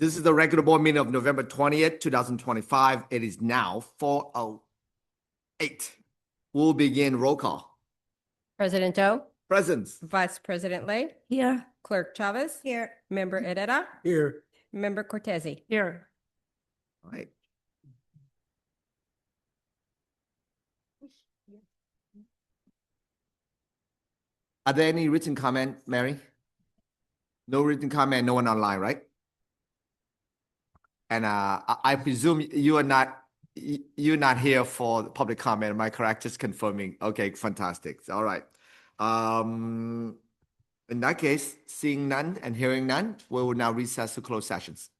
This is the regular board meeting of November 20th, 2025. It is now 4:08. We'll begin roll call. President Doe, Present. Vice President Lay, Here. Clerk Chavez, Here. Member Herrera, Here. Member Cortese. Here. All right. Are there any written comment, Mary? No written comment, no one online, right? And I presume you're not here for the public comment. Am I correct? Just confirming. Okay, fantastic. All right. In that case, seeing none and hearing none, we will now recess to close sessions.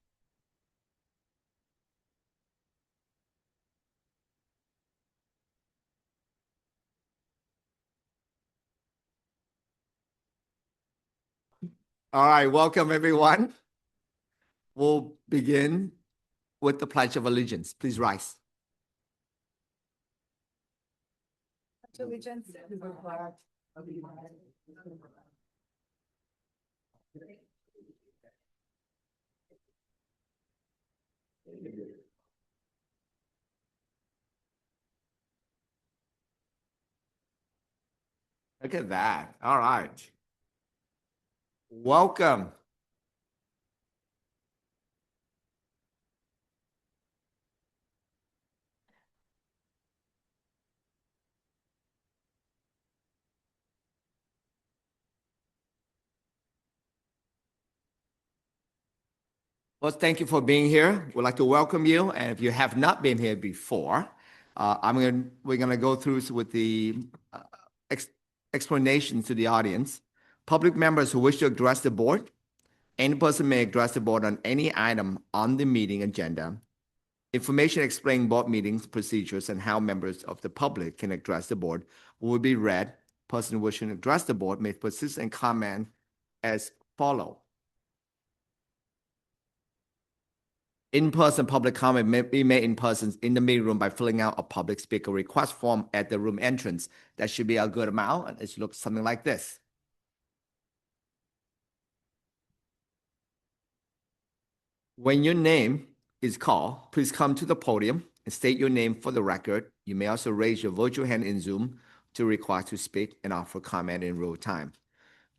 All right, welcome everyone. We'll begin with the Pledge of Allegiance. Please rise. Allegiance. Look at that. All right. Welcome. Well, thank you for being here. We'd like to welcome you. And if you have not been here before, we're gonna go through with the explanation to the audience. Public members who wish to address the board, any person may address the board on any item on the meeting agenda. Information explaining board meetings, procedures, and how members of the public can address the board will be read. Person wishing to address the board may persist and comment as follows. In-person public comment may be made in person in the meeting room by filling out a public speaker request form at the room entrance. That should be a good amount, and it looks something like this. When your name is called, please come to the podium and state your name for the record. You may also raise your virtual hand in Zoom to request to speak and offer comment in real time.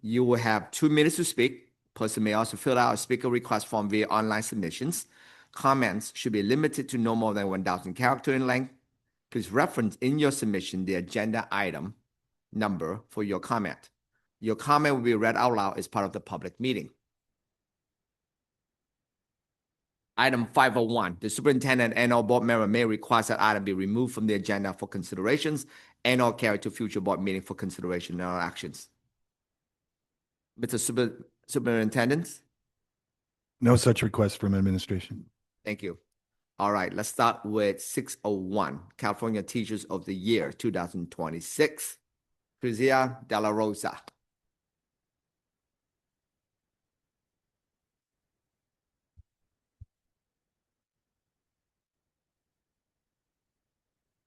You will have 2 minutes to speak. Person may also fill out a speaker request form via online submissions. Comments should be limited to no more than 1,000 characters in length. Please reference in your submission the agenda item number for your comment. Your comment will be read out loud as part of the public meeting. Item 501, the superintendent and all board member may request that item be removed from the agenda for considerations and or carried to future board meeting for consideration and or actions. Mr. Superintendent? No such request from administration. Thank you. All right, let's start with 601, California Teachers of the Year 2026. Crizia De La Rosa.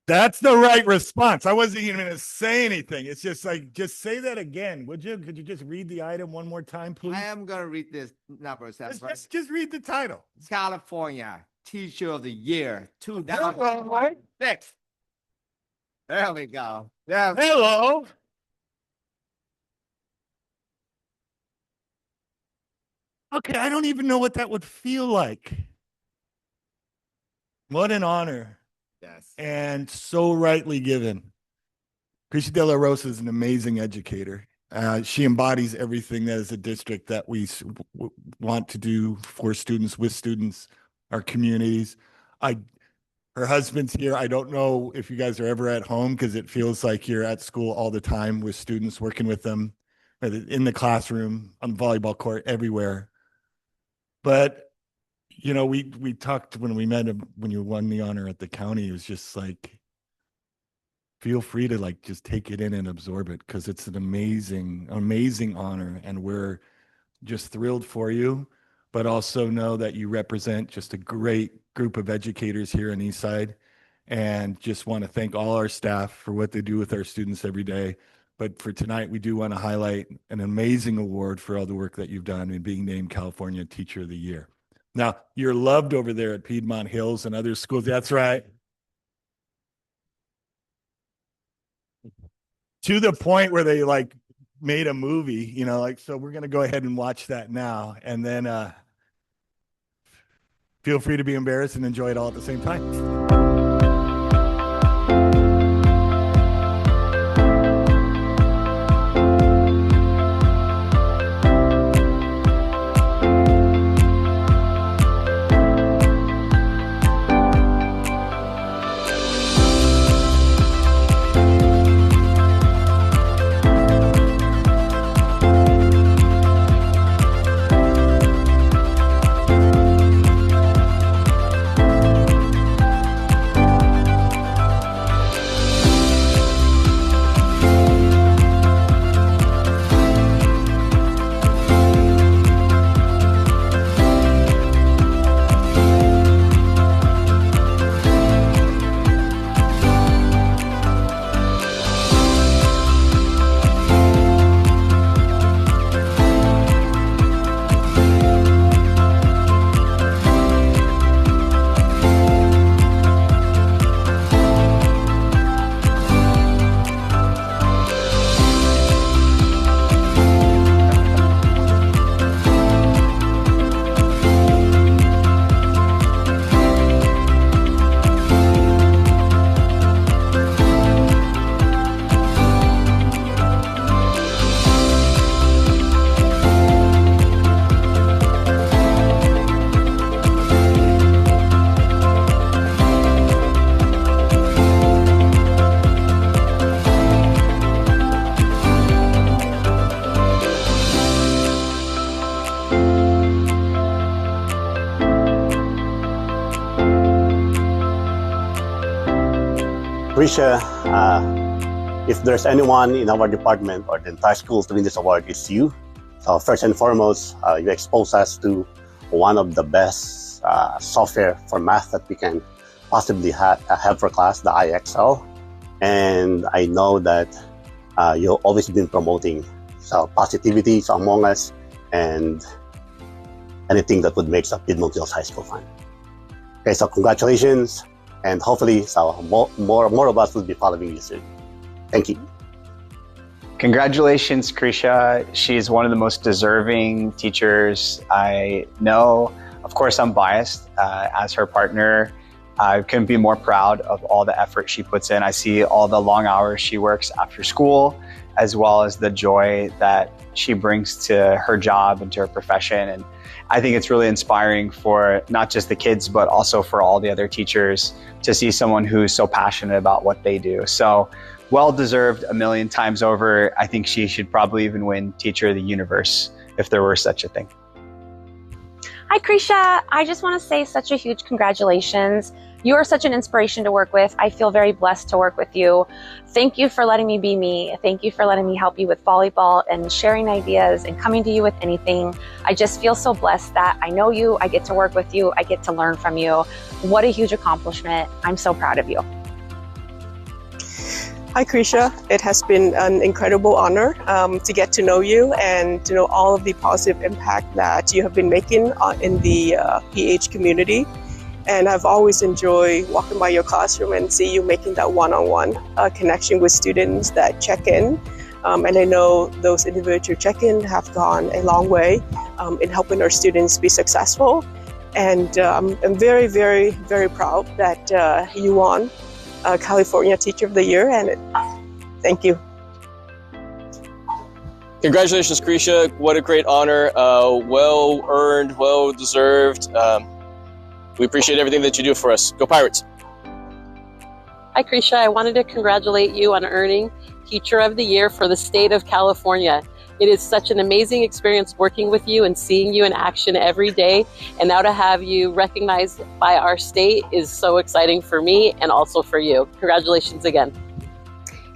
That's the right response. I wasn't even going to say anything. It's just like, just say that again, would you? Could you just read the item one more time, please? I am going to read this number. Just read the title. California Teacher of the Year 2006. There we go. Yeah. Hello. Okay, I don't even know what that would feel like. What an honor. Yes. And so rightly given. Crisha De La Rosa is an amazing educator. She embodies everything that is a district that we want to do for students, with students, our communities. Her husband's here. I don't know if you guys are ever at home because it feels like you're at school all the time with students, working with them in the classroom, on the volleyball court, everywhere. But you know, we talked when we met him, when you won the honor at the county, it was just like, feel free to like, just take it in and absorb it. Cause it's an amazing, amazing honor. And we're just thrilled for you, but also know that you represent just a great group of educators here in Eastside. And just want to thank all our staff for what they do with our students every day. But for tonight, we do want to highlight an amazing award for all the work that you've done in being named California Teacher of the Year. Now, you're loved over there at Piedmont Hills and other schools. That's right. To the point where they like made a movie, you know, like, so we're going to go ahead and watch that now. And then feel free to be embarrassed and enjoy it all at the same time. Krisha, if there's anyone in our department or the entire school to win this award, it's you. So first and foremost, you expose us to one of the best software for math that we can possibly have for class, the IXL. And I know that you've always been promoting positivity among us and anything that would make Piedmont Hills High School fun. Okay, so congratulations. And hopefully, more of us will be following you soon. Thank you. Congratulations, Krisha. She's one of the most deserving teachers I know. Of course, I'm biased as her partner. I couldn't be more proud of all the effort she puts in. I see all the long hours she works after school, as well as the joy that she brings to her job and to her profession. And I think it's really inspiring for not just the kids, but also for all the other teachers to see someone who's so passionate about what they do. So well-deserved a million times over. I think she should probably even win Teacher of the Universe if there were such a thing. Hi, Krisha. I just want to say such a huge congratulations. You are such an inspiration to work with. I feel very blessed to work with you. Thank you for letting me be me. Thank you for letting me help you with volleyball and sharing ideas and coming to you with anything. I just feel so blessed that I know you, I get to work with you, I get to learn from you. What a huge accomplishment. I'm so proud of you. Hi, Krisha. It has been an incredible honor to get to know you and to know all of the positive impact that you have been making in the PH community. And I've always enjoyed walking by your classroom and see you making that one-on-one connection with students that check in. And I know those individual check-in have gone a long way in helping our students be successful. And I'm very, very, very proud that you won California Teacher of the Year. And thank you. Congratulations, Krisha. What a great honor. Well-earned, well-deserved. We appreciate everything that you do for us. Go Pirates. Hi, Krisha. I wanted to congratulate you on earning Teacher of the Year for the state of California. It is such an amazing experience working with you and seeing you in action every day. And now to have you recognized by our state is so exciting for me and also for you. Congratulations again.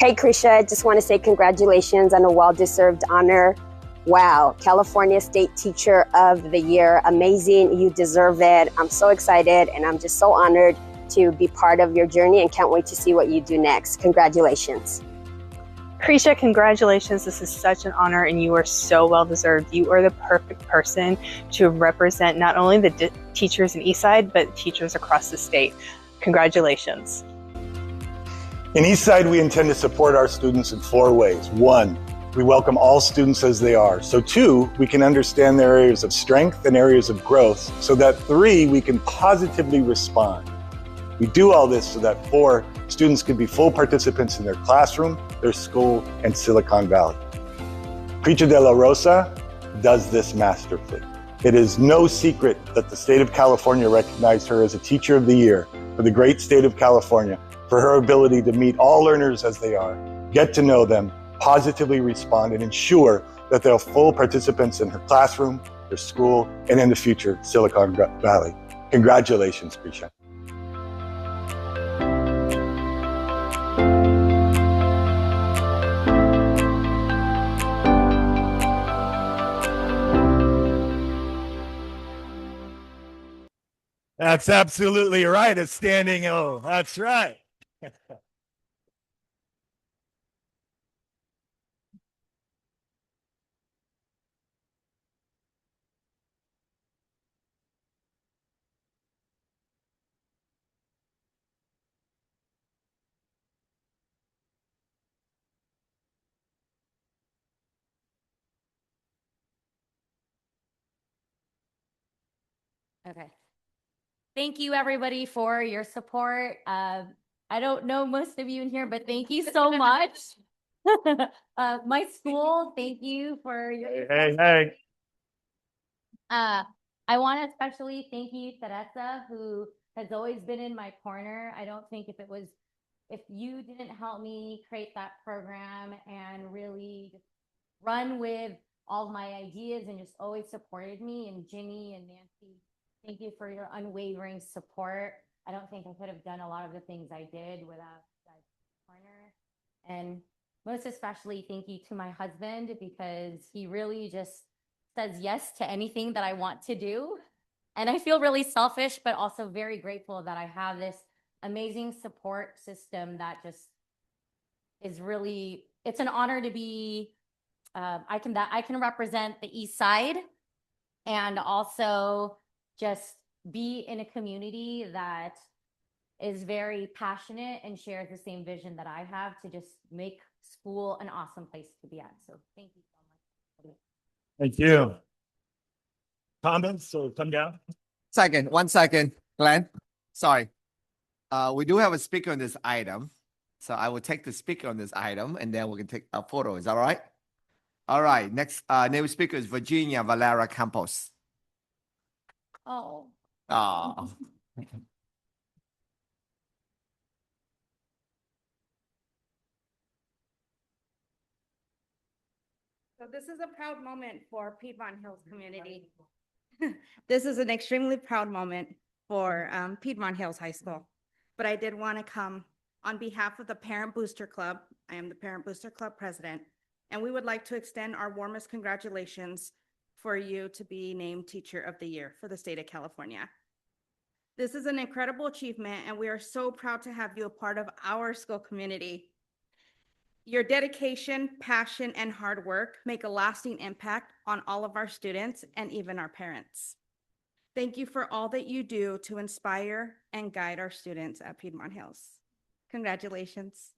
Hey, Krisha, I just want to say congratulations on a well-deserved honor. Wow, California State Teacher of the Year. Amazing, you deserve it. I'm so excited and I'm just so honored to be part of your journey and can't wait to see what you do next. Congratulations. Krisha, congratulations. This is such an honor and you are so well deserved. You are the perfect person to represent not only the teachers in Eastside, but teachers across the state. Congratulations. In Eastside, we intend to support our students in 4 ways. 1, we welcome all students as they are. So 2, we can understand their areas of strength and areas of growth. So that 3, we can positively respond. We do all this so that 4, students can be full participants in their classroom, their school, and Silicon Valley. Krisha De La Rosa does this masterfully. It is no secret that the state of California recognized her as a Teacher of the Year for the great state of California for her ability to meet all learners as they are, get to know them, positively respond, and ensure that they're full participants in her classroom, their school, and in the future, Silicon Valley. Congratulations, Krisha. That's absolutely right. A standing O. That's right. Okay. Thank you, everybody, for your support. I don't know most of you in here, but thank you so much. My school, thank you for your. Hey. I want to especially thank you, Teresa, who has always been in my corner. I don't think if you didn't help me create that program and really just run with all my ideas and just always supported me, and Ginny and Nancy, thank you for your unwavering support. I don't think I could have done a lot of the things I did without that corner. And most especially, thank you to my husband, because he really just says yes to anything that I want to do. And I feel really selfish, but also very grateful that I have this amazing support system that just is really, it's an honor to be, I can represent the East Side and also just be in a community that is very passionate and shares the same vision that I have to just make school an awesome place to be at. So thank you so much. Thank you. Comments, so come down. One second, Glenn. Sorry. We do have a speaker on this item. So I will take the speaker on this item and then we can take a photo. Is that all right? All right. Next native speaker is Virginia Valera Campos. Oh. Oh. So this is a proud moment for Piedmont Hills community. This is an extremely proud moment for Piedmont Hills High School. But I did want to come on behalf of the Parent Booster Club. I am the Parent Booster Club president, and we would like to extend our warmest congratulations for you to be named Teacher of the Year for the state of California. This is an incredible achievement, and we are so proud to have you a part of our school community. Your dedication, passion, and hard work make a lasting impact on all of our students and even our parents. Thank you for all that you do to inspire and guide our students at Piedmont Hills. Congratulations.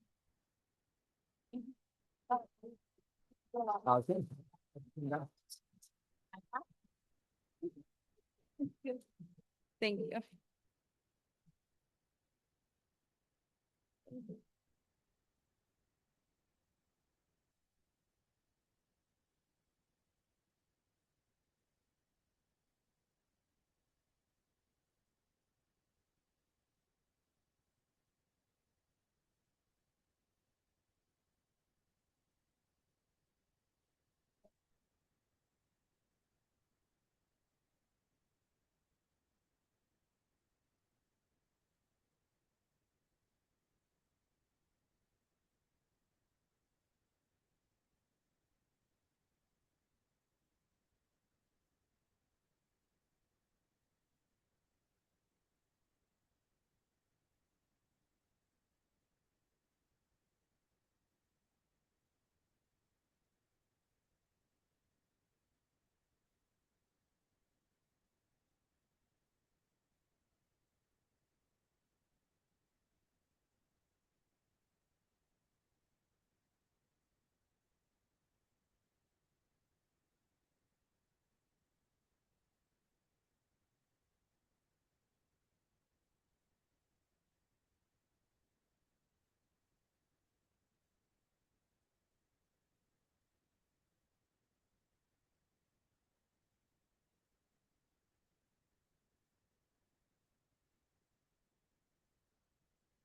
Thank you.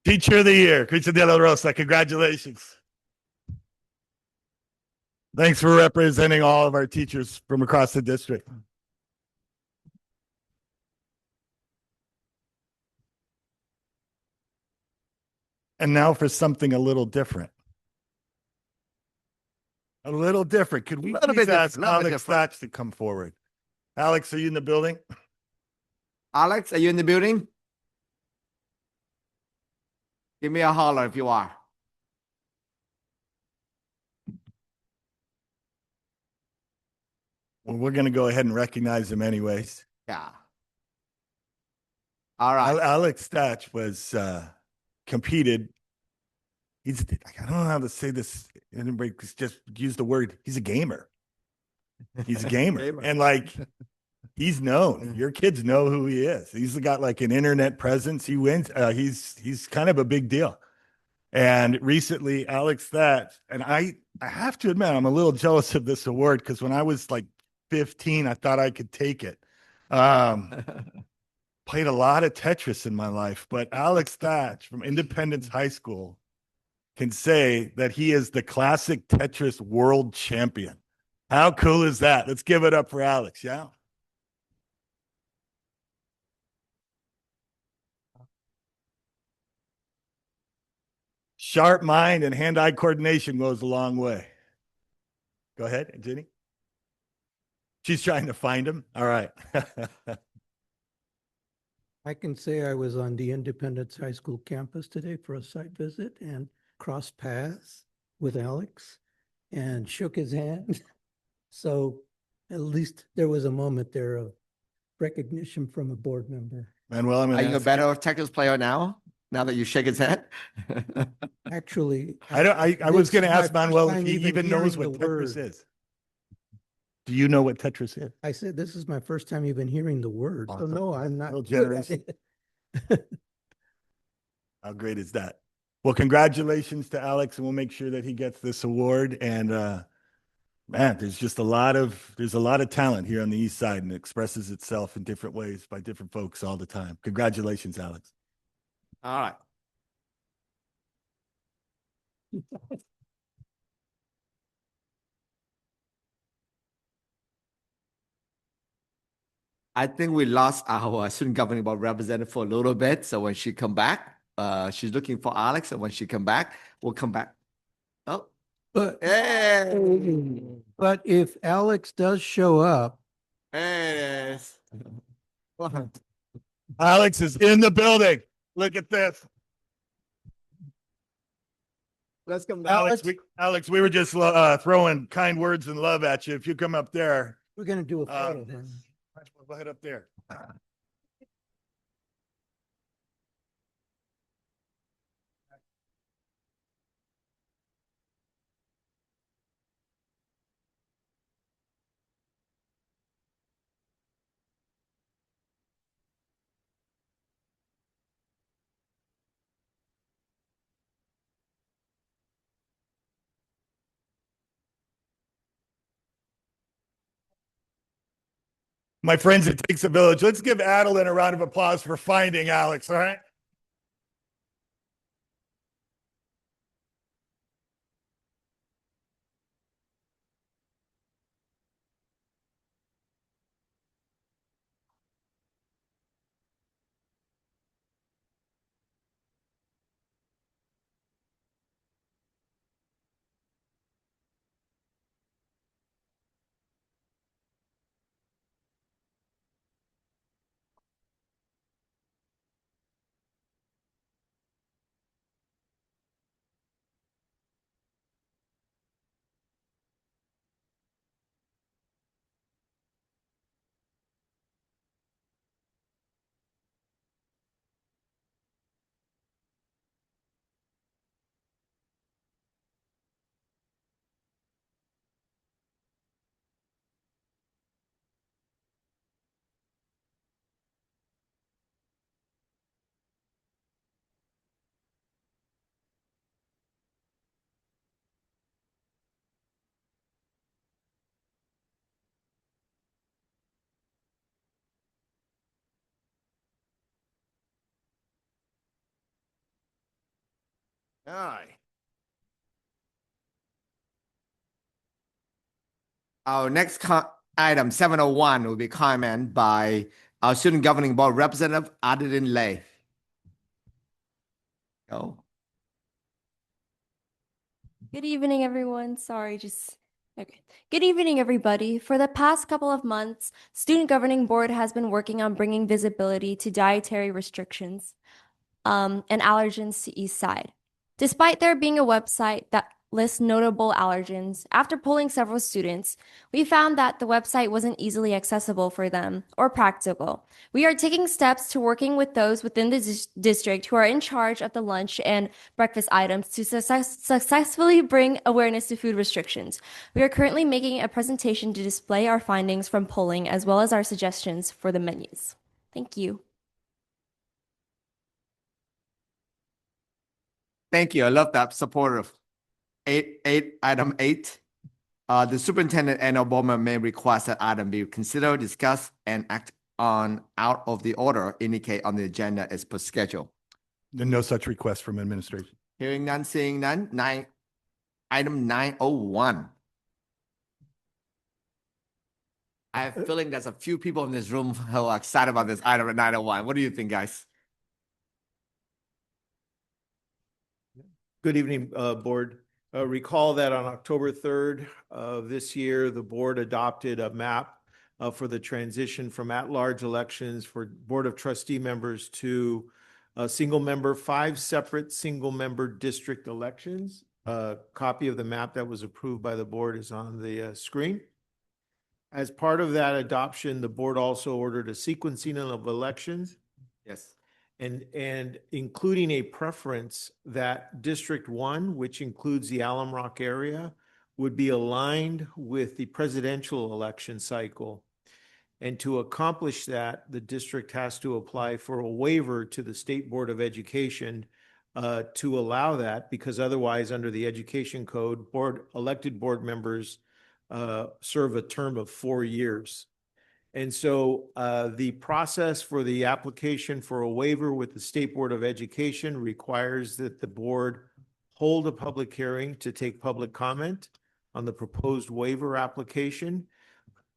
Teacher of the Year, Christian De La Rosa. Congratulations. Thanks for representing all of our teachers from across the district. And now for something a little different. A little different. Could we please ask Alex Thatch to come forward? Alex, are you in the building? Alex, are you in the building? Give me a holler if you are. Well, we're going to go ahead and recognize him anyways. Yeah. All right. Alex Thatch was competed. I don't know how to say this. Anybody just use the word. He's a gamer. He's a gamer. And like, he's known. Your kids know who he is. He's got like an internet presence. He wins. He's kind of a big deal. And recently, Alex Thatch, and I have to admit, I'm a little jealous of this award because when I was like 15, I thought I could take it. Played a lot of Tetris in my life, but Alex Thatch from Independence High School can say that he is the classic Tetris world champion. How cool is that? Let's give it up for Alex, yeah? Sharp mind and hand-eye coordination goes a long way. Go ahead, Jenny. She's trying to find him. All right. I can say I was on the Independence High School campus today for a site visit and crossed paths with Alex and shook his hand. So at least there was a moment there of recognition from a board member. Manuel, Are you a better Tetris player now that you shake his hand? Actually, I was going to ask Manuel if he even knows what Tetris is. Do you know what Tetris is? I said, this is my first time even hearing the word. So no, I'm not. Real generous. How great is that? Well, congratulations to Alex, and we'll make sure that he gets this award. And man, there's a lot of talent here on the East Side, and it expresses itself in different ways by different folks all the time. Congratulations, Alex. All right. I think we lost our student governing board representative for a little bit. So when she come back, she's looking for Alex. And when she come back, we'll come back. Oh, But, hey, but if Alex does show up, there it is. Alex is in the building. Look at this. Let's come back. Alex, we were just throwing kind words and love at you. If you come up there, we're going to do a photo then. Go ahead up there. My friends, it takes a village. Let's give Adeline a round of applause for finding Alex, all right? All right. Our next item 701 will be comment by our student governing board representative Adeline Lay. Go. Good evening, everyone. Sorry, okay. Good evening, everybody. For the past couple of months, Student Governing Board has been working on bringing visibility to dietary restrictions and allergens to East Side. Despite there being a website that lists notable allergens, after polling several students, we found that the website wasn't easily accessible for them or practical. We are taking steps to working with those within the district who are in charge of the lunch and breakfast items to successfully bring awareness to food restrictions. We are currently making a presentation to display our findings from polling as well as our suggestions for the menus. Thank you. Thank you. I love that. Supportive. Item 8. The superintendent and or board member may request that item be considered, discussed, and act on out of the order indicate on the agenda as per schedule. No such request from administration. Hearing none, seeing none. Item 901. I have a feeling there's a few people in this room who are excited about this item at 901. What do you think, guys? Good evening, board. Recall that on October 3rd of this year, the board adopted a map for the transition from at-large elections for Board of Trustee members to a single-member, 5 separate single-member district elections. A copy of the map that was approved by the board is on the screen. As part of that adoption, the board also ordered a sequencing of elections. Yes. And including a preference that District 1, which includes the Alum Rock area, would be aligned with the presidential election cycle. And to accomplish that, the district has to apply for a waiver to the State Board of Education to allow that, because otherwise, under the Education Code, elected board members serve a term of 4 years. And so the process for the application for a waiver with the State Board of Education requires that the board hold a public hearing to take public comment on the proposed waiver application.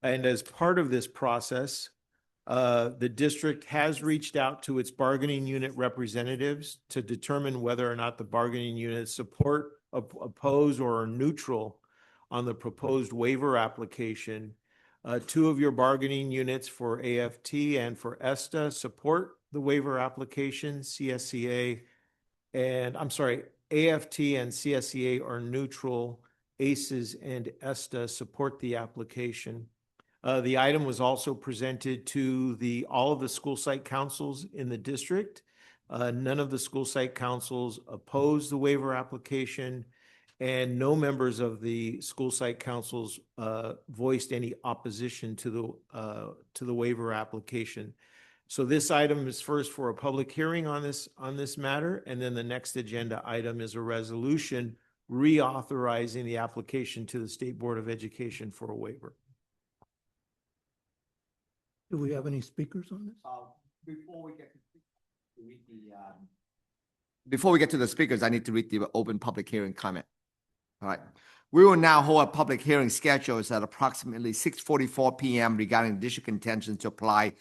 And as part of this process, the district has reached out to its bargaining unit representatives to determine whether or not the bargaining units support, oppose, or are neutral on the proposed waiver application. 2 of your bargaining units for AFT and for ESTA support the waiver application. CSCA and AFT and CSCA are neutral. ACES and ESTA support the application. The item was also presented to all of the school site councils in the district. None of the school site councils opposed the waiver application, and no members of the school site councils voiced any opposition to the waiver application. So this item is first for a public hearing on this matter, and then the next agenda item is a resolution reauthorizing the application to the State Board of Education for a waiver. Do we have any speakers on this? Before we get to the speakers, I need to read the open public hearing comment. All right. We will now hold a public hearing scheduled at approximately 6:44 p.m. regarding district intentions to apply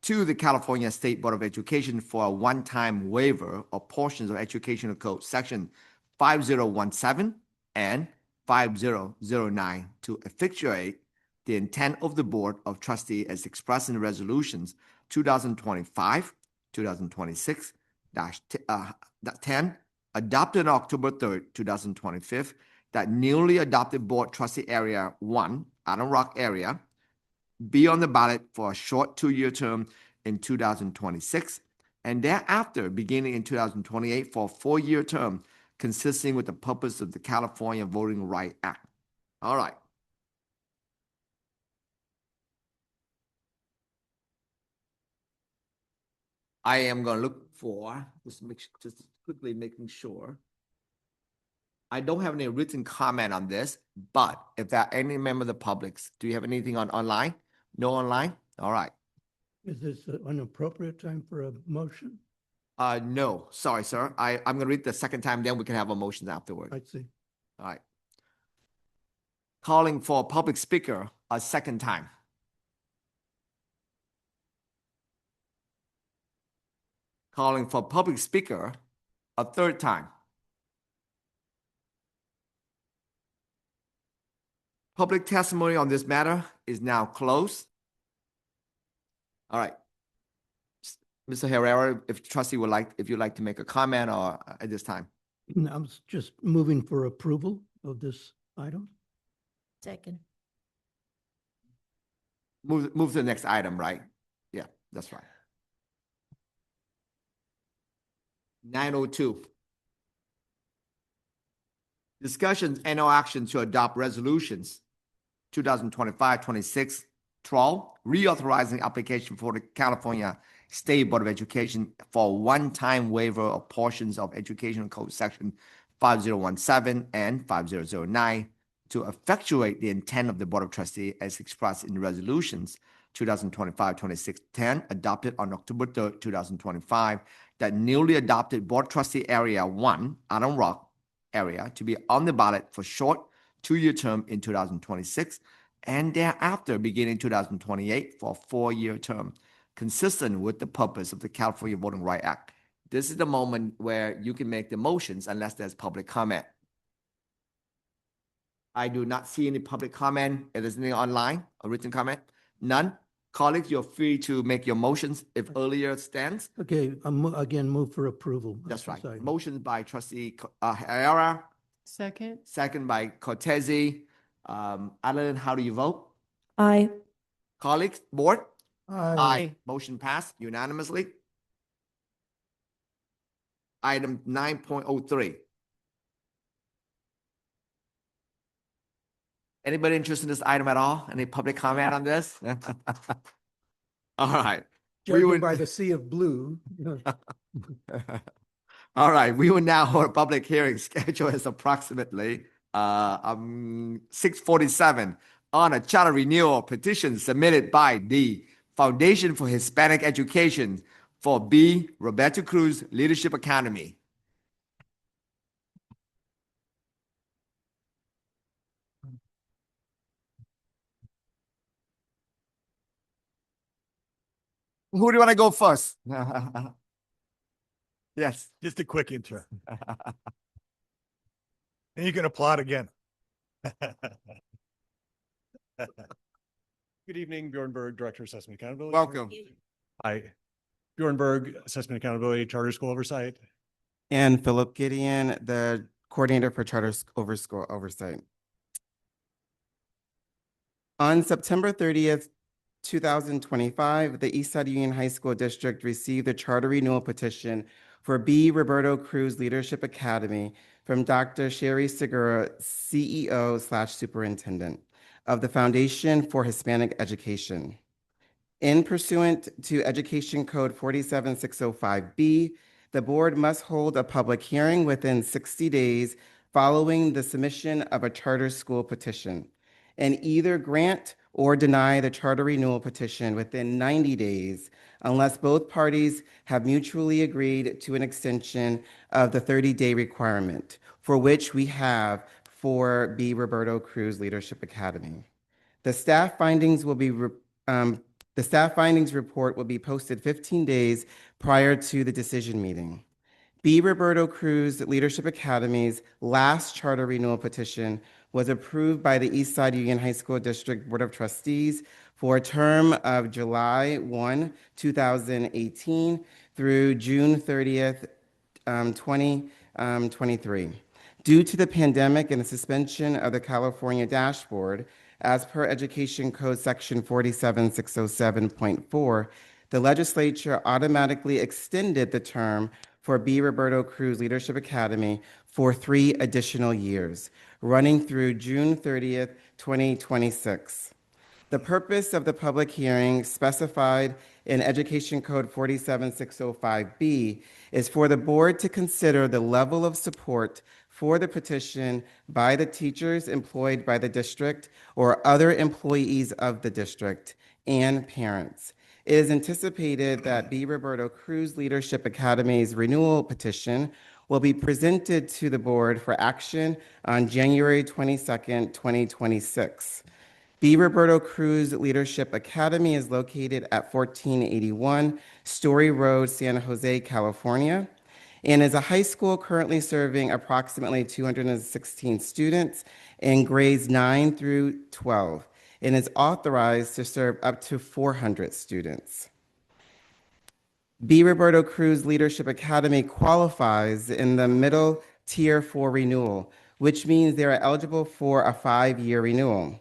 to the California State Board of Education for a one-time waiver of portions of Educational Code Section 5017 and 5009 to effectuate the intent of the Board of Trustees as expressed in resolutions 2025, 2026-10, adopted on October 3rd, 2025, that newly adopted board trustee area 1, Alum Rock area, be on the ballot for a short 2-year term in 2026, and thereafter beginning in 2028 for a 4-year term consisting with the purpose of the California Voting Rights Act. All right. I am going to look for, just quickly making sure. I don't have any written comment on this, but if there are any member of the public, do you have anything online? No online? All right. Is this an appropriate time for a motion? No, sorry, sir. I'm gonna read the second time, then we can have a motion afterward. I see. All right. Calling for public speaker a second time. Calling for public speaker a third time. Public testimony on this matter is now closed. All right. Mr. Herrera, if you'd like to make a comment or at this time. I'm just moving for approval of this item. Second. Move to the next item, right? Yeah, that's right. 902. Discussions and no action to adopt resolutions 2025-26 12, reauthorizing application for the California State Board of Education for one-time waiver of portions of Educational Code Section 5017 and 5009 to effectuate the intent of the Board of Trustees as expressed in resolutions 2025-26-10 adopted on October 3rd, 2025, that newly adopted Board Trustee Area 1, Island Rock area, to be on the ballot for short 2-year term in 2026 and thereafter beginning 2028 for a 4-year term, consistent with the purpose of the California Voting Rights Act. This is the moment where you can make the motions unless there's public comment. I do not see any public comment. Is there anything online, a written comment? None. Colleagues, you're free to make your motions if earlier stands. Okay, again, move for approval. That's right. Sorry. Motions by Trustee Herrera, Second. second by Cortese. Alan, how do you vote? Aye. Colleagues, board? Aye. Motion passed unanimously. Item 9.03. Anybody interested in this item at all? Any public comment on this? All right. Judging by the sea of blue. All right, we will now hold a public hearing scheduled as approximately 6:47 on a charter renewal petition submitted by the Foundation for Hispanic Education for B. Roberto Cruz Leadership Academy. Who do you want to go first? Yes. Just a quick intro. And you can applaud again. Good evening, Bjorn Berg, Director of Assessment Accountability. Welcome. Hi, Bjorn Berg, Assessment Accountability, Charter School Oversight. And Philip Gideon, the Coordinator for Charter School Oversight. On September 30th, 2025, the Eastside Union High School District received a charter renewal petition for B. Roberto Cruz Leadership Academy from Dr. Sherry Segura, CEO/Superintendent of the Foundation for Hispanic Education. In pursuant to Education Code 47605B, the board must hold a public hearing within 60 days following the submission of a charter school petition, and either grant or deny the charter renewal petition within 90 days unless both parties have mutually agreed to an extension of the 30-day requirement, for which we have for B. Roberto Cruz Leadership Academy. The staff findings report will be posted 15 days prior to the decision meeting. B. Roberto Cruz Leadership Academy's last charter renewal petition was approved by the Eastside Union High School District Board of Trustees for a term of July 1, 2018 through June 30th, 2023. Due to the pandemic and the suspension of the California dashboard, as per Education Code Section 47607.4, the legislature automatically extended the term for B. Roberto Cruz Leadership Academy for 3 additional years, running through June 30th, 2026. The purpose of the public hearing specified in Education Code 47605B is for the board to consider the level of support for the petition by the teachers employed by the district or other employees of the district and parents. It is anticipated that B. Roberto Cruz Leadership Academy's renewal petition will be presented to the board for action on January 22nd, 2026. B. Roberto Cruz Leadership Academy is located at 1481 Story Road, San Jose, California, and is a high school currently serving approximately 216 students in grades 9 through 12, and is authorized to serve up to 400 students. B. Roberto Cruz Leadership Academy qualifies in the middle tier for renewal, which means they are eligible for a 5-year renewal.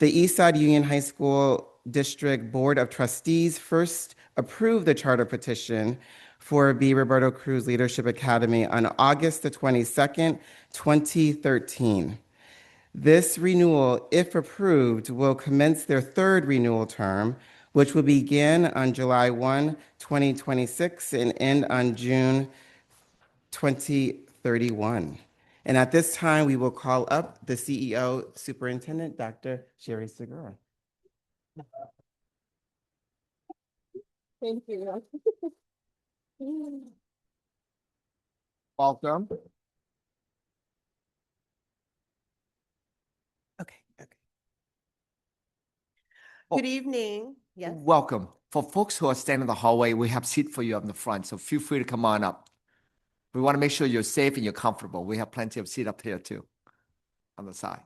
The Eastside Union High School District Board of Trustees first approved the charter petition for B. Roberto Cruz Leadership Academy on August the 22nd, 2013. This renewal, if approved, will commence their 3rd renewal term, which will begin on July 1, 2026 and end on June 2031. And at this time, we will call up the CEO, Superintendent Dr. Sherry Segura. Thank you. Welcome. Good evening. Yes. Welcome. For folks who are standing in the hallway, we have seat for you up in the front, so feel free to come on up. We want to make sure you're safe and you're comfortable. We have plenty of seat up here too, on the side.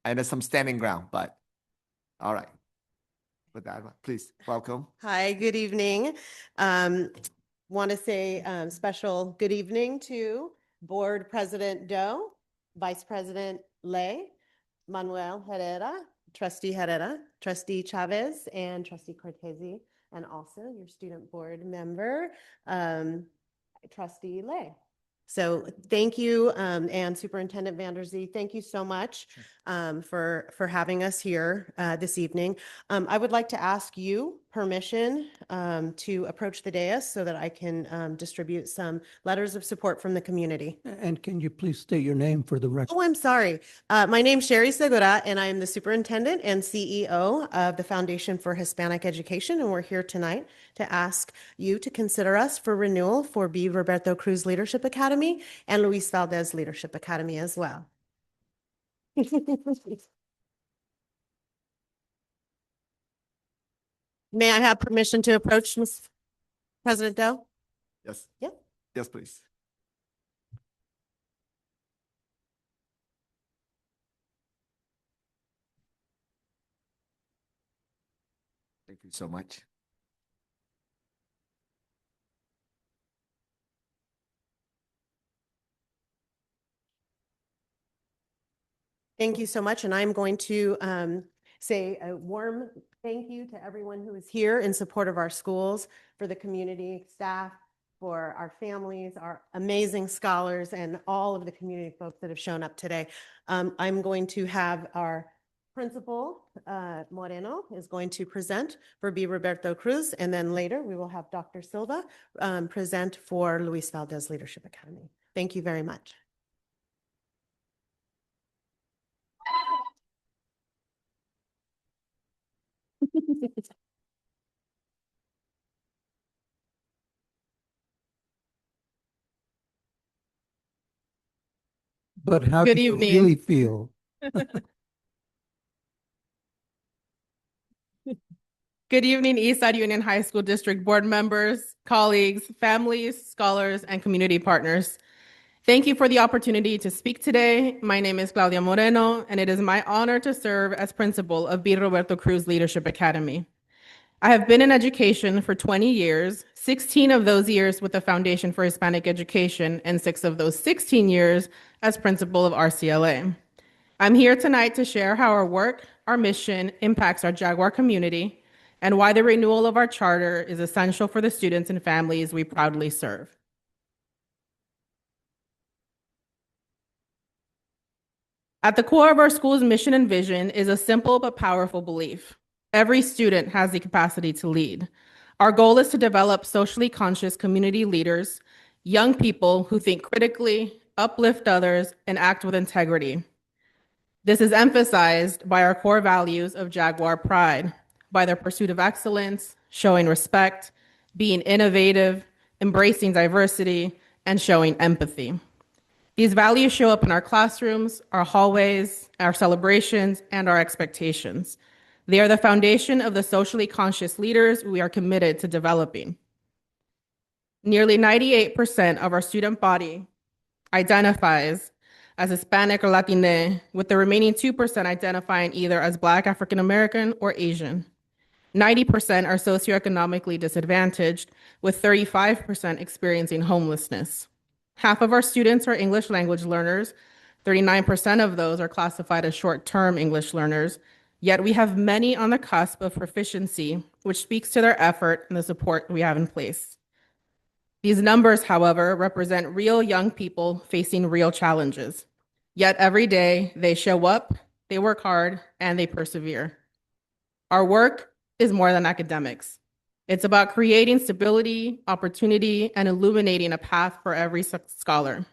And there's some standing ground, but all right. With that, please, welcome. Hi, good evening. Want to say special good evening to Board President Doe, Vice President Lay, Manuel Herrera, Trustee Chavez, and Trustee Cortese, and also your student board member, Trustee Lay. So thank you, and Superintendent Vanderzee, thank you so much for having us here this evening. I would like to ask you permission to approach the dais so that I can distribute some letters of support from the community. And can you please state your name for the record? Oh, I'm sorry. My name's Sherry Segura, and I am the Superintendent and CEO of the Foundation for Hispanic Education, and we're here tonight to ask you to consider us for renewal for B. Roberto Cruz Leadership Academy and Luis Valdez Leadership Academy as well. May I have permission to approach Ms. President Doe? Yes. Yep. Yes, please. Thank you so much. Thank you so much. And I'm going to say a warm thank you to everyone who is here in support of our schools, for the community staff, for our families, our amazing scholars, and all of the community folks that have shown up today. I'm going to have our principal, Moreno, is going to present for B. Roberto Cruz, and then later we will have Dr. Silva present for Luis Valdez Leadership Academy. Thank you very much. But how Good do you evening. really feel? Good evening, Eastside Union High School District board members, colleagues, families, scholars, and community partners. Thank you for the opportunity to speak today. My name is Claudia Moreno, and it is my honor to serve as principal of B. Roberto Cruz Leadership Academy. I have been in education for 20 years, 16 of those years with the Foundation for Hispanic Education, and 6 of those 16 years as principal of RCLA. I'm here tonight to share how our work, our mission impacts our Jaguar community, and why the renewal of our charter is essential for the students and families we proudly serve. At the core of our school's mission and vision is a simple but powerful belief. Every student has the capacity to lead. Our goal is to develop socially conscious community leaders, young people who think critically, uplift others, and act with integrity. This is emphasized by our core values of Jaguar pride, by their pursuit of excellence, showing respect, being innovative, embracing diversity, and showing empathy. These values show up in our classrooms, our hallways, our celebrations, and our expectations. They are the foundation of the socially conscious leaders we are committed to developing. Nearly 98% of our student body identifies as Hispanic or Latine, with the remaining 2% identifying either as Black, African American, or Asian. 90% are socioeconomically disadvantaged, with 35% experiencing homelessness. Half of our students are English language learners. 39% of those are classified as short-term English learners, yet we have many on the cusp of proficiency, which speaks to their effort and the support we have in place. These numbers, however, represent real young people facing real challenges. Yet every day they show up, they work hard, and they persevere. Our work is more than academics. It's about creating stability, opportunity, and illuminating a path for every scholar.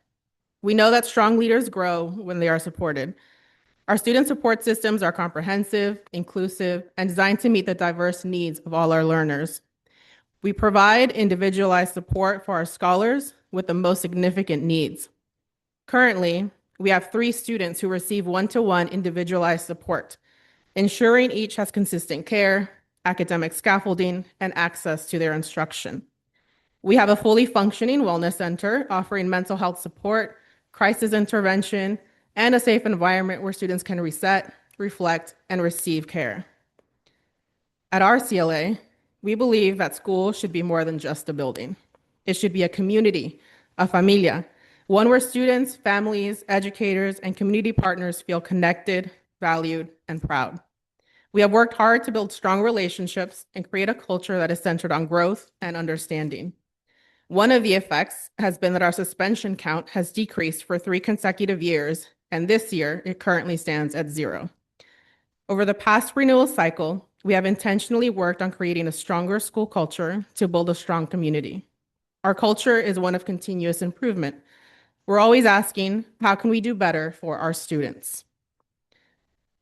We know that strong leaders grow when they are supported. Our student support systems are comprehensive, inclusive, and designed to meet the diverse needs of all our learners. We provide individualized support for our scholars with the most significant needs. Currently, we have 3 students who receive one-to-one individualized support, ensuring each has consistent care, academic scaffolding, and access to their instruction. We have a fully functioning wellness center offering mental health support, crisis intervention, and a safe environment where students can reset, reflect, and receive care. At RCLA, we believe that school should be more than just a building. It should be a community, a familia, one where students, families, educators, and community partners feel connected, valued, and proud. We have worked hard to build strong relationships and create a culture that is centered on growth and understanding. One of the effects has been that our suspension count has decreased for 3 consecutive years, and this year it currently stands at 0. Over the past renewal cycle, we have intentionally worked on creating a stronger school culture to build a strong community. Our culture is one of continuous improvement. We're always asking, how can we do better for our students?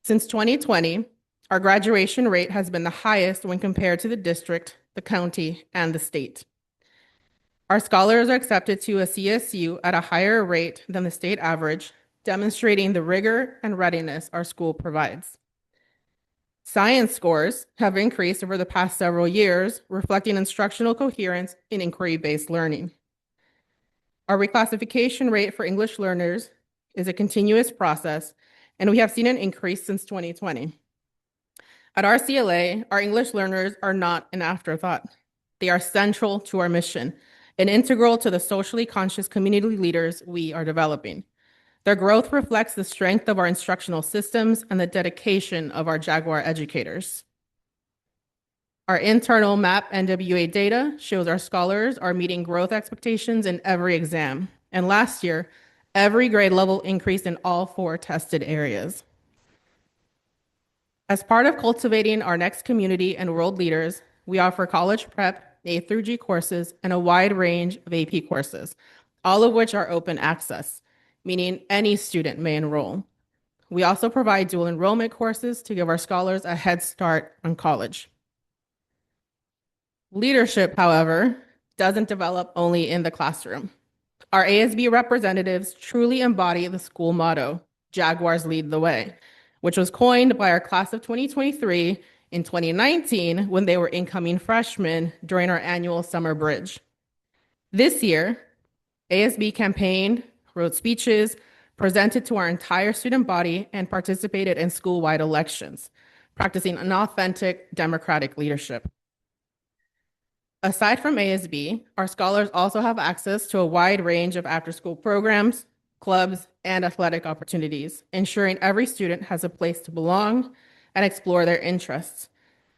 Since 2020, our graduation rate has been the highest when compared to the district, the county, and the state. Our scholars are accepted to a CSU at a higher rate than the state average, demonstrating the rigor and readiness our school provides. Science scores have increased over the past several years, reflecting instructional coherence in inquiry-based learning. Our reclassification rate for English learners is a continuous process, and we have seen an increase since 2020. At RCLA, our English learners are not an afterthought. They are central to our mission and integral to the socially conscious community leaders we are developing. Their growth reflects the strength of our instructional systems and the dedication of our Jaguar educators. Our internal MAP NWA data shows our scholars are meeting growth expectations in every exam. And last year, every grade level increased in all 4 tested areas. As part of cultivating our next community and world leaders, we offer college prep, A through G courses, and a wide range of AP courses, all of which are open access, meaning any student may enroll. We also provide dual enrollment courses to give our scholars a head start on college. Leadership, however, doesn't develop only in the classroom. Our ASB representatives truly embody the school motto, Jaguars lead the way, which was coined by our class of 2023 in 2019 when they were incoming freshmen during our annual summer bridge. This year, ASB campaigned, wrote speeches, presented to our entire student body, and participated in school-wide elections, practicing an authentic democratic leadership. Aside from ASB, our scholars also have access to a wide range of after-school programs, clubs, and athletic opportunities, ensuring every student has a place to belong and explore their interests.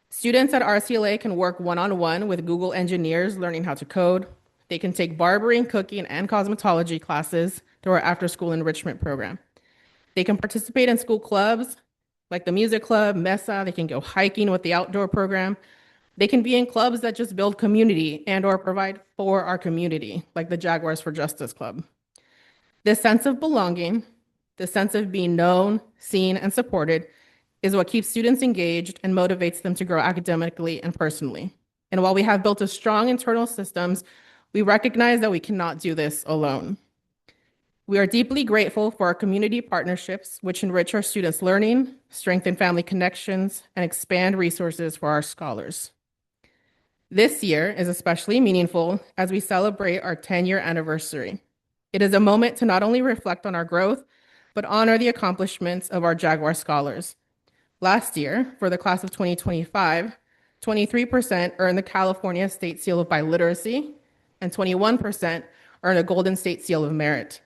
Students at RCLA can work one-on-one with Google engineers learning how to code. They can take barbering, cooking, and cosmetology classes through our after-school enrichment program. They can participate in school clubs like the music club, Mesa. They can go hiking with the outdoor program. They can be in clubs that just build community and or provide for our community, like the Jaguars for Justice Club. This sense of belonging, the sense of being known, seen, and supported is what keeps students engaged and motivates them to grow academically and personally. And while we have built a strong internal systems, we recognize that we cannot do this alone. We are deeply grateful for our community partnerships, which enrich our students' learning, strengthen family connections, and expand resources for our scholars. This year is especially meaningful as we celebrate our 10-year anniversary. It is a moment to not only reflect on our growth, but honor the accomplishments of our Jaguar scholars. Last year, for the class of 2025, 23% earned the California State Seal of Biliteracy, and 21% earned a Golden State Seal of Merit.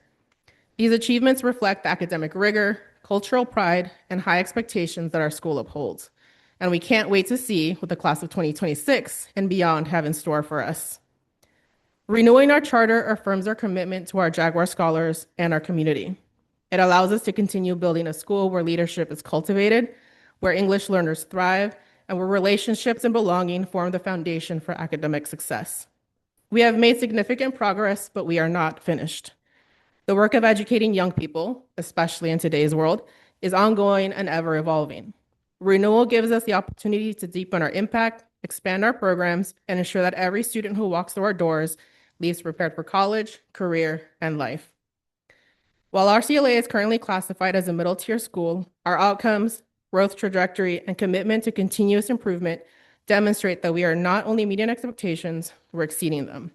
These achievements reflect the academic rigor, cultural pride, and high expectations that our school upholds. And we can't wait to see what the class of 2026 and beyond have in store for us. Renewing our charter affirms our commitment to our Jaguar scholars and our community. It allows us to continue building a school where leadership is cultivated, where English learners thrive, and where relationships and belonging form the foundation for academic success. We have made significant progress, but we are not finished. The work of educating young people, especially in today's world, is ongoing and ever evolving. Renewal gives us the opportunity to deepen our impact, expand our programs, and ensure that every student who walks through our doors leaves prepared for college, career, and life. While RCLA is currently classified as a middle-tier school, our outcomes, growth trajectory, and commitment to continuous improvement demonstrate that we are not only meeting expectations, we're exceeding them.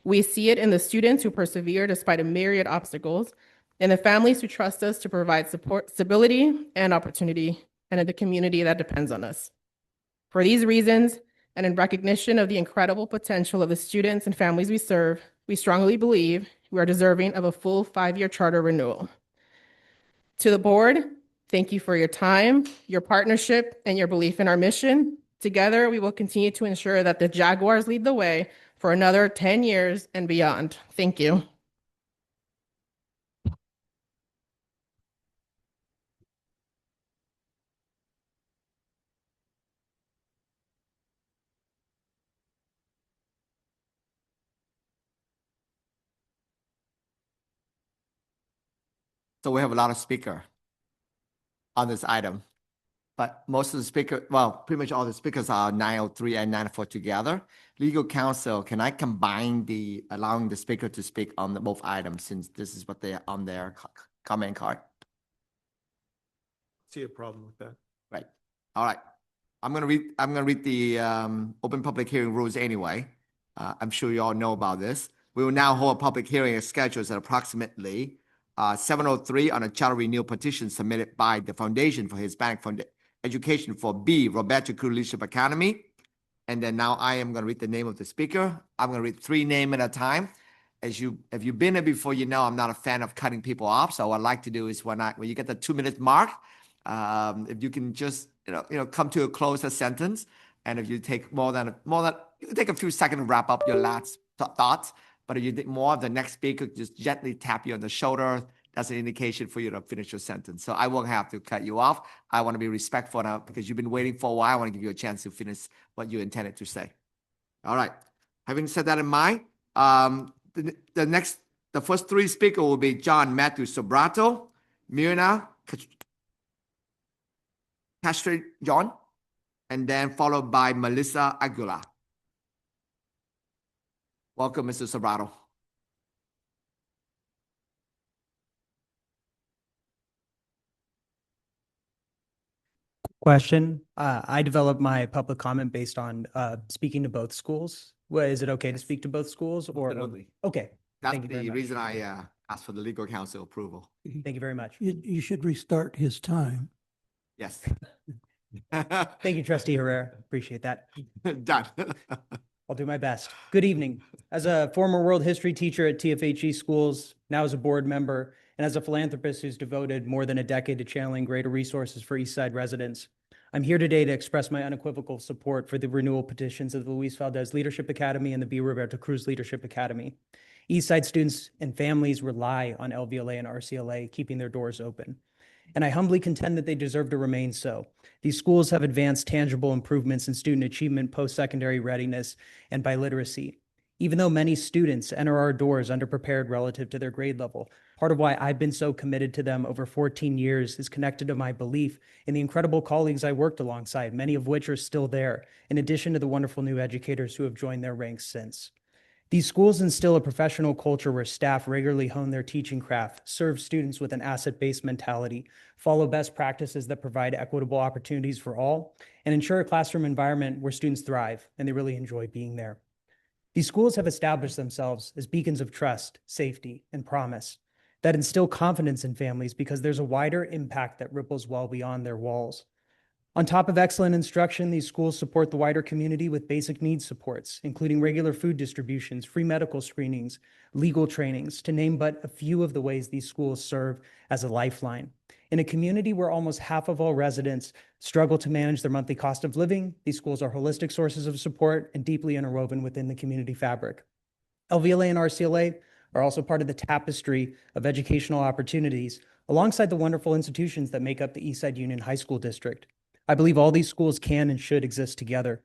We see it in the students who persevere despite a myriad obstacles, in the families who trust us to provide support, stability, and opportunity, and in the community that depends on us. For these reasons, and in recognition of the incredible potential of the students and families we serve, we strongly believe we are deserving of a full 5-year charter renewal. To the board, thank you for your time, your partnership, and your belief in our mission. Together, we will continue to ensure that the Jaguars lead the way for another 10 years and beyond. Thank you. So we have a lot of speakers on this item, but most of the speakers, well, pretty much all the speakers are 903 and 904 together. Legal counsel, can I combine allowing the speaker to speak on both items since this is what they are on their comment card? See a problem with that. Right. All right. I'm gonna read the open public hearing rules anyway. I'm sure you all know about this. We will now hold a public hearing as scheduled at approximately 7:03 on a charter renewal petition submitted by the Foundation for Hispanic Education for B. Roberto Cruz Leadership Academy. And then now I am going to read the name of the speaker. I'm going to read 3 names at a time. If you've been there before, you know I'm not a fan of cutting people off. So what I like to do is when you get the 2-minute mark, if you can just come to a closer sentence, and if you take more than you can take a few seconds to wrap up your last thoughts. But if you think more, the next speaker just gently tap you on the shoulder. That's an indication for you to finish your sentence. So I won't have to cut you off. I want to be respectful now because you've been waiting for a while. I want to give you a chance to finish what you intended to say. All right. Having said that in mind, the first 3 speakers will be John Matthew Sobrato, Myrna Castro John, and then followed by Melissa Aguilar. Welcome, Mr. Sobrato. Question. I developed my public comment based on speaking to both schools. Is it okay to speak to both schools? Absolutely. Okay. That's Thank you very the much. reason I asked for the legal counsel approval. Thank you very much. You should restart his time. Yes. Thank you, Trustee Herrera. Appreciate that. Done. I'll do my best. Good evening. As a former world history teacher at TFHE schools, now as a board member, and as a philanthropist who's devoted more than a decade to channeling greater resources for East Side residents, I'm here today to express my unequivocal support for the renewal petitions of the Luis Valdez Leadership Academy and the B. Roberto Cruz Leadership Academy. East Side students and families rely on LVLA and RCLA keeping their doors open, and I humbly contend that they deserve to remain so. These schools have advanced tangible improvements in student achievement, post-secondary readiness, and biliteracy. even though many students enter our doors underprepared relative to their grade level. Part of why I've been so committed to them over 14 years is connected to my belief in the incredible colleagues I worked alongside, many of which are still there, in addition to the wonderful new educators who have joined their ranks since. These schools instill a professional culture where staff regularly hone their teaching craft, serve students with an asset-based mentality, follow best practices that provide equitable opportunities for all, and ensure a classroom environment where students thrive and they really enjoy being there. These schools have established themselves as beacons of trust, safety, and promise that instill confidence in families because there's a wider impact that ripples well beyond their walls. On top of excellent instruction, these schools support the wider community with basic needs supports, including regular food distributions, free medical screenings, legal trainings, to name but a few of the ways these schools serve as a lifeline. In a community where almost half of all residents struggle to manage their monthly cost of living, these schools are holistic sources of support and deeply interwoven within the community fabric. LVLA and RCLA are also part of the tapestry of educational opportunities alongside the wonderful institutions that make up the Eastside Union High School District. I believe all these schools can and should exist together.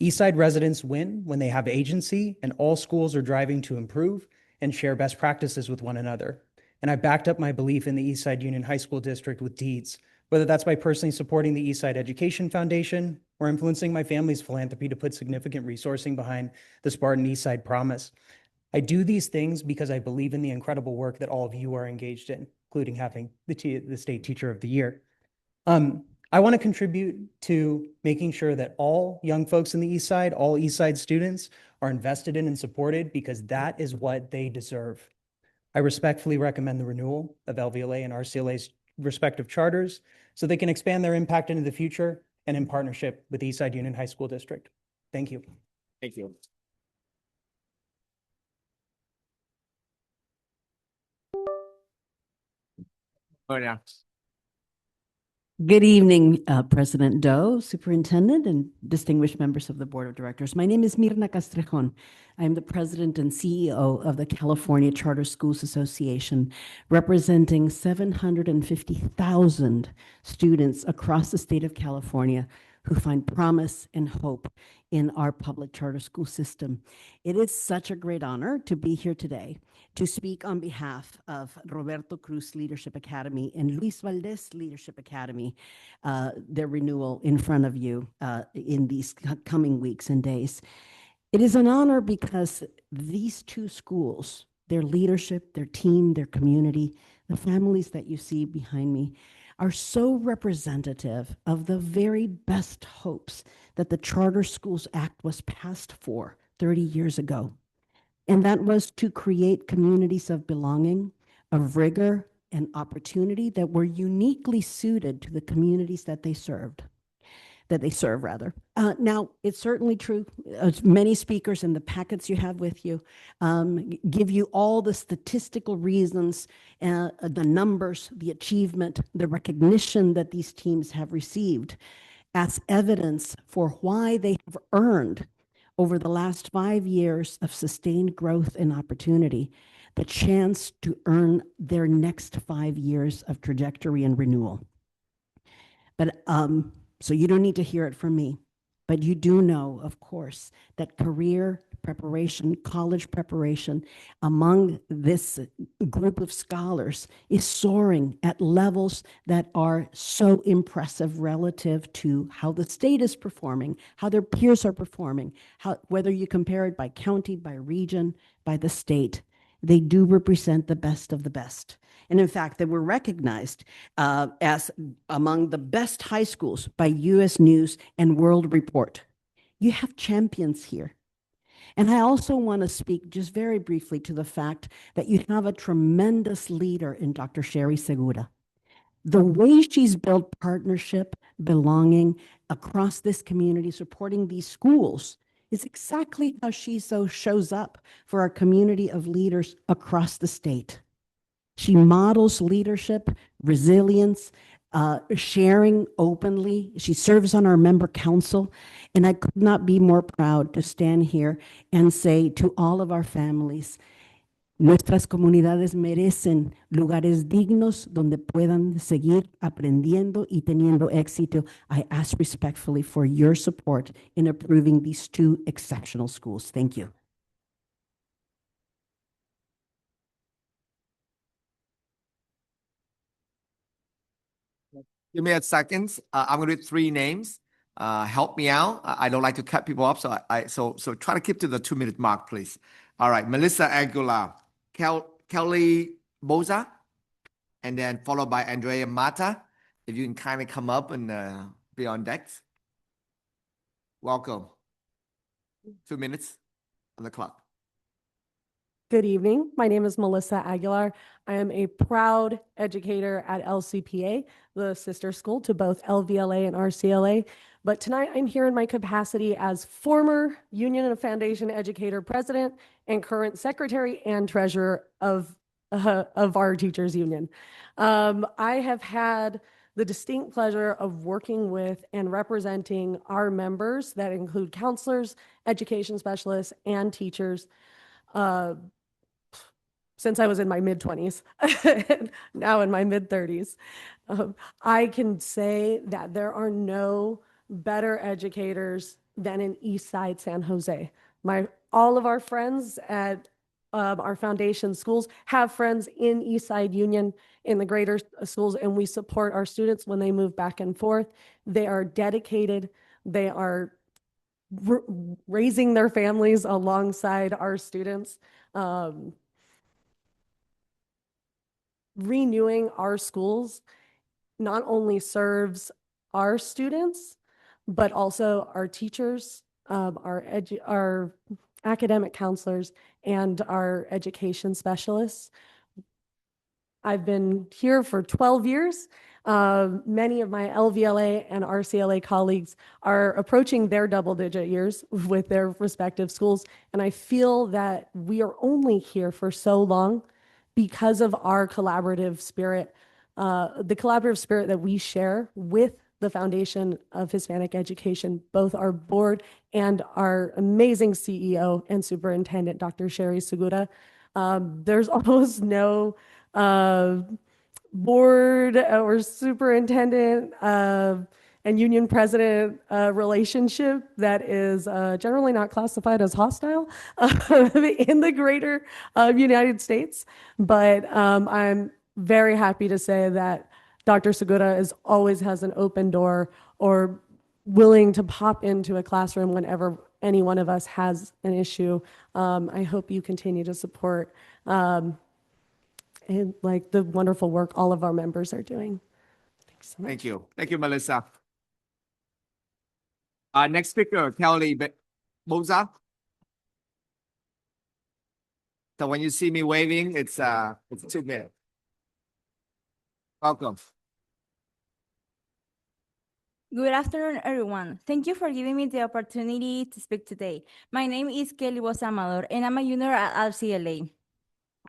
Eastside residents win when they have agency, and all schools are driving to improve and share best practices with one another. And I backed up my belief in the Eastside Union High School District with deeds, whether that's by personally supporting the Eastside Education Foundation or influencing my family's philanthropy to put significant resourcing behind the Spartan Eastside Promise. I do these things because I believe in the incredible work that all of you are engaged in, including having the State Teacher of the Year. I want to contribute to making sure that all young folks in the East Side, all East Side students are invested in and supported because that is what they deserve. I respectfully recommend the renewal of LVLA and RCLA's respective charters so they can expand their impact into the future and in partnership with Eastside Union High School District. Thank you. Thank you. Good evening, President Doe, Superintendent, and distinguished members of the Board of Directors. My name is Mirna Castrejon. I am the President and CEO of the California Charter Schools Association, representing 750,000 students across the state of California who find promise and hope in our public charter school system. It is such a great honor to be here today to speak on behalf of Roberto Cruz Leadership Academy and Luis Valdez Leadership Academy, their renewal in front of you in these coming weeks and days. It is an honor because these two schools, their leadership, their team, their community, the families that you see behind me, are so representative of the very best hopes that the Charter Schools Act was passed for 30 years ago. And that was to create communities of belonging, of rigor and opportunity that were uniquely suited to the communities that they serve. Now, it's certainly true, many speakers in the packets you have with you give you all the statistical reasons, the numbers, the achievement, the recognition that these teams have received as evidence for why they have earned over the last 5 years of sustained growth and opportunity, the chance to earn their next 5 years of trajectory and renewal. But so you don't need to hear it from me, but you do know, of course, that career preparation, college preparation among this group of scholars is soaring at levels that are so impressive relative to how the state is performing, how their peers are performing, whether you compare it by county, by region, by the state. They do represent the best of the best. And in fact, they were recognized as among the best high schools by U.S. News and World Report. You have champions here. And I also want to speak just very briefly to the fact that you have a tremendous leader in Dr. Sherry Segura. The way she's built partnership, belonging across this community, supporting these schools, is exactly how she shows up for our community of leaders across the state. She models leadership, resilience, sharing openly. She serves on our member council, and I could not be more proud to stand here and say to all of our families, nuestras comunidades merecen lugares dignos donde puedan seguir aprendiendo y teniendo éxito. I ask respectfully for your support in approving these two exceptional schools. Thank you. Give me a second. I'm going to read three names. Help me out. I don't like to cut people off, so try to keep to the 2-minute mark, please. All right, Melissa Aguilar, Kelly Boza, and then followed by Andrea Mata. If you can kindly come up and be on deck. Welcome. 2 minutes on the clock. Good evening. My name is Melissa Aguilar. I am a proud educator at LCPA, the sister school to both LVLA and RCLA. But tonight I'm here in my capacity as former Union and Foundation Educator President and current Secretary and Treasurer of our teachers union. I have had the distinct pleasure of working with and representing our members that include counselors, education specialists, and teachers since I was in my mid-20s, now in my mid-30s. I can say that there are no better educators than in Eastside San Jose. All of our friends at our foundation schools have friends in Eastside Union in the greater schools, and we support our students when they move back and forth. They are dedicated. They are raising their families alongside our students. Renewing our schools not only serves our students, but also our teachers, our academic counselors, and our education specialists. I've been here for 12 years. Many of my LVLA and RCLA colleagues are approaching their double-digit years with their respective schools, and I feel that we are only here for so long because of our collaborative spirit, the collaborative spirit that we share with the Foundation of Hispanic Education, both our board and our amazing CEO and superintendent, Dr. Sherry Segura. There's almost no board or superintendent and union president relationship that is generally not classified as hostile in the greater United States. But I'm very happy to say that Dr. Segura always has an open door or willing to pop into a classroom whenever any one of us has an issue. I hope you continue to support and like the wonderful work all of our members are doing. Thanks so much. Thank you. Thank you, Melissa. Next speaker, Kelly Boza. So when you see me waving, it's 2 minutes. Welcome. Good afternoon, everyone. Thank you for giving me the opportunity to speak today. My name is Kelly Bosa Amador, and I'm a junior at RCLA.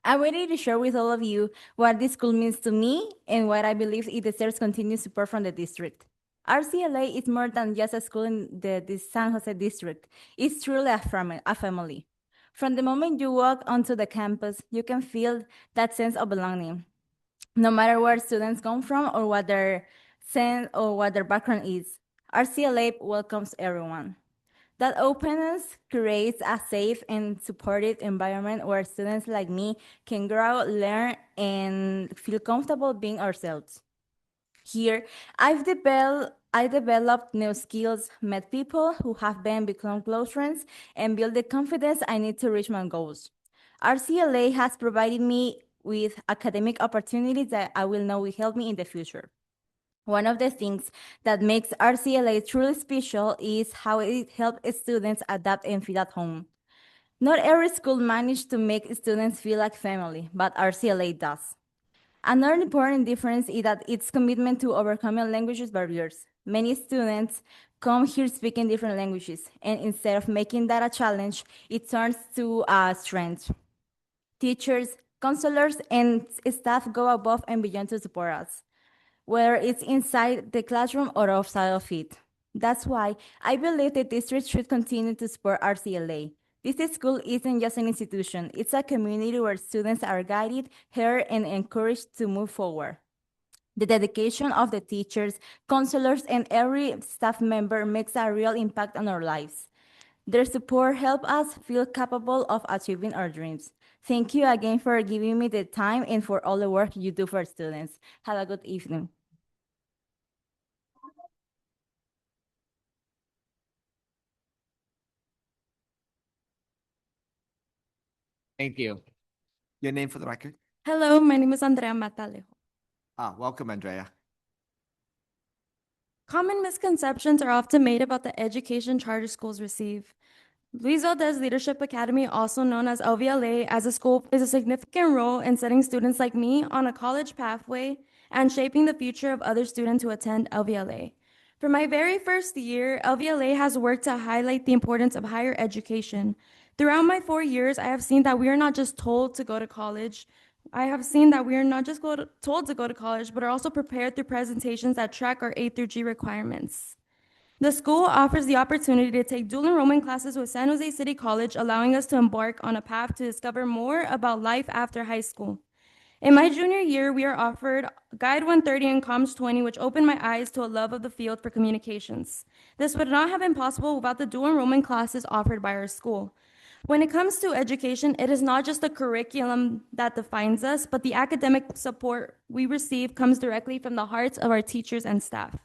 I'm ready to share with all of you what this school means to me and what I believe it deserves continued support from the district. RCLA is more than just a school in the San Jose district. It's truly a family. From the moment you walk onto the campus, you can feel that sense of belonging. No matter where students come from or what their sense or what their background is, RCLA welcomes everyone. That openness creates a safe and supportive environment where students like me can grow, learn, and feel comfortable being ourselves. Here, I developed new skills, met people who have become close friends, and built the confidence I need to reach my goals. RCLA has provided me with academic opportunities that I will know will help me in the future. One of the things that makes RCLA truly special is how it helps students adapt and feel at home. Not every school manages to make students feel like family, but RCLA does. Another important difference is that its commitment to overcoming language barriers. Many students come here speaking different languages, and instead of making that a challenge, it turns to a strength. Teachers, counselors, and staff go above and beyond to support us, whether it's inside the classroom or outside of it. That's why I believe the district should continue to support RCLA. This school isn't just an institution, it's a community where students are guided, heard, and encouraged to move forward. The dedication of the teachers, counselors, and every staff member makes a real impact on our lives. Their support helps us feel capable of achieving our dreams. Thank you again for giving me the time and for all the work you do for students. Have a good evening. Thank you. Your name for the record? Hello, my name is Andrea Matalejo. Welcome, Andrea. Common misconceptions are often made about the education charter schools receive. Luis Valdez Leadership Academy, also known as LVLA, as a school plays a significant role in setting students like me on a college pathway and shaping the future of other students who attend LVLA. From my very first year, LVLA has worked to highlight the importance of higher education. Throughout my 4 years, I have seen that we are not just told to go to college. I have seen that we are not just told to go to college, but are also prepared through presentations that track our A through G requirements. The school offers the opportunity to take dual enrollment classes with San Jose City College, allowing us to embark on a path to discover more about life after high school. In my junior year, we are offered Guide 130 and Comms 20, which opened my eyes to a love of the field for communications. This would not have been possible without the dual enrollment classes offered by our school. When it comes to education, it is not just the curriculum that defines us, but the academic support we receive comes directly from the hearts of our teachers and staff.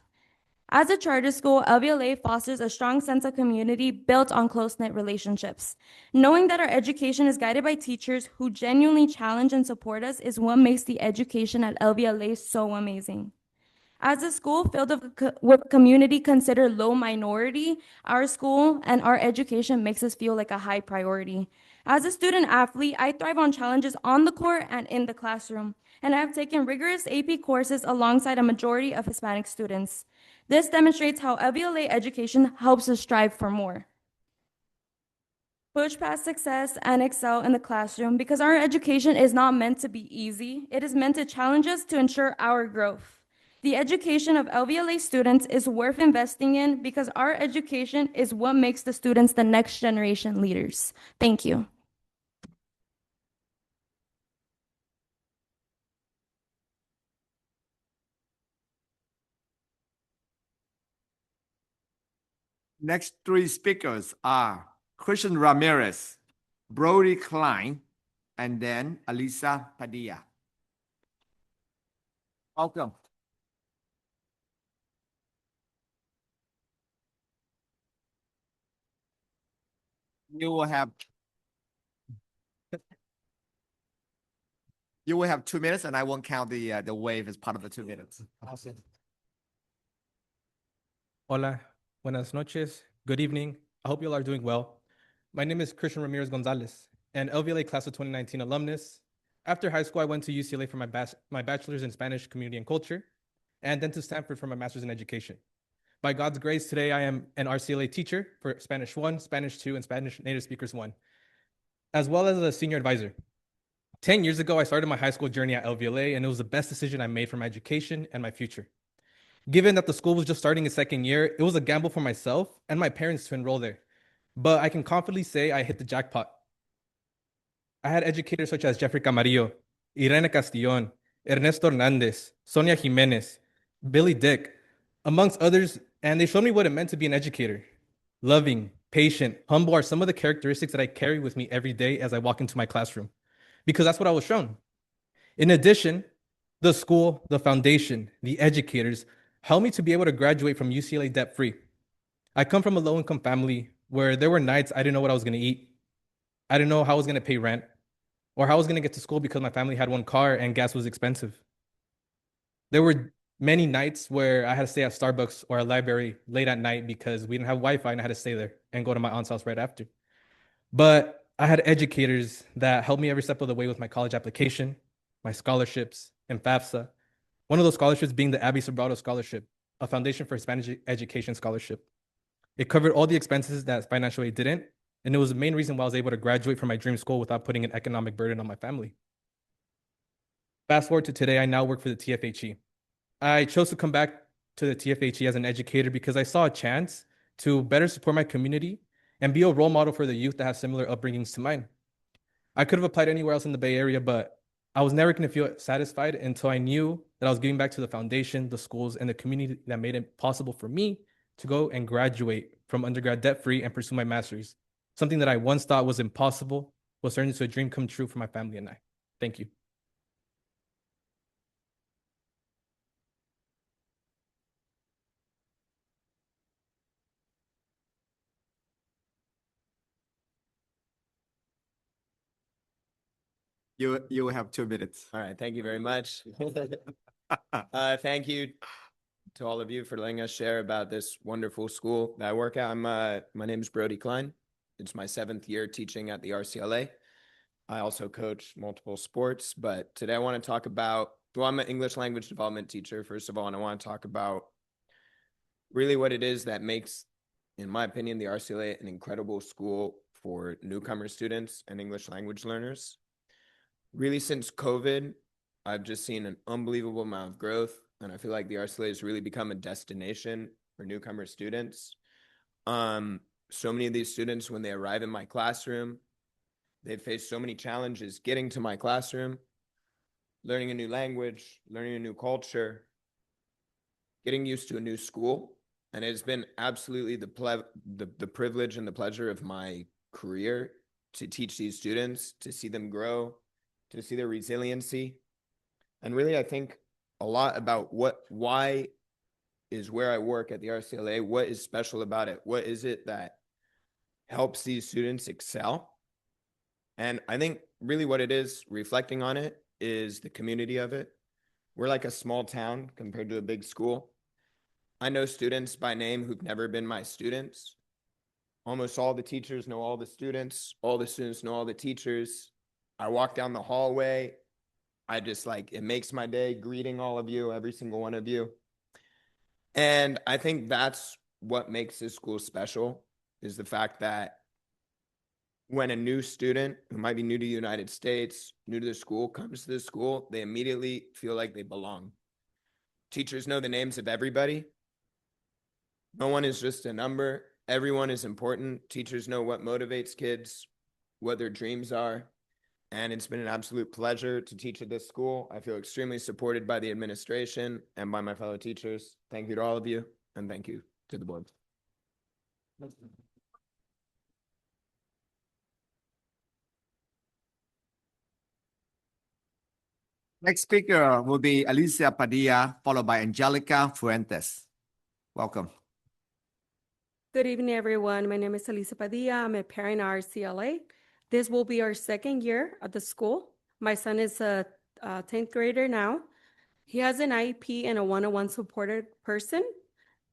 As a charter school, LVLA fosters a strong sense of community built on close-knit relationships. Knowing that our education is guided by teachers who genuinely challenge and support us is what makes the education at LVLA so amazing. As a school filled with a community considered low minority, our school and our education makes us feel like a high priority. As a student athlete, I thrive on challenges on the court and in the classroom, and I have taken rigorous AP courses alongside a majority of Hispanic students. This demonstrates how LVLA education helps us strive for more. Push past success and excel in the classroom because our education is not meant to be easy. It is meant to challenge us to ensure our growth. The education of LVLA students is worth investing in because our education is what makes the students the next generation leaders. Thank you. Next three speakers are Christian Ramirez, Brody Klein, and then Alisa Padilla. Welcome. You will have 2 minutes, and I won't count the wave as part of the 2 minutes. Awesome. Hola, buenas noches, good evening. I hope you all are doing well. My name is Christian Ramirez Gonzalez, an LVLA class of 2019 alumnus. After high school, I went to UCLA for my bachelor's in Spanish community and culture, and then to Stanford for my master's in education. By God's grace, today I am an RCLA teacher for Spanish 1, Spanish 2, and Spanish Native Speakers 1, as well as a senior advisor. 10 years ago, I started my high school journey at LVLA, and it was the best decision I made for my education and my future. Given that the school was just starting its second year, it was a gamble for myself and my parents to enroll there. But I can confidently say I hit the jackpot. I had educators such as Jeffrey Camarillo, Irene Castillon, Ernesto Hernandez, Sonia Jimenez, Billy Dick, amongst others, and they showed me what it meant to be an educator. Loving, patient, humble are some of the characteristics that I carry with me every day as I walk into my classroom, because that's what I was shown. In addition, the school, the foundation, the educators helped me to be able to graduate from UCLA debt-free. I come from a low-income family where there were nights I didn't know what I was going to eat. I didn't know how I was going to pay rent or how I was going to get to school because my family had one car and gas was expensive. There were many nights where I had to stay at Starbucks or a library late at night because we didn't have Wi-Fi and I had to stay there and go to my aunt's house right after. But I had educators that helped me every step of the way with my college application, my scholarships, and FAFSA. One of those scholarships being the Abby Sobrado Scholarship, a Foundation for Spanish Education scholarship. It covered all the expenses that financial aid didn't, and it was the main reason why I was able to graduate from my dream school without putting an economic burden on my family. Fast forward to today, I now work for the TFHE. I chose to come back to the TFHE as an educator because I saw a chance to better support my community and be a role model for the youth that have similar upbringings to mine. I could have applied anywhere else in the Bay Area, but I was never going to feel satisfied until I knew that I was giving back to the foundation, the schools, and the community that made it possible for me to go and graduate from undergrad debt-free and pursue my master's. Something that I once thought was impossible was turned into a dream come true for my family and I. Thank you. You will have 2 minutes. All right, thank you very much. Thank you to all of you for letting us share about this wonderful school that I work at. My name is Brody Klein. It's my 7th year teaching at the RCLA. I also coach multiple sports, but today I want to talk about, well, I'm an English language development teacher, first of all, and I want to talk about really what it is that makes, in my opinion, the RCLA an incredible school for newcomer students and English language learners. Really, since COVID, I've just seen an unbelievable amount of growth, and I feel like the RCLA has really become a destination for newcomer students. So many of these students, when they arrive in my classroom, they face so many challenges getting to my classroom, learning a new language, learning a new culture, getting used to a new school. And it's been absolutely the privilege and the pleasure of my career to teach these students, to see them grow, to see their resiliency. And really, I think a lot about why is where I work at the RCLA, what is special about it? What is it that helps these students excel? And I think really what it is, reflecting on it, is the community of it. We're like a small town compared to a big school. I know students by name who've never been my students. Almost all the teachers know all the students know all the teachers. I walk down the hallway, I just it makes my day greeting all of you, every single one of you. And I think that's what makes this school special, is the fact that when a new student who might be new to the United States, new to the school, comes to the school, they immediately feel like they belong. Teachers know the names of everybody. No one is just a number. Everyone is important. Teachers know what motivates kids, what their dreams are. And it's been an absolute pleasure to teach at this school. I feel extremely supported by the administration and by my fellow teachers. Thank you to all of you, and thank you to the board. Next speaker will be Alicia Padilla, followed by Angelica Fuentes. Welcome. Good evening, everyone. My name is Elisa Padilla. I'm a parent at RCLA. This will be our 2nd year at the school. My son is a 10th grader now. He has an IEP and a one-on-one supported person.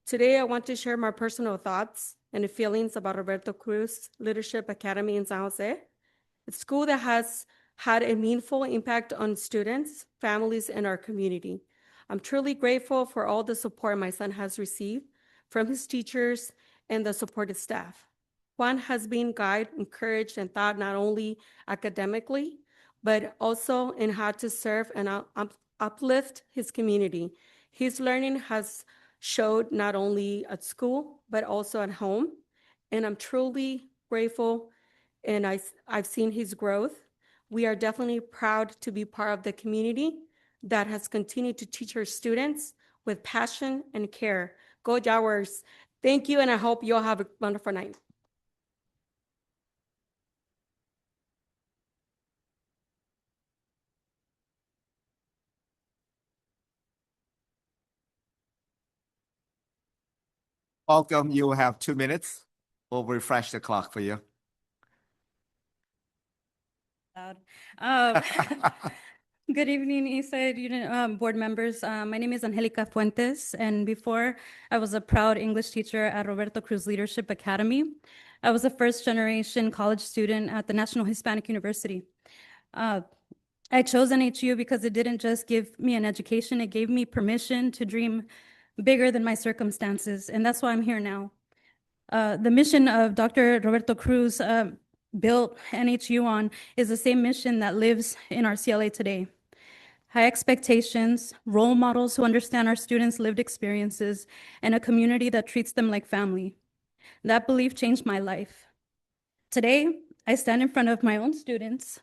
Today, I want to share my personal thoughts and feelings about Roberto Cruz Leadership Academy in San Jose, a school that has had a meaningful impact on students, families, and our community. I'm truly grateful for all the support my son has received from his teachers and the supportive staff. Juan has been guided, encouraged, and taught not only academically, but also in how to serve and uplift his community. His learning has showed not only at school, but also at home. And I'm truly grateful, and I've seen his growth. We are definitely proud to be part of the community that has continued to teach our students with passion and care. Go Jaguars. Thank you, and I hope you all have a wonderful night. Welcome. You will have 2 minutes. We'll refresh the clock for you. Good evening, Eastside Unit board members. My name is Angelica Fuentes, and before I was a proud English teacher at Roberto Cruz Leadership Academy. I was a first-generation college student at the National Hispanic University. I chose NHU because it didn't just give me an education, it gave me permission to dream bigger than my circumstances, and that's why I'm here now. The mission of Dr. Roberto Cruz built NHU on is the same mission that lives in our CLA today. High expectations, role models who understand our students' lived experiences, and a community that treats them like family. That belief changed my life. Today, I stand in front of my own students,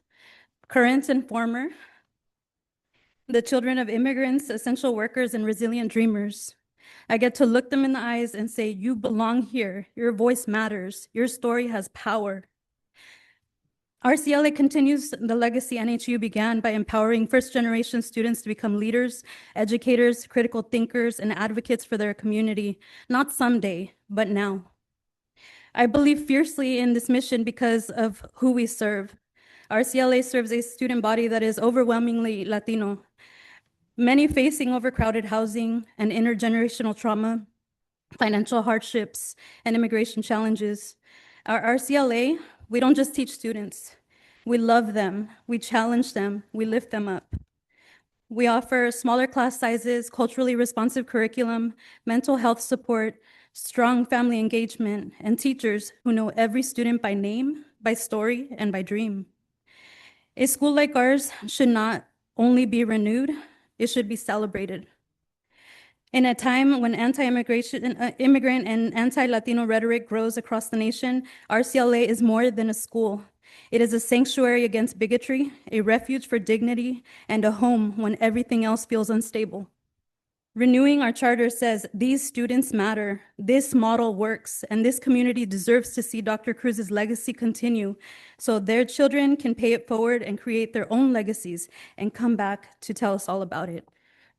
current and former, the children of immigrants, essential workers, and resilient dreamers. I get to look them in the eyes and say, you belong here. Your voice matters. Your story has power. RCLA continues the legacy NHU began by empowering first-generation students to become leaders, educators, critical thinkers, and advocates for their community, not someday, but now. I believe fiercely in this mission because of who we serve. RCLA serves a student body that is overwhelmingly Latino, many facing overcrowded housing and intergenerational trauma, financial hardships, and immigration challenges. Our RCLA, we don't just teach students. We love them, we challenge them, we lift them up. We offer smaller class sizes, culturally responsive curriculum, mental health support, strong family engagement, and teachers who know every student by name, by story, and by dream. A school like ours should not only be renewed, it should be celebrated. In a time when immigrant and anti-Latino rhetoric grows across the nation, RCLA is more than a school. It is a sanctuary against bigotry, a refuge for dignity, and a home when everything else feels unstable. Renewing our charter says these students matter, this model works, and this community deserves to see Dr. Cruz's legacy continue so their children can pay it forward and create their own legacies and come back to tell us all about it.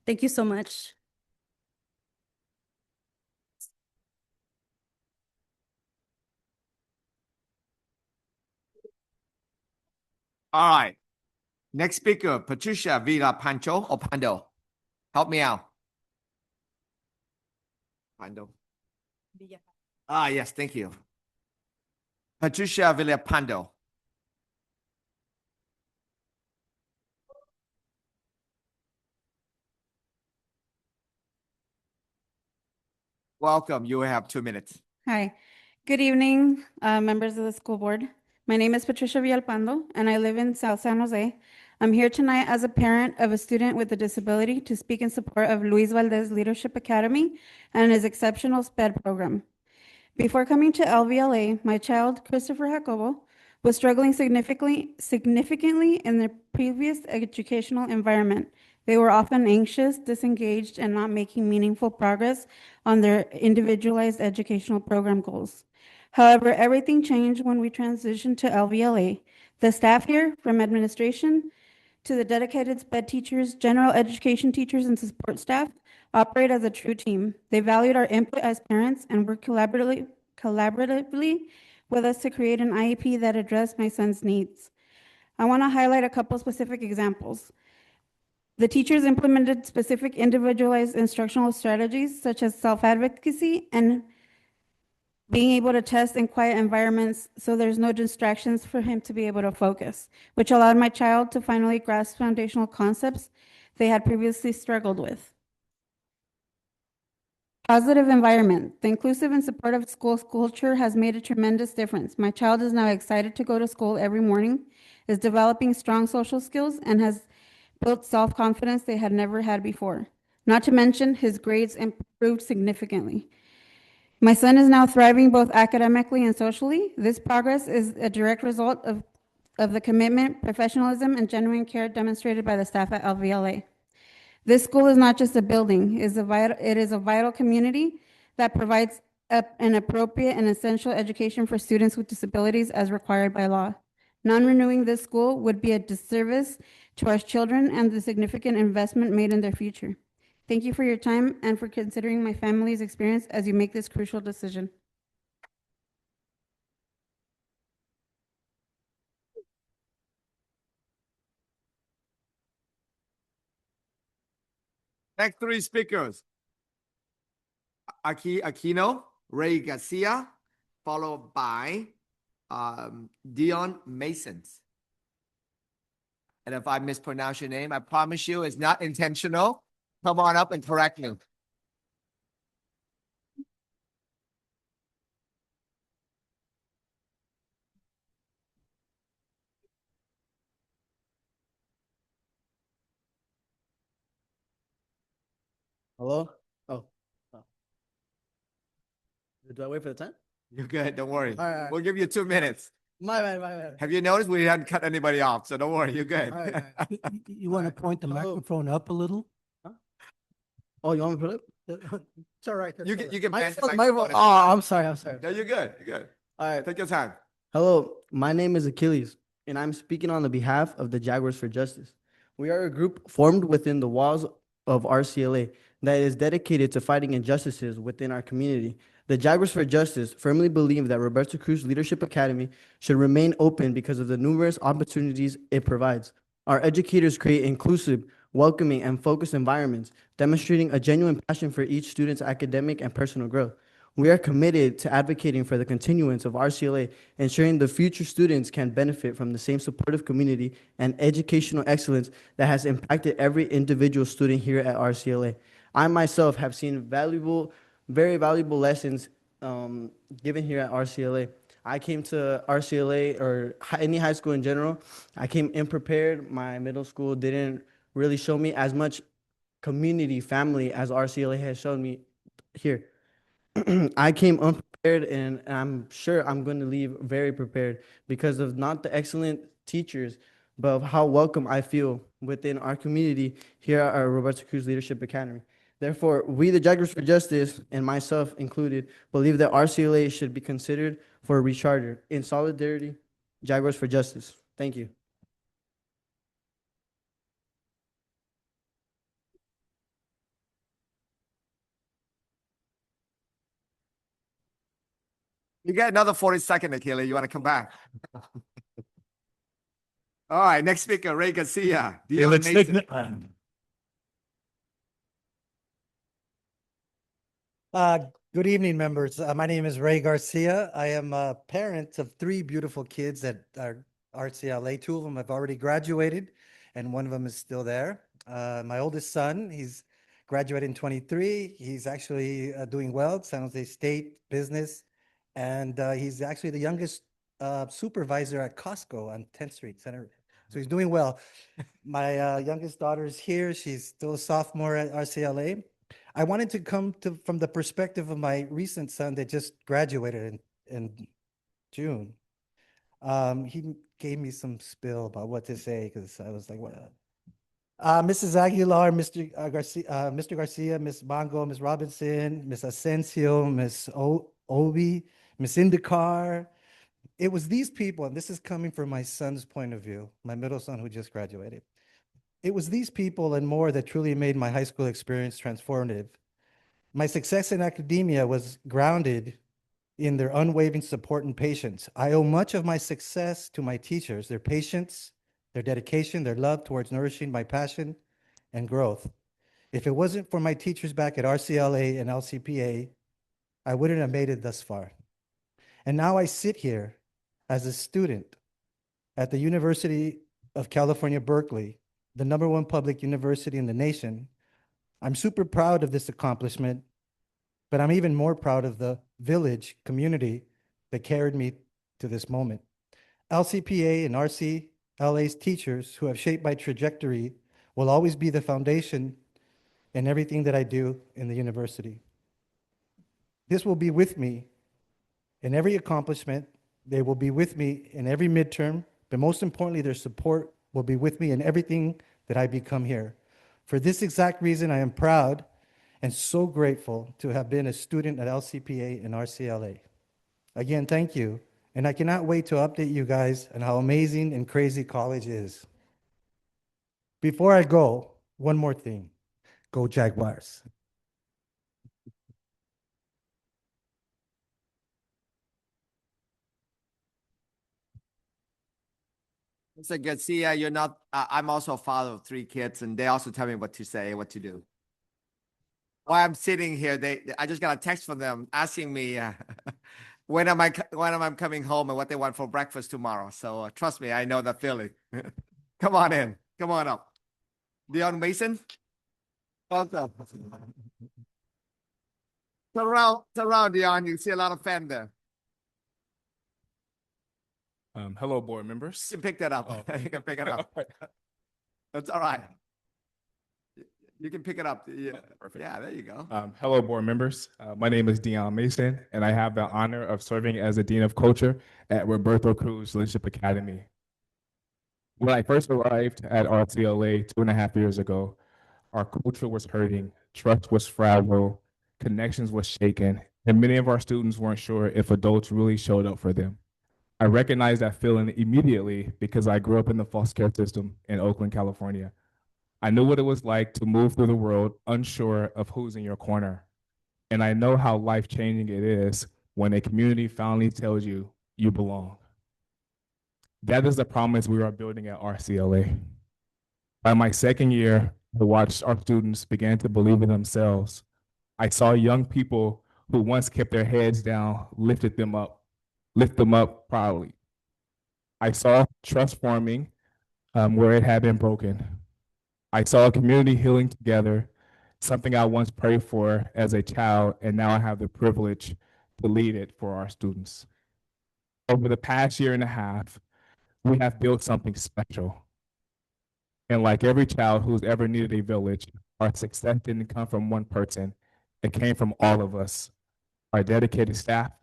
Thank you so much. All right. Next speaker, Patricia Villa Pancho or Pando. Help me out. Pando. Ah, yes, thank you. Patricia Villapando. Welcome. You have 2 minutes. Hi, good evening, members of the school board. My name is Patricia Villalpando, and I live in South San Jose. I'm here tonight as a parent of a student with a disability to speak in support of Luis Valdez Leadership Academy and his exceptional SPED program. Before coming to LVLA, my child, Christopher Jacobo, was struggling significantly in their previous educational environment. They were often anxious, disengaged, and not making meaningful progress on their individualized educational program goals. However, everything changed when we transitioned to LVLA. The staff here, from administration to the dedicated SPED teachers, general education teachers, and support staff, operate as a true team. They valued our input as parents and worked collaboratively with us to create an IEP that addressed my son's needs. I want to highlight a couple specific examples. The teachers implemented specific individualized instructional strategies such as self-advocacy and being able to test in quiet environments so there's no distractions for him to be able to focus, which allowed my child to finally grasp foundational concepts they had previously struggled with. Positive environment. The inclusive and supportive school culture has made a tremendous difference. My child is now excited to go to school every morning, is developing strong social skills, and has built self-confidence they had never had before. Not to mention, his grades improved significantly. My son is now thriving both academically and socially. This progress is a direct result of the commitment, professionalism, and genuine care demonstrated by the staff at LVLA. This school is not just a building, it is a vital community that provides an appropriate and essential education for students with disabilities as required by law. Non-renewing this school would be a disservice to our children and the significant investment made in their future. Thank you for your time and for considering my family's experience as you make this crucial decision. Next 3 speakers. Aquino, Ray Garcia, followed by Dion Masons. And if I mispronounce your name, I promise you it's not intentional. Come on up and correct me. Hello? Oh. Do I wait for the time? You're good. Don't worry. All right. We'll give you 2 minutes. My bad. Have you noticed we hadn't cut anybody off? So don't worry. You're good. All right. You want to point the microphone up a little? Oh, you want me to put it? It's all right. You can My bend the fault, microphone. Oh, I'm sorry. No, you're good. You're good. All right. Take your time. Hello, my name is Achilles, and I'm speaking on the behalf of the Jaguars for Justice. We are a group formed within the walls of RCLA that is dedicated to fighting injustices within our community. The Jaguars for Justice firmly believe that Roberto Cruz Leadership Academy should remain open because of the numerous opportunities it provides. Our educators create inclusive, welcoming, and focused environments, demonstrating a genuine passion for each student's academic and personal growth. We are committed to advocating for the continuance of RCLA, ensuring the future students can benefit from the same supportive community and educational excellence that has impacted every individual student here at RCLA. I myself have seen very valuable lessons given here at RCLA. I came to RCLA or any high school in general. I came unprepared. My middle school didn't really show me as much community, family as RCLA has shown me here. I came unprepared, and I'm sure I'm going to leave very prepared because of not the excellent teachers, but of how welcome I feel within our community here at our Roberto Cruz Leadership Academy. Therefore, we, the Jaguars for Justice, and myself included, believe that RCLA should be considered for a recharter. In solidarity, Jaguars for Justice. Thank you. You get another 40-second, Akila. You want to come back? All right, next speaker, Ray Garcia. Okay, let's take Good evening, members. My name is Ray Garcia. I am a parent of 3 beautiful kids at our RCLA. 2 of them have already graduated, and 1 of them is still there. My oldest son, he's graduated in 23. He's actually doing well at San Jose State Business, and he's actually the youngest supervisor at Costco on 10th Street Center. So he's doing well. My youngest daughter is here. She's still a sophomore at RCLA. I wanted to come from the perspective of my recent son that just graduated in June. He gave me some spill about what to say because I was like, "What?" Mrs. Aguilar, Mr. Garcia, Miss Bongo, Miss Robinson, Miss Asensio, Miss Obi, Miss Indicar. It was these people, and this is coming from my son's point of view, my middle son who just graduated. It was these people and more that truly made my high school experience transformative. My success in academia was grounded in their unwavering support and patience. I owe much of my success to my teachers, their patience, their dedication, their love towards nourishing my passion and growth. If it wasn't for my teachers back at RCLA and LCPA, I wouldn't have made it thus far. And now I sit here as a student at the University of California, Berkeley, the #1 public university in the nation. I'm super proud of this accomplishment, but I'm even more proud of the village community that carried me to this moment. LCPA and RCLA's teachers who have shaped my trajectory will always be the foundation in everything that I do in the university. This will be with me in every accomplishment. They will be with me in every midterm, but most importantly, their support will be with me in everything that I become here. For this exact reason, I am proud and so grateful to have been a student at LCPA and RCLA. Again, thank you, and I cannot wait to update you guys on how amazing and crazy college is. Before I go, one more thing. Go Jaguars. Mr. Garcia, you're not, I'm also a father of 3 kids, and they also tell me what to say, what to do. While I'm sitting here, I just got a text from them asking me when am I coming home and what they want for breakfast tomorrow. So trust me, I know the feeling. Come on in. Come on up. Dion Mason. Welcome. Turn around, Dion. You see a lot of fan there. Hello, board members. You can pick that up. Oh. You can pick it up. That's all right. You can pick it up. Yeah, perfect. Yeah, there you go. Hello, board members. My name is Dion Mason, and I have the honor of serving as the Dean of Culture at Roberto Cruz Leadership Academy. When I first arrived at RCLA 2.5 years ago, our culture was hurting, trust was fragile, connections was shaken, and many of our students weren't sure if adults really showed up for them. I recognized that feeling immediately because I grew up in the foster care system in Oakland, California. I knew what it was like to move through the world unsure of who's in your corner. And I know how life-changing it is when a community finally tells you you belong. That is the promise we are building at RCLA. By my second year, I watched our students begin to believe in themselves. I saw young people who once kept their heads down, lift them up proudly. I saw trust forming where it had been broken. I saw a community healing together, something I once prayed for as a child, and now I have the privilege to lead it for our students. Over the past year and a half, we have built something special. And like every child who's ever needed a village, our success didn't come from one person. It came from all of us, our dedicated staff,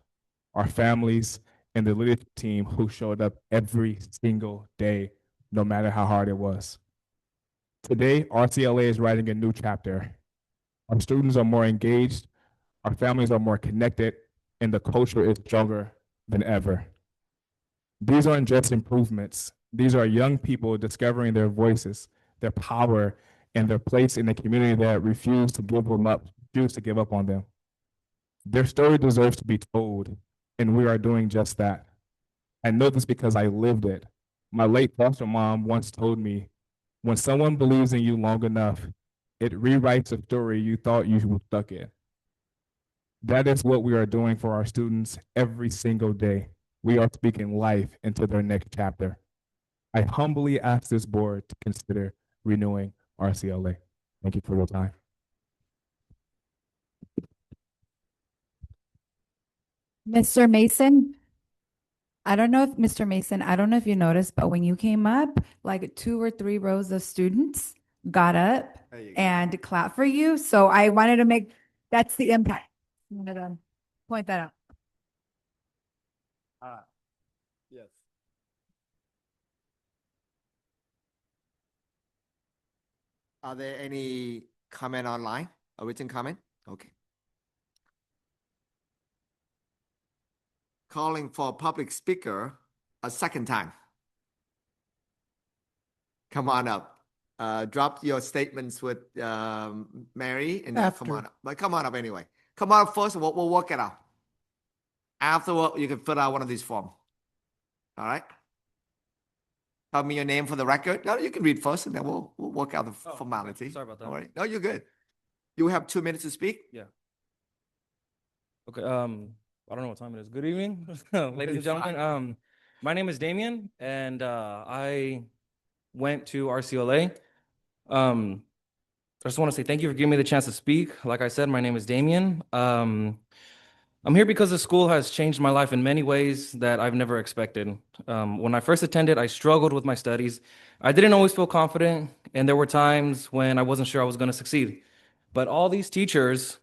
our families, and the leadership team who showed up every single day, no matter how hard it was. Today, RCLA is writing a new chapter. Our students are more engaged, our families are more connected, and the culture is stronger than ever. These aren't just improvements. These are young people discovering their voices, their power, and their place in a community that refuse to give up on them. Their story deserves to be told, and we are doing just that. I know this because I lived it. My late foster mom once told me, when someone believes in you long enough, it rewrites a story you thought you were stuck in. That is what we are doing for our students every single day. We are speaking life into their next chapter. I humbly ask this board to consider renewing RCLA. Thank you for your time. Mr. Mason, I don't know if you noticed, but when you came up, like 2 or 3 rows of students got up and clapped for you. So I wanted to make, that's the impact. I wanted to point that out. Yes. Are there any comment online? A written comment? Okay. Calling for public speaker a second time. Come on up. Drop your statements with Mary and then come After. on up. But come on up anyway. Come on up first, we'll work it out. Afterward, you can fill out one of these forms. All right? Tell me your name for the record. No, you can read first and then we'll work out the formality. Sorry about that. All right. No, you're good. You have 2 minutes to speak. Yeah. Okay. I don't know what time it is. Good evening, ladies and gentlemen. My name is Damien, and I went to RCLA. I just want to say thank you for giving me the chance to speak. Like I said, my name is Damien. I'm here because the school has changed my life in many ways that I've never expected. When I first attended, I struggled with my studies. I didn't always feel confident, and there were times when I wasn't sure I was going to succeed. But all these teachers,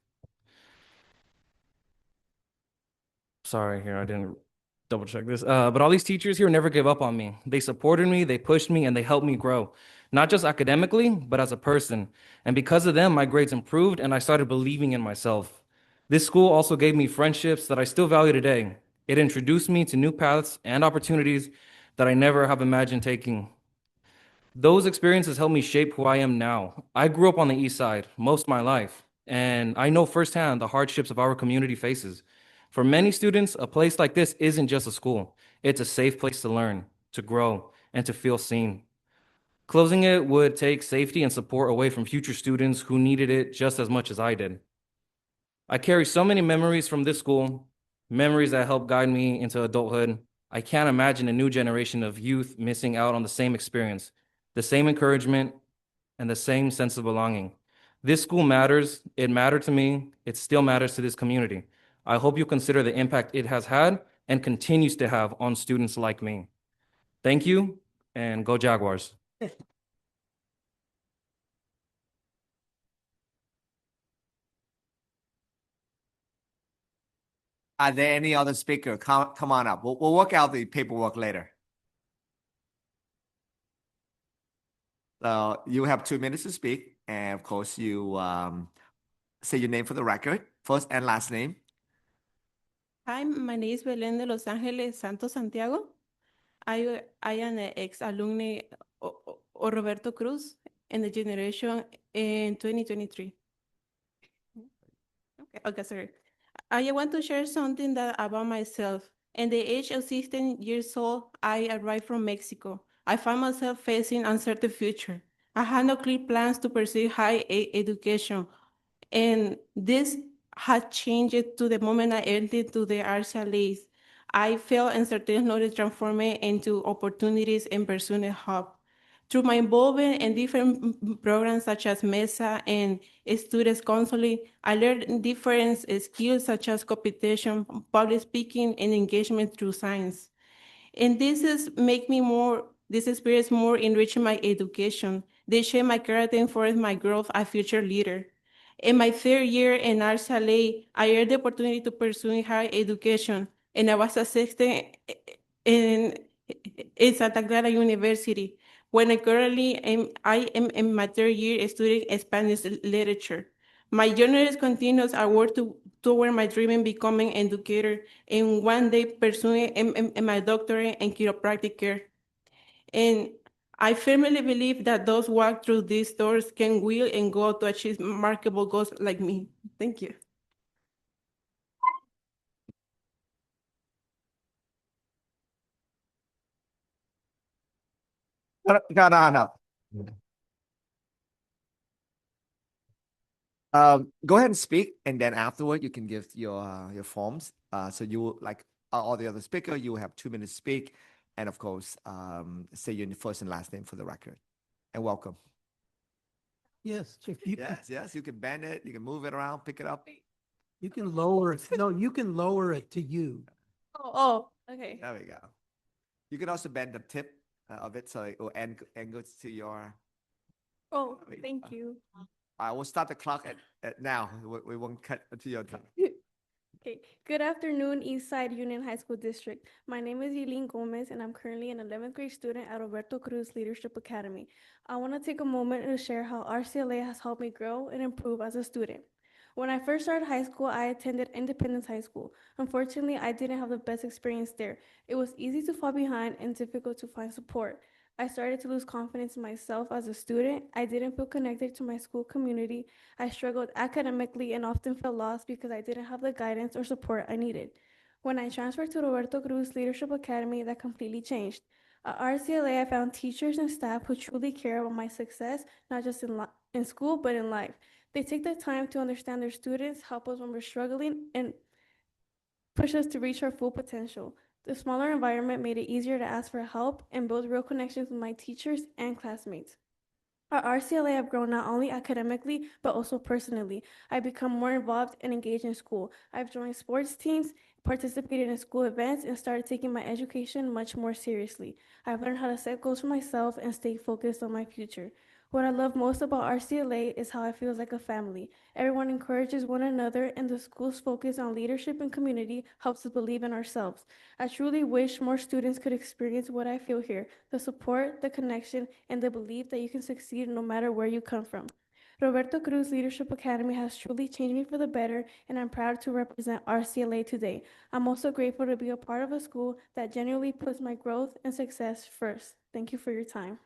sorry, here, I didn't double check this. But all these teachers here never gave up on me. They supported me, they pushed me, and they helped me grow. Not just academically, but as a person. And because of them, my grades improved and I started believing in myself. This school also gave me friendships that I still value today. It introduced me to new paths and opportunities that I never have imagined taking. Those experiences helped me shape who I am now. I grew up on the East Side most of my life, and I know firsthand the hardships of our community faces. For many students, a place like this isn't just a school. It's a safe place to learn, to grow, and to feel seen. Closing it would take safety and support away from future students who needed it just as much as I did. I carry so many memories from this school, memories that helped guide me into adulthood. I can't imagine a new generation of youth missing out on the same experience, the same encouragement, and the same sense of belonging. This school matters. It mattered to me. It still matters to this community. I hope you consider the impact it has had and continues to have on students like me. Thank you, and go Jaguars. Are there any other speaker? Come on up. We'll work out the paperwork later. You have 2 minutes to speak. And of course, you say your name for the record, first and last name. Hi, my name is Belén de Los Ángeles Santos Santiago. I am an ex-alumni of Roberto Cruz in the generation in 2023. Okay, sorry. I want to share something that about myself. At the age of 16 years old, I arrived from Mexico. I found myself facing uncertain future. I had no clear plans to pursue high education, and this had changed to the moment I entered to the RCLAs. I felt uncertain knowledge transformed into opportunities and pursuing hope. Through my involvement in different programs such as MESA and Students Counseling, I learned different skills such as computation, public speaking, and engagement through science. And this is make me more, this experience more enriching my education. They shape my character and forge my growth as future leader. In my third year in RCLA, I had the opportunity to pursue higher education, and I was accepted in, in Santa Clara University. When I am in my third year studying Spanish literature. My journey continues. I work toward my dream in becoming an educator and one day pursuing my doctorate in chiropractic care. And I firmly believe that those who walk through these doors can will and go to achieve remarkable goals like me. Thank you. No. Go ahead and speak, and then afterward you can give your forms. So you will, like all the other speaker, you will have 2 minutes to speak, and of course, say your first and last name for the record. And welcome. Yes, if you Yes, you can bend it, you can move it around, pick it up. you can lower it. No, you can lower it to you. Oh, okay. There we go. You can also bend the tip of it so it will angle to your. Oh, thank you. I will start the clock at now. We won't cut to your time. Okay. Good afternoon, Eastside Union High School District. My name is Eileen Gomez, and I'm currently an 11th grade student at Roberto Cruz Leadership Academy. I want to take a moment to share how RCLA has helped me grow and improve as a student. When I first started high school, I attended Independence High School. Unfortunately, I didn't have the best experience there. It was easy to fall behind and difficult to find support. I started to lose confidence in myself as a student. I didn't feel connected to my school community. I struggled academically and often felt lost because I didn't have the guidance or support I needed. When I transferred to Roberto Cruz Leadership Academy, that completely changed. At RCLA, I found teachers and staff who truly care about my success, not just in school, but in life. They take the time to understand their students, help us when we're struggling, and push us to reach our full potential. The smaller environment made it easier to ask for help and build real connections with my teachers and classmates. At RCLA, I've grown not only academically, but also personally. I've become more involved and engaged in school. I've joined sports teams, participated in school events, and started taking my education much more seriously. I've learned how to set goals for myself and stay focused on my future. What I love most about RCLA is how it feels like a family. Everyone encourages one another, and the school's focus on leadership and community helps us believe in ourselves. I truly wish more students could experience what I feel here, the support, the connection, and the belief that you can succeed no matter where you come from. Roberto Cruz Leadership Academy has truly changed me for the better, and I'm proud to represent RCLA today. I'm also grateful to be a part of a school that genuinely puts my growth and success first. Thank you for your time.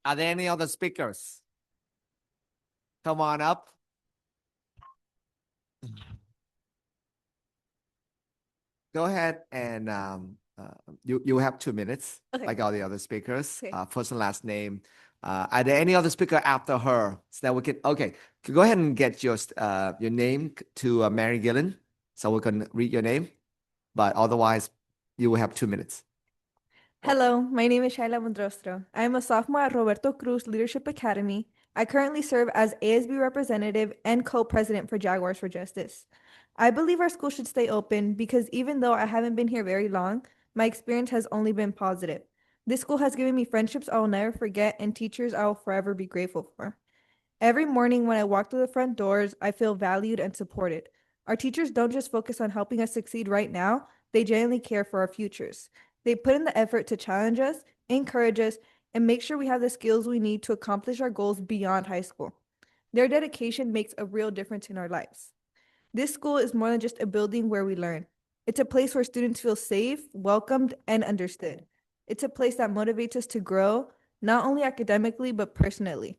Are there any other speakers? Come on up. Go ahead and you have 2 minutes, Okay. like all the other speakers. Okay. First and last name. Are there any other speaker after her so that we can? Okay, go ahead and get your name to Mary Gillen, so we can read your name. But otherwise, you will have 2 minutes. Hello, my name is Shaila Mundrostro. I am a sophomore at Roberto Cruz Leadership Academy. I currently serve as ASB representative and co-president for Jaguars for Justice. I believe our school should stay open because even though I haven't been here very long, my experience has only been positive. This school has given me friendships I will never forget and teachers I will forever be grateful for. Every morning when I walk through the front doors, I feel valued and supported. Our teachers don't just focus on helping us succeed right now, they genuinely care for our futures. They put in the effort to challenge us, encourage us, and make sure we have the skills we need to accomplish our goals beyond high school. Their dedication makes a real difference in our lives. This school is more than just a building where we learn. It's a place where students feel safe, welcomed, and understood. It's a place that motivates us to grow, not only academically, but personally.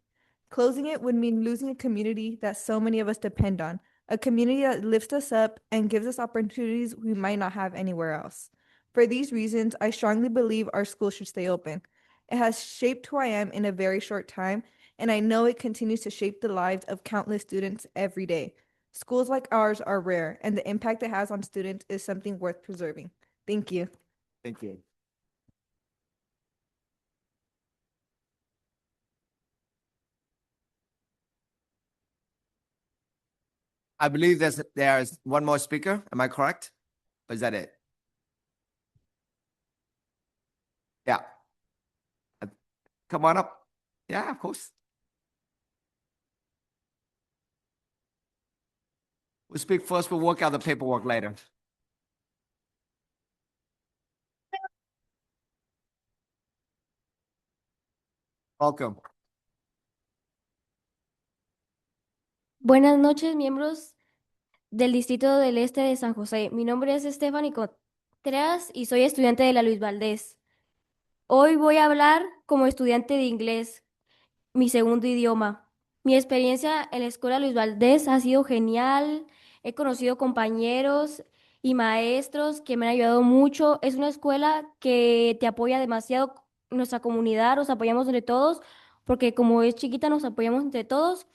Closing it would mean losing a community that so many of us depend on, a community that lifts us up and gives us opportunities we might not have anywhere else. For these reasons, I strongly believe our school should stay open. It has shaped who I am in a very short time, and I know it continues to shape the lives of countless students every day. Schools like ours are rare, and the impact it has on students is something worth preserving. Thank you. Thank you. I believe there's one more speaker. Am I correct? Or is that it? Yeah. Come on up. Yeah, of course. We'll speak first. We'll work out the paperwork later. Welcome. Buenas noches, miembros del Distrito del Este de San José. Mi nombre es Stephanie Contreras y soy estudiante de la Luis Valdés. Hoy voy a hablar como estudiante de inglés, mi segundo idioma. Mi experiencia en la escuela Luis Valdés ha sido genial. He conocido compañeros y maestros que me han ayudado mucho. Es una escuela que te apoya demasiado. Nuestra comunidad, nos apoyamos entre todos, porque como es chiquita, nos apoyamos entre todos.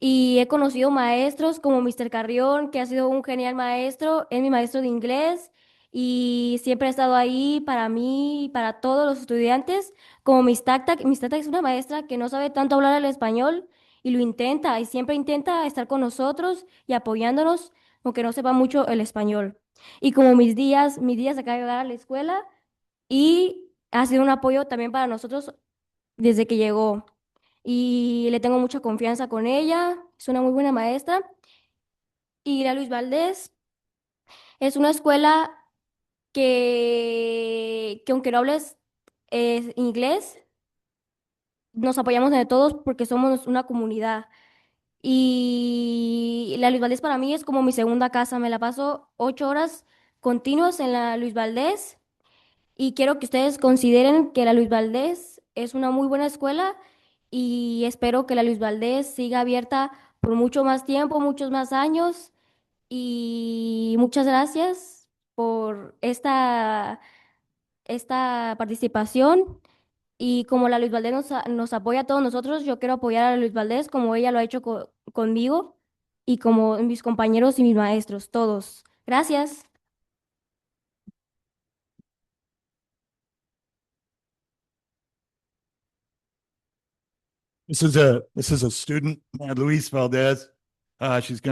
Y he conocido maestros como Mr. Carrión, que ha sido un genial maestro, es mi maestro de inglés y siempre ha estado ahí para mí y para todos los estudiantes, como Miss Tacta. Miss Tacta es una maestra que no sabe tanto hablar el español y lo intenta y siempre intenta estar con nosotros y apoyándonos, aunque no sepa mucho el español. Y como mis días acaba de llegar a la escuela y ha sido un apoyo también para nosotros desde que llegó y le tengo mucha confianza con ella, es una muy buena maestra. Y la Luis Valdés es una escuela que aunque no hables inglés, nos apoyamos entre todos porque somos una comunidad. Y la Luis Valdés para mí es como mi segunda casa, me la paso 8 horas continuas en la Luis Valdés. Y quiero que ustedes consideren que la Luis Valdés es una muy buena escuela y espero que la Luis Valdés siga abierta por mucho más tiempo, muchos más años. Y muchas gracias por esta participación. Y como la Luis Valdés nos apoya a todos nosotros, yo quiero apoyar a la Luis Valdés como ella lo ha hecho conmigo y como mis compañeros y mis maestros, todos. Gracias. This is a student, Luis Valdez. She's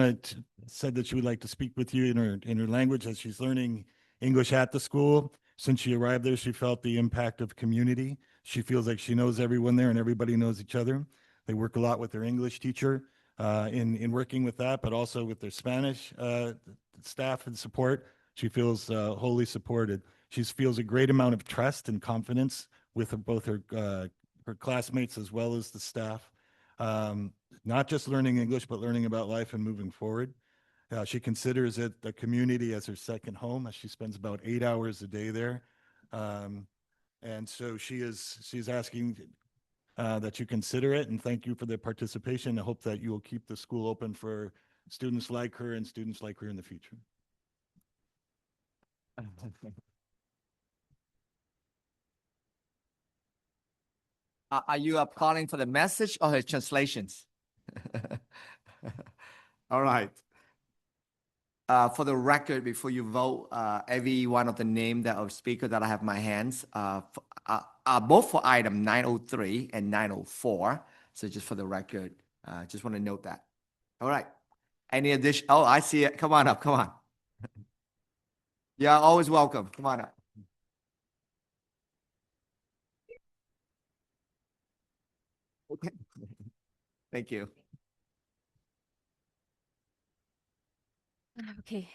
said that she would like to speak with you in her language as she's learning English at the school. Since she arrived there, she felt the impact of community. She feels like she knows everyone there and everybody knows each other. They work a lot with their English teacher in working with that, but also with their Spanish staff and support. She feels wholly supported. She feels a great amount of trust and confidence with both her classmates as well as the staff. Not just learning English, but learning about life and moving forward. She considers it a community as her second home, as she spends about 8 hours a day there. And so she's asking that you consider it, and thank you for the participation. I hope that you will keep the school open for students like her and students like her in the future. Are you calling for the message or his translations? All right. For the record, before you vote, every one of the name that of speaker that I have in my hands, both for item 903 and 904. So just for the record, just want to note that. All right. Any addition? Oh, I see it. Come on up. Come on. Yeah, always welcome. Come on up. Okay. Thank you. Okay.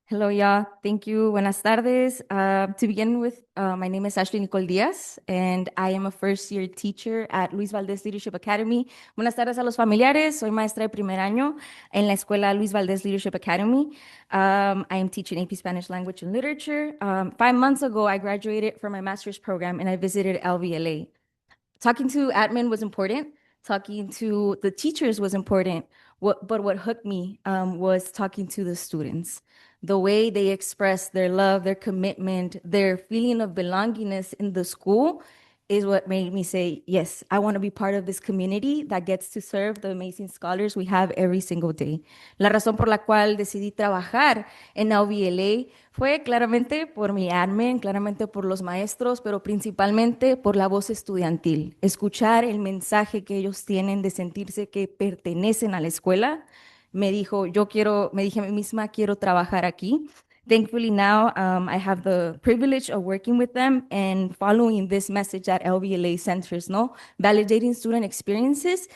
Hello, y'all. Thank you. Buenas tardes. To begin with, my name is Ashley Nicole Diaz, and I am a first-year teacher at Luis Valdez Leadership Academy. Buenas tardes a los familiares. Soy maestra de primer año en la escuela Luis Valdez Leadership Academy. I am teaching AP Spanish Language and Literature. 5 months ago, I graduated from my master's program, and I visited LVLA. talking to admin was important. Talking to the teachers was important. But what hooked me was talking to the students. The way they express their love, their commitment, their feeling of belongingness in the school is what made me say, yes, I want to be part of this community that gets to serve the amazing scholars we have every single day. La razón por la cual decidí trabajar en LVLA fue claramente por mi admin, claramente por los maestros, pero principalmente por la voz estudiantil. Escuchar el mensaje que ellos tienen de sentirse que pertenecen a la escuela. Me dije a mí misma, quiero trabajar aquí. Thankfully now I have the privilege of working with them and following this message at LVLA centers, no? Validating student experiences.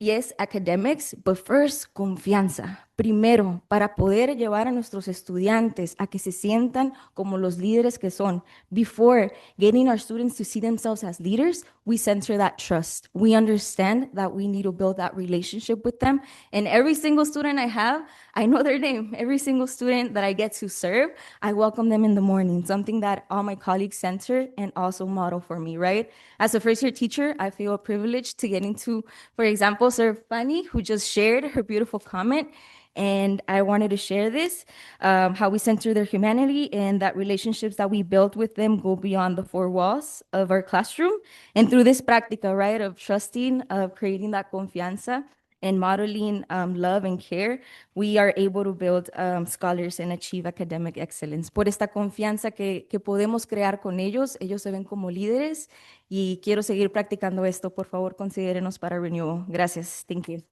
Yes, academics, but first, confianza. Primero, para poder llevar a nuestros estudiantes a que se sientan como los líderes que son. Before getting our students to see themselves as leaders, we center that trust. We understand that we need to build that relationship with them. And every single student I have, I know their name. Every single student that I get to serve, I welcome them in the morning, something that all my colleagues center and also model for me, right? As a first-year teacher, I feel privileged to getting to, for example, serve Fanny, who just shared her beautiful comment. And I wanted to share this, how we center their humanity and that relationships that we built with them go beyond the four walls of our classroom. And through this practica, right, of trusting, of creating that confianza and modeling love and care, we are able to build scholars and achieve academic excellence. Por esta confianza que podemos crear con ellos, ellos se ven como líderes y quiero seguir practicando esto. Por favor, considérenos para renewal. Gracias. Thank you.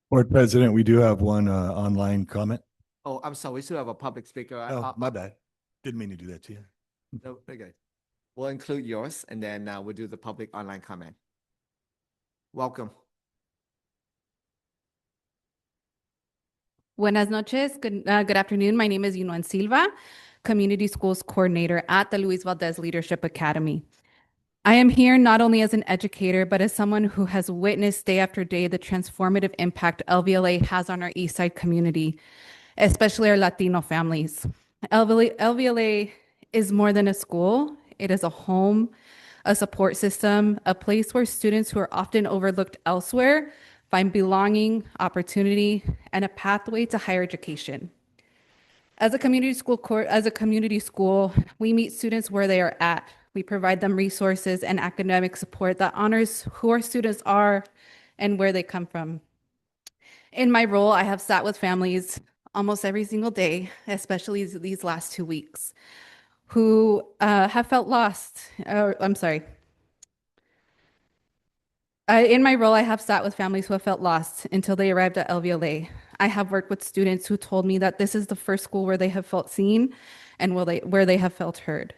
Board President, we do have one online comment. Oh, I'm sorry. We still have a public speaker. Oh, my bad. Didn't mean to do that to you. No, very good. We'll include yours and then we'll do the public online comment. Welcome. Buenas noches. Good afternoon. My name is Yunuan Silva, Community Schools Coordinator at the Luis Valdez Leadership Academy. I am here not only as an educator, but as someone who has witnessed day after day the transformative impact LVLA has on our Eastside community, especially our Latino families. LVLA is more than a school. It is a home, a support system, a place where students who are often overlooked elsewhere find belonging, opportunity, and a pathway to higher education. As a community school, we meet students where they are at. We provide them resources and academic support that honors who our students are and where they come from. In my role, I have sat with families almost every single day, especially these last 2 weeks, who have felt lost. In my role, I have sat with families who have felt lost until they arrived at LVLA. I have worked with students who told me that this is the first school where they have felt seen and where they have felt heard,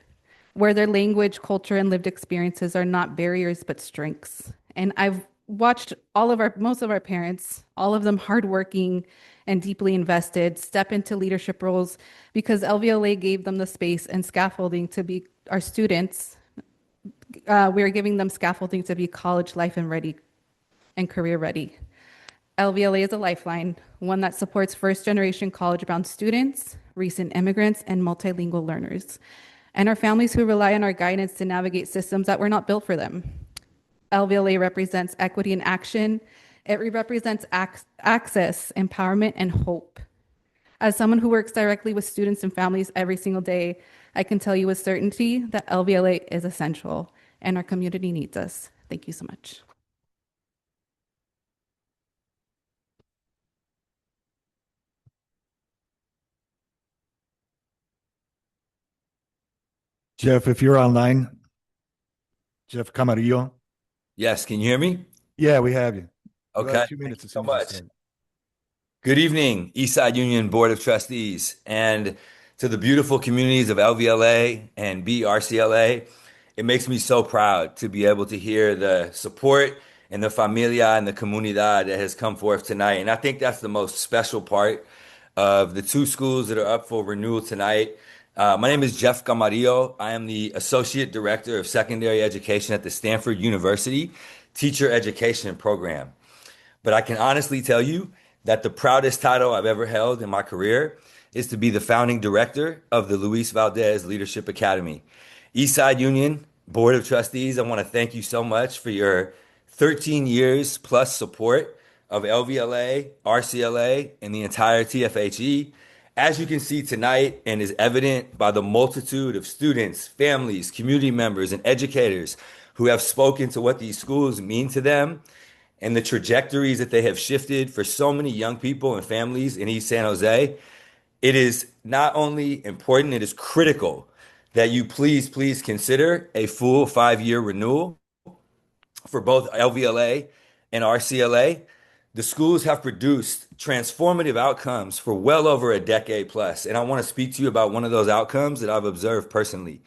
where their language, culture, and lived experiences are not barriers but strengths. And I've watched most of our parents, all of them hardworking and deeply invested, step into leadership roles because LVLA gave them the space and scaffolding to be our students. We are giving them scaffolding to be college life and ready and career ready. LVLA is a lifeline, one that supports first-generation college-bound students, recent immigrants, and multilingual learners, and our families who rely on our guidance to navigate systems that were not built for them. LVLA represents equity in action. It represents access, empowerment, and hope. As someone who works directly with students and families every single day, I can tell you with certainty that LVLA is essential and our community needs us. Thank you so much. Jeff, if you're online, Jeff Camarillo. Yes, can you hear me? Yeah, we have you. Okay, 2 minutes thank you as so soon as you much. start. Good evening, Eastside Union Board of Trustees, and to the beautiful communities of LVLA and BRCLA. It makes me so proud to be able to hear the support and the familia and the comunidad that has come forth tonight. And I think that's the most special part of the two schools that are up for renewal tonight. My name is Jeff Camarillo. I am the Associate Director of Secondary Education at the Stanford University Teacher Education Program. But I can honestly tell you that the proudest title I've ever held in my career is to be the founding director of the Luis Valdez Leadership Academy. Eastside Union Board of Trustees, I want to thank you so much for your 13 years plus support of LVLA, RCLA, and the entire TFHE. As you can see tonight, and is evident by the multitude of students, families, community members, and educators who have spoken to what these schools mean to them and the trajectories that they have shifted for so many young people and families in East San Jose, it is not only important, it is critical that you please consider a full 5-year renewal for both LVLA and RCLA. The schools have produced transformative outcomes for well over a decade plus. And I want to speak to you about one of those outcomes that I've observed personally.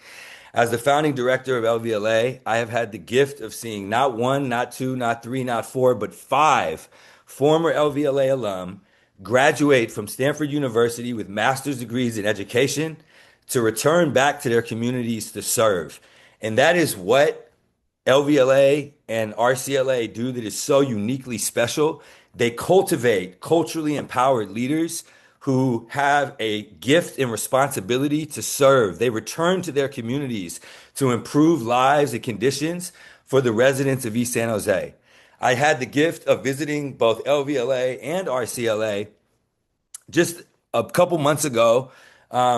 As the founding director of LVLA, I have had the gift of seeing not one, not two, not three, not four, but 5 former LVLA alum graduate from Stanford University with master's degrees in education to return back to their communities to serve. And that is what LVLA and RCLA do that is so uniquely special. They cultivate culturally empowered leaders who have a gift and responsibility to serve. They return to their communities to improve lives and conditions for the residents of East San Jose. I had the gift of visiting both LVLA and RCLA just a couple months ago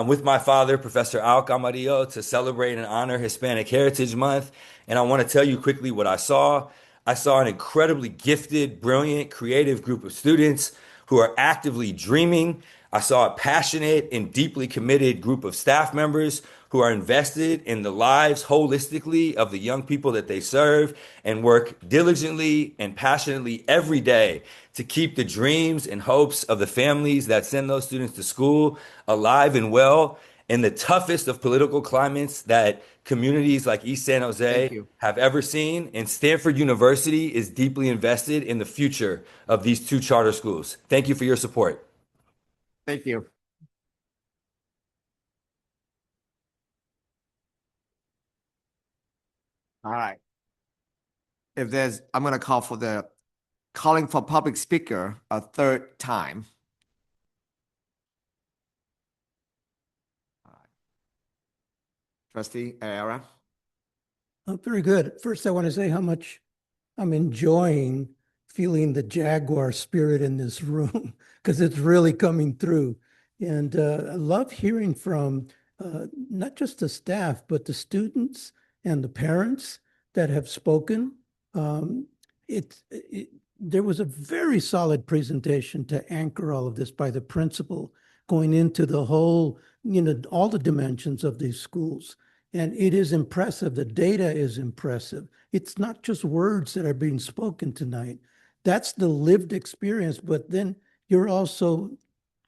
with my father, Professor Al Camarillo, to celebrate and honor Hispanic Heritage Month. And I want to tell you quickly what I saw. I saw an incredibly gifted, brilliant, creative group of students who are actively dreaming. I saw a passionate and deeply committed group of staff members who are invested in the lives holistically of the young people that they serve and work diligently and passionately every day to keep the dreams and hopes of the families that send those students to school alive and well in the toughest of political climates that communities like East San Jose have ever seen. And Stanford University is deeply invested in the future of these 2 charter schools. Thank you for your support. Thank you. All right. I'm going to call for the calling for public speaker a 3rd time. All right. Trustee Ayala. Very good. First, I want to say how much I'm enjoying feeling the Jaguar spirit in this room because it's really coming through. And I love hearing from not just the staff, but the students and the parents that have spoken. There was a very solid presentation to anchor all of this by the principal going into the whole, all the dimensions of these schools. And it is impressive. The data is impressive. It's not just words that are being spoken tonight. That's the lived experience, but then you're also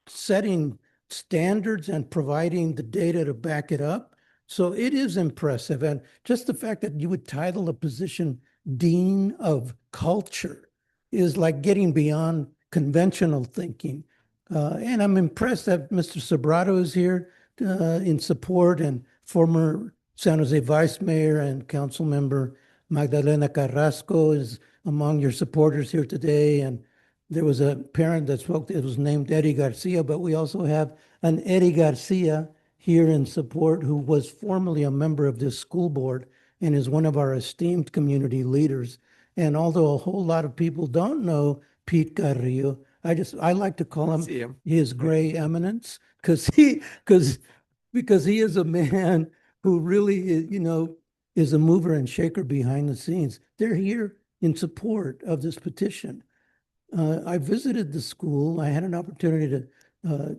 setting standards and providing the data to back it up. So it is impressive. And just the fact that you would title a position Dean of Culture is like getting beyond conventional thinking. And I'm impressed that Mr. Sobrato is here in support, and former San Jose Vice Mayor and Council Member Magdalena Carrasco is among your supporters here today. And there was a parent that spoke, it was named Eddie Garcia, but we also have an Eddie Garcia here in support who was formerly a member of this school board and is one of our esteemed community leaders. And although a whole lot of people don't know Pete Carrillo, I like to call him his gray eminence because he is a man who really is a mover and shaker behind the scenes. They're here in support of this petition. I visited the school. I had an opportunity to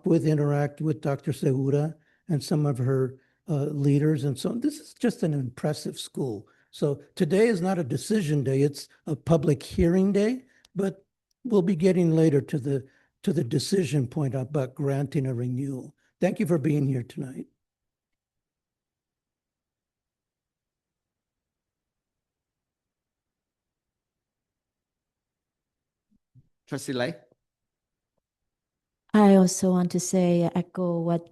interact with Dr. Segura and some of her leaders. And so this is just an impressive school. So today is not a decision day, it's a public hearing day, but we'll be getting later to the decision point about granting a renewal. Thank you for being here tonight. Trustee Lay. I also want to say, echo what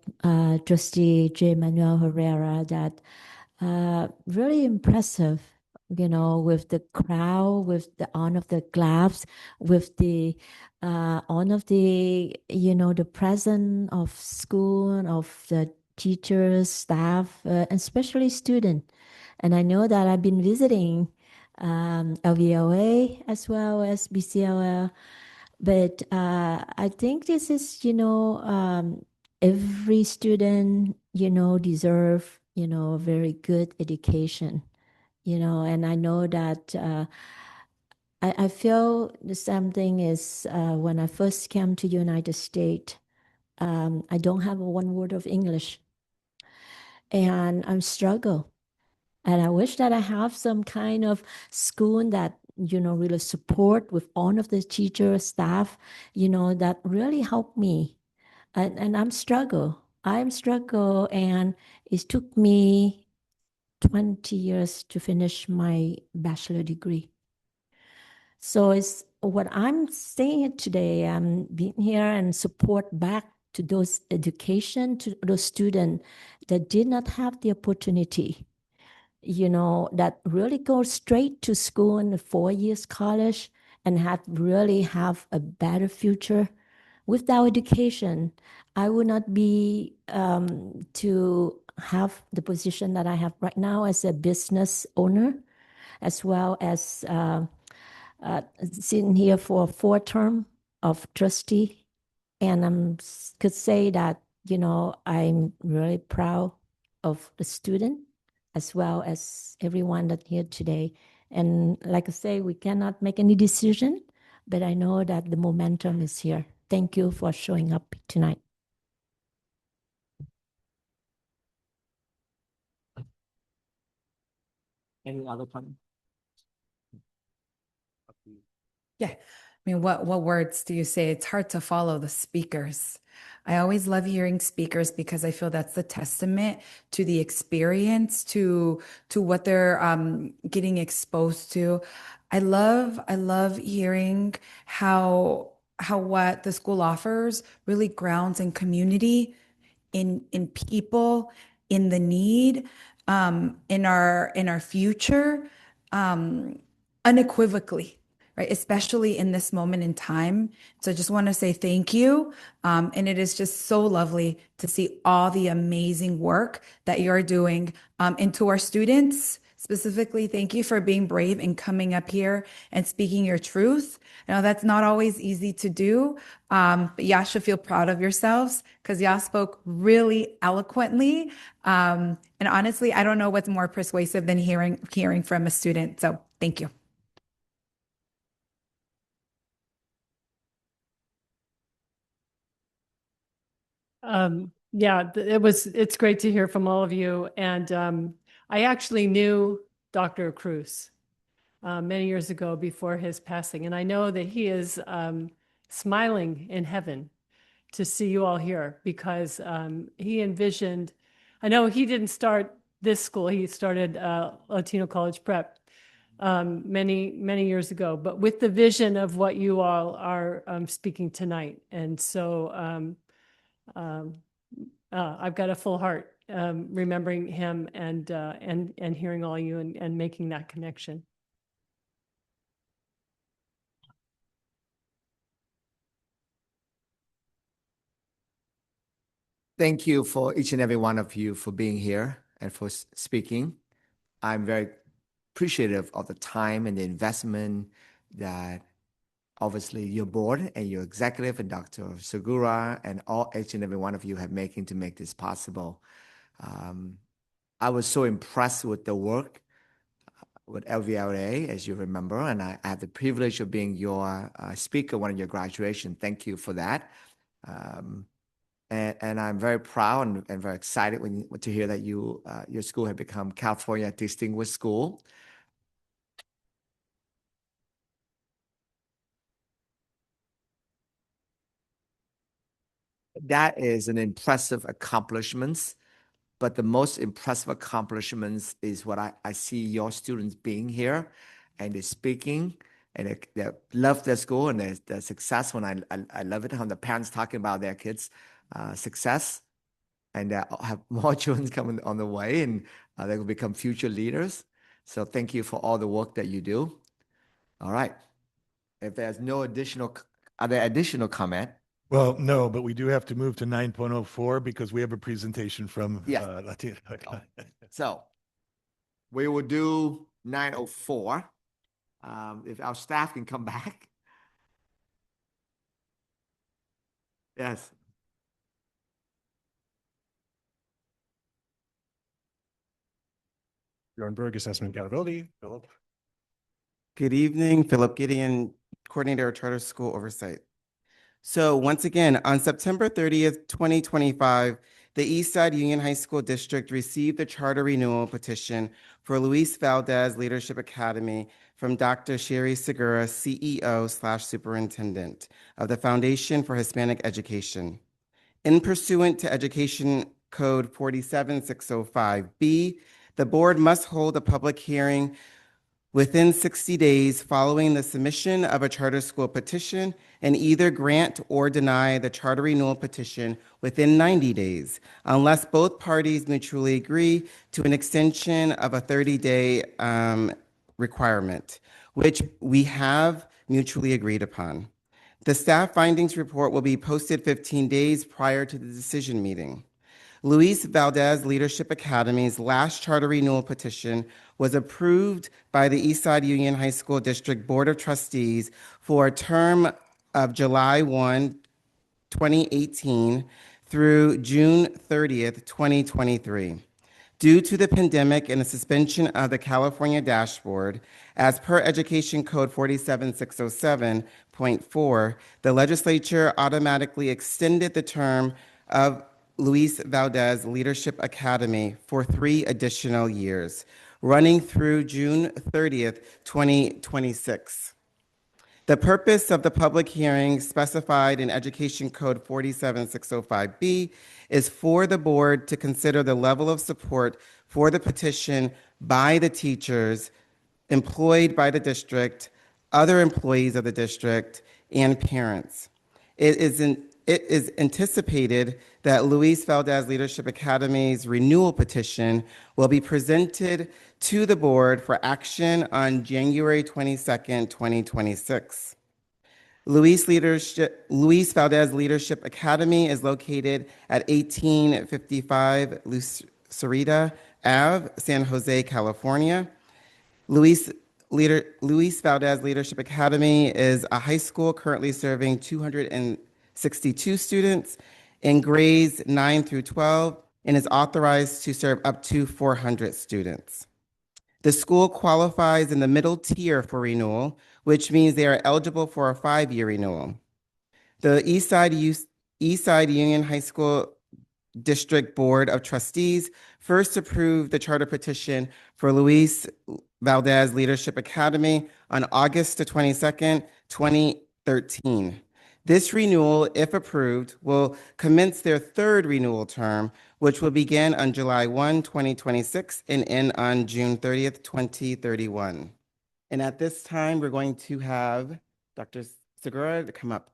Trustee J. Manuel Herrera, that really impressive with the crowd, with the on of the gloves, with the on of the presence of school, of the teachers, staff, and especially student. And I know that I've been visiting LVLA as well as BCLL, but I think this is, every student, deserve, a very good education, and I know that I feel the same thing is when I first came to United States, I don't have one word of English and I'm struggle. And I wish that I have some kind of school that, really support with all of the teacher staff, that really help me. And I'm struggle and it took me 20 years to finish my bachelor degree. So it's what I'm saying today. I'm being here and support back to those education, to those students that did not have the opportunity, that really go straight to school in the 4 years college and have a better future. Without education, I would not be to have the position that I have right now as a business owner, as well as sitting here for a 4 term of trustee. And could say that, I'm really proud of the student as well as everyone that here today. And like I say, we cannot make any decision, but I know that the momentum is here. Thank you for showing up tonight. Any other comment? Yeah. I mean, what words do you say? It's hard to follow the speakers. I always love hearing speakers because I feel that's the testament to the experience, to what they're getting exposed to. I love hearing how what the school offers really grounds in community, in people, in the need, in our future, unequivocally, right? Especially in this moment in time. So I just want to say thank you. And it is just so lovely to see all the amazing work that you're doing. And to our students, specifically, thank you for being brave and coming up here and speaking your truth. Now, that's not always easy to do, but y'all should feel proud of yourselves because y'all spoke really eloquently. And honestly, I don't know what's more persuasive than hearing from a student. So thank you. Yeah, it's great to hear from all of you. And I actually knew Dr. Cruz many years ago before his passing. And I know that he is smiling in heaven to see you all here because he envisioned, I know he didn't start this school, he started Latino College Prep many years ago, but with the vision of what you all are speaking tonight. And so I've got a full heart remembering him and hearing all you and making that connection. Thank you for each and every one of you for being here and for speaking. I'm very appreciative of the time and the investment that obviously your board and your executive and Dr. Segura and each and every one of you have making to make this possible. I was so impressed with the work with LVLA, as you remember, and I have the privilege of being your speaker, one of your graduation. Thank you for that. And I'm very proud and very excited to hear that your school had become California Distinguished School. That is an impressive accomplishment, but the most impressive accomplishments is what I see your students being here and they're speaking and they love their school and they're successful. And I love it how the parents talking about their kids' success and have more children coming on the way and they will become future leaders. So thank you for all the work that you do. All right. If there's no additional, are there additional comment? Well, no, but we do have to move to 9.04 because we have a presentation from Yes. Latino. So we will do 9:04. If our staff can come back. Yes. Bjorn Berg, Assessment Accountability. Philip. Good evening, Philip Gideon, Coordinator of Charter School Oversight. So once again, on September 30th, 2025, the Eastside Union High School District received the charter renewal petition for Luis Valdez Leadership Academy from Dr. Sherry Segura, CEO/Superintendent of the Foundation for Hispanic Education. In pursuant to Education Code 47605B, the board must hold a public hearing within 60 days following the submission of a charter school petition and either grant or deny the charter renewal petition within 90 days, unless both parties mutually agree to an extension of a 30-day requirement, which we have mutually agreed upon. The staff findings report will be posted 15 days prior to the decision meeting. Luis Valdez Leadership Academy's last charter renewal petition was approved by the Eastside Union High School District Board of Trustees for a term of July 1, 2018 through June 30th, 2023. Due to the pandemic and the suspension of the California dashboard, as per Education Code 47607.4, the legislature automatically extended the term of Luis Valdez Leadership Academy for 3 additional years, running through June 30th, 2026. The purpose of the public hearing specified in Education Code 47605B is for the board to consider the level of support for the petition by the teachers employed by the district, other employees of the district, and parents. It is anticipated that Luis Valdez Leadership Academy's renewal petition will be presented to the board for action on January 22nd, 2026. Luis Valdez Leadership Academy is located at 1855 Lucerita Ave, San Jose, California. Luis Valdez Leadership Academy is a high school currently serving 262 students in grades 9 through 12 and is authorized to serve up to 400 students. The school qualifies in the middle tier for renewal, which means they are eligible for a 5-year renewal. The Eastside Union High School District Board of Trustees first approved the charter petition for Luis Valdez Leadership Academy on August the 22nd, 2013. This renewal, if approved, will commence their 3rd renewal term, which will begin on July 1, 2026 and end on June 30th, 2031. And at this time, we're going to have Dr. Segura to come up.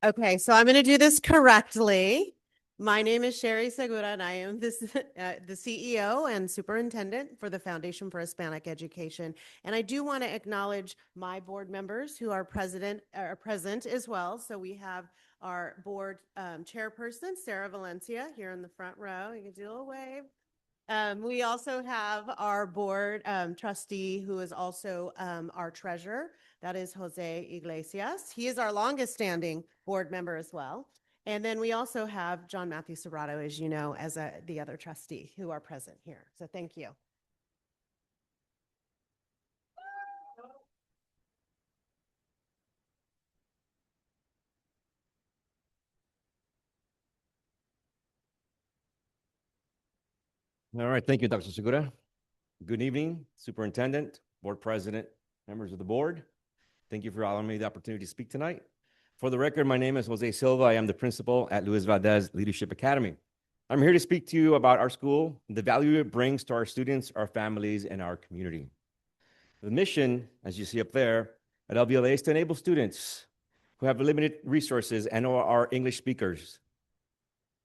Okay, so I'm going to do this correctly. My name is Sherry Segura, and I am the CEO and Superintendent for the Foundation for Hispanic Education. And I do want to acknowledge my board members who are present as well. So we have our board chairperson, Sarah Valencia, here in the front row. You can do a little wave. We also have our board trustee, who is also our treasurer. That is Jose Iglesias. He is our longest standing board member as well. And then we also have John Matthew Serrato, as you know, as the other trustee who are present here. So thank you. All right, thank you, Dr. Segura. Good evening, Superintendent, Board President, members of the board. Thank you for allowing me the opportunity to speak tonight. For the record, my name is Jose Silva. I am the principal at Luis Valdez Leadership Academy. I'm here to speak to you about our school, the value it brings to our students, our families, and our community. The mission, as you see up there, at LVLA is to enable students who have limited resources and or are English speakers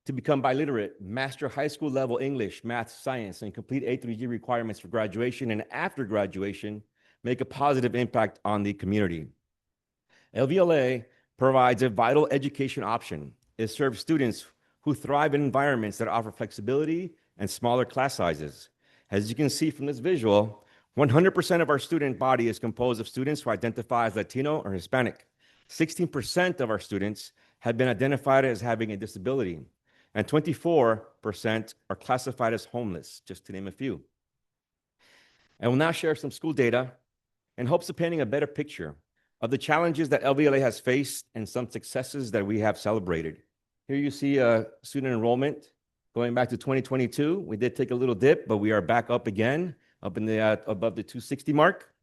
to become biliterate, master high school level English, math, science, and complete A through G requirements for graduation and after graduation, make a positive impact on the community. LVLA provides a vital education option. It serves students who thrive in environments that offer flexibility and smaller class sizes. As you can see from this visual, 100% of our student body is composed of students who identify as Latino or Hispanic. 16% of our students have been identified as having a disability, and 24% are classified as homeless, just to name a few. I will now share some school data in hopes of painting a better picture of the challenges that LVLA has faced and some successes that we have celebrated. Here you see student enrollment going back to 2022. We did take a little dip, but we are back up again, up in the above the 260 mark.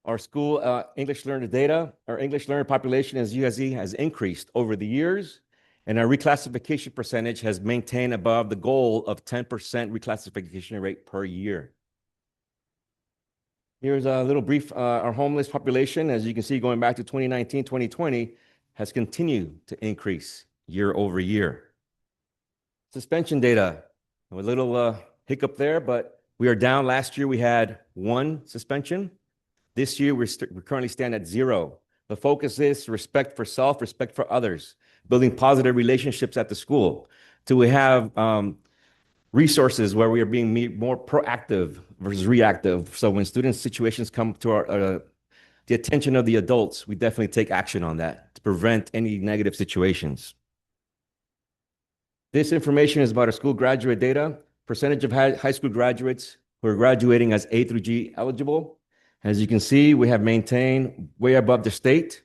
Our school English learner data, our English learner population as ESUHSD has increased over the years, and our reclassification percentage has maintained above the goal of 10% reclassification rate per year. Here's a little brief, our homeless population, as you can see, going back to 2019, 2020, has continued to increase year over year. Suspension data, a little hiccup there, but we are down. Last year we had 1 suspension. This year we currently stand at 0. The focus is respect for self, respect for others, building positive relationships at the school. Do we have resources where we are being more proactive versus reactive? So when student situations come to the attention of the adults, we definitely take action on that to prevent any negative situations. This information is about our school graduate data, percentage of high school graduates who are graduating as A through G eligible. As you can see, we have maintained way above the state.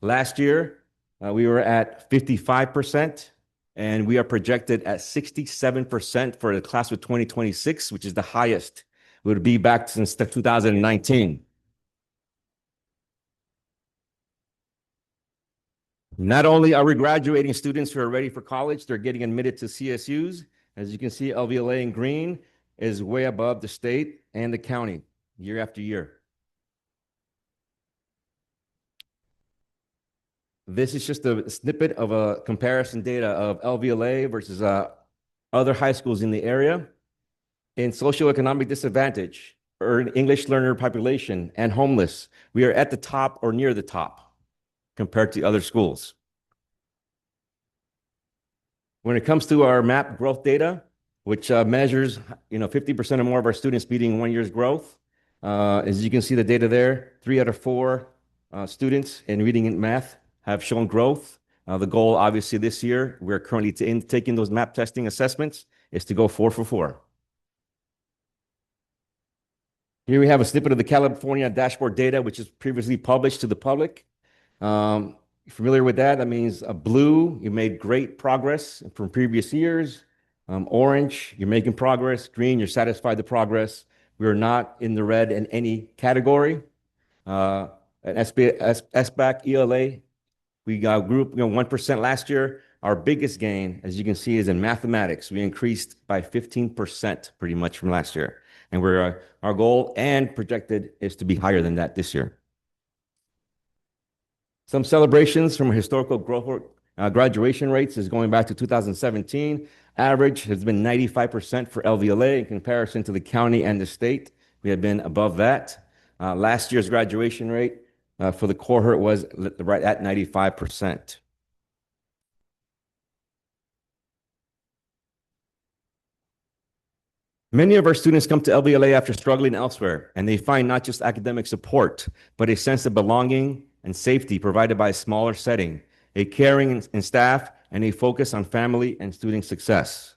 Last year, we were at 55%, and we are projected at 67% for the class of 2026, which is the highest. It would be back since 2019. Not only are we graduating students who are ready for college, they're getting admitted to CSUs. As you can see, LVLA in green is way above the state and the county year after year. This is just a snippet of a comparison data of LVLA versus other high schools in the area. In socioeconomic disadvantage, or English learner population, and homeless, we are at the top or near the top compared to other schools. When it comes to our MAP growth data, which measures 50% or more of our students meeting 1 year's growth, as you can see the data there, 3 out of 4 students in reading and math have shown growth. The goal, obviously, this year, we're currently taking those MAP testing assessments, is to go 4 for 4. Here we have a snippet of the California dashboard data, which is previously published to the public. Familiar with that? That means blue, you made great progress from previous years. Orange, you're making progress. Green, you're satisfied with the progress. We are not in the red in any category. At SBAC, ELA, we got group 1% last year. Our biggest gain, as you can see, is in mathematics. We increased by 15% pretty much from last year. And our goal and projected is to be higher than that this year. Some celebrations from historical growth graduation rates is going back to 2017. Average has been 95% for LVLA in comparison to the county and the state. We have been above that. Last year's graduation rate for the cohort was right at 95%. Many of our students come to LVLA after struggling elsewhere, and they find not just academic support, but a sense of belonging and safety provided by a smaller setting, a caring staff, and a focus on family and student success.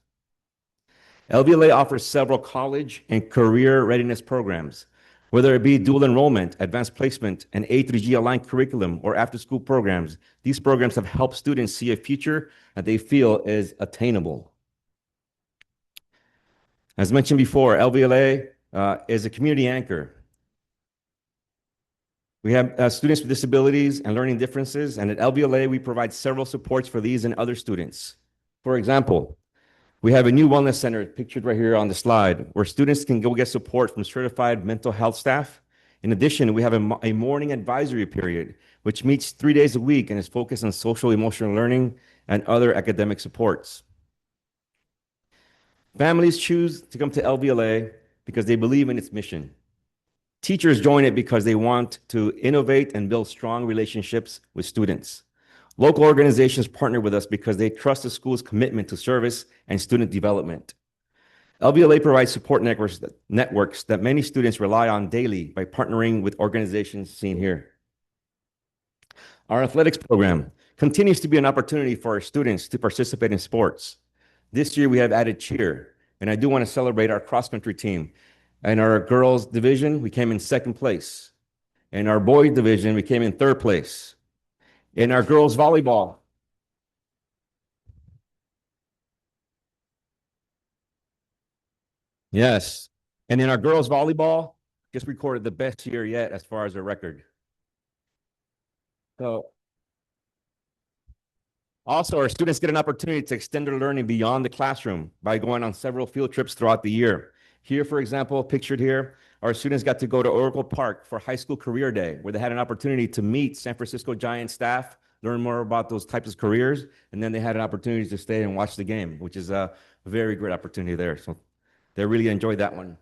LVLA offers several college and career readiness programs, whether it be dual enrollment, advanced placement, and A through G aligned curriculum, or after-school programs. These programs have helped students see a future that they feel is attainable. As mentioned before, LVLA is a community anchor. We have students with disabilities and learning differences, and at LVLA, we provide several supports for these and other students. For example, we have a new wellness center pictured right here on the slide, where students can go get support from certified mental health staff. In addition, we have a morning advisory period, which meets 3 days a week and is focused on social emotional learning and other academic supports. Families choose to come to LVLA because they believe in its mission. Teachers join it because they want to innovate and build strong relationships with students. Local organizations partner with us because they trust the school's commitment to service and student development. LVLA provides support networks that many students rely on daily by partnering with organizations seen here. Our athletics program continues to be an opportunity for our students to participate in sports. This year we have added cheer, and I do want to celebrate our cross-country team. In our girls division, we came in second place. In our boys division, we came in third place. In our girls volleyball, yes. And in our girls volleyball, just recorded the best year yet as far as a record. So also, our students get an opportunity to extend their learning beyond the classroom by going on several field trips throughout the year. Here, for example, pictured here, our students got to go to Oracle Park for High School Career Day, where they had an opportunity to meet San Francisco Giants staff, learn more about those types of careers, and then they had an opportunity to stay and watch the game, which is a very great opportunity there. So they really enjoyed that one.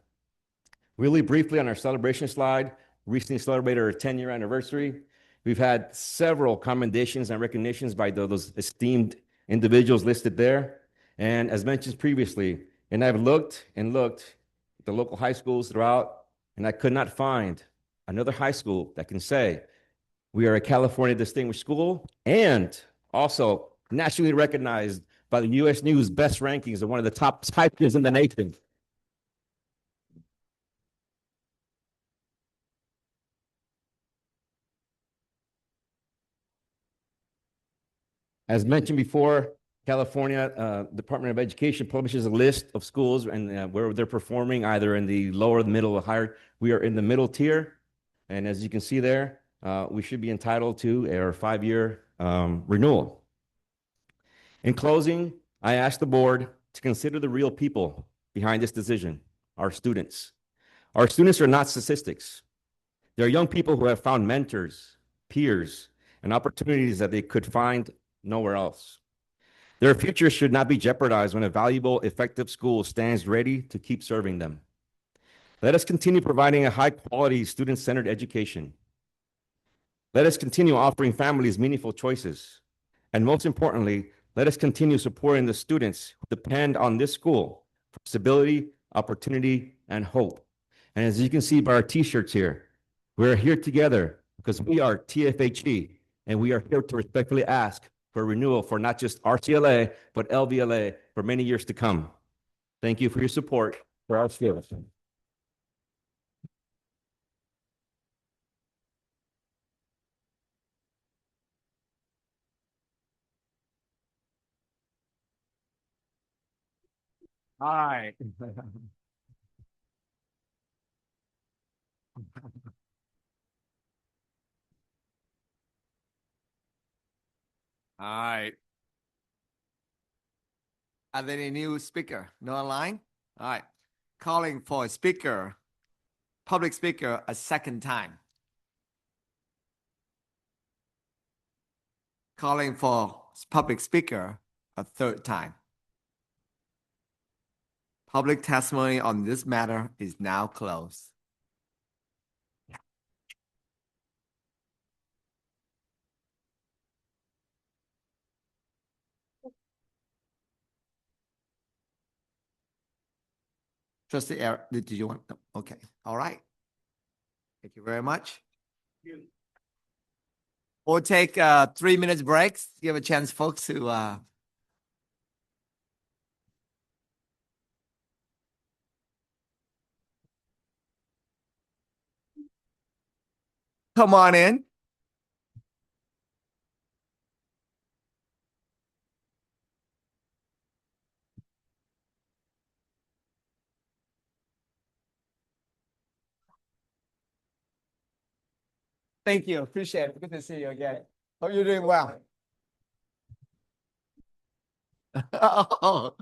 Really briefly on our celebration slide, recently celebrated our 10-year anniversary. We've had several commendations and recognitions by those esteemed individuals listed there. And as mentioned previously, and I've looked and looked at the local high schools throughout, and I could not find another high school that can say we are a California Distinguished School and also nationally recognized by the U.S. News Best Rankings of one of the top schools in the nation. As mentioned before, California Department of Education publishes a list of schools and where they're performing either in the lower, the middle, or higher. We are in the middle tier. And as you can see there, we should be entitled to our 5-year renewal. In closing, I ask the board to consider the real people behind this decision, our students. Our students are not statistics. They're young people who have found mentors, peers, and opportunities that they could find nowhere else. Their future should not be jeopardized when a valuable, effective school stands ready to keep serving them. Let us continue providing a high-quality, student-centered education. Let us continue offering families meaningful choices. And most importantly, let us continue supporting the students who depend on this school for stability, opportunity, and hope. And as you can see by our t-shirts here, we're here together because we are TFHE, and we are here to respectfully ask for renewal for not just RCLA, but LVLA for many years to come. Thank you for your support for our schools. All right. All right. Are there any new speaker? No online? All right. Calling for a speaker, public speaker, a second time. Calling for public speaker a third time. Public testimony on this matter is now closed. Trustee Eric, did you want? No. Okay. All right. Thank you very much. We'll take 3 minutes breaks. Give a chance, folks, to come on in. Thank you. Appreciate it. Good to see you again. Hope you're doing well. Oh.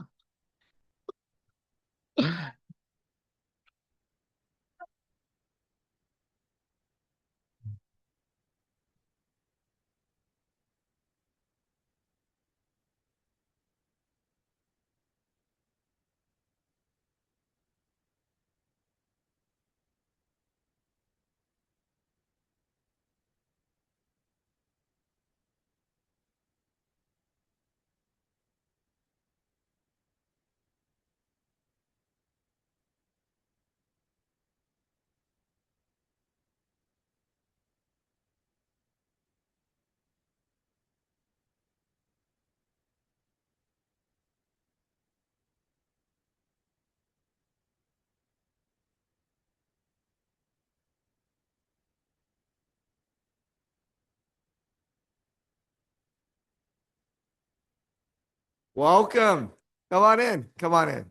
Welcome. Come on in. Come on in.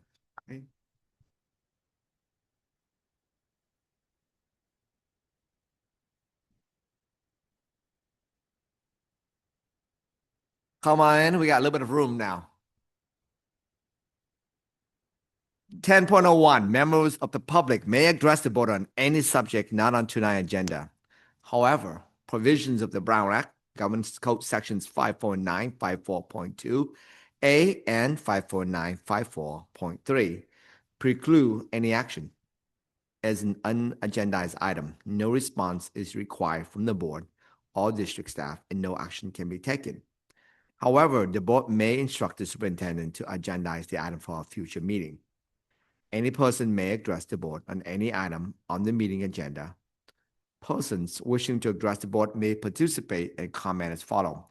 Come on in. We got a little bit of room now. 10.01, members of the public may address the board on any subject not on tonight's agenda. However, provisions of the Brown Act, Government Code Sections 549, 54.2, A and 549, 54.3 preclude any action. As an unagendized item, no response is required from the board or district staff and no action can be taken. However, the board may instruct the superintendent to agendize the item for a future meeting. Any person may address the board on any item on the meeting agenda. Persons wishing to address the board may participate and comment as follows.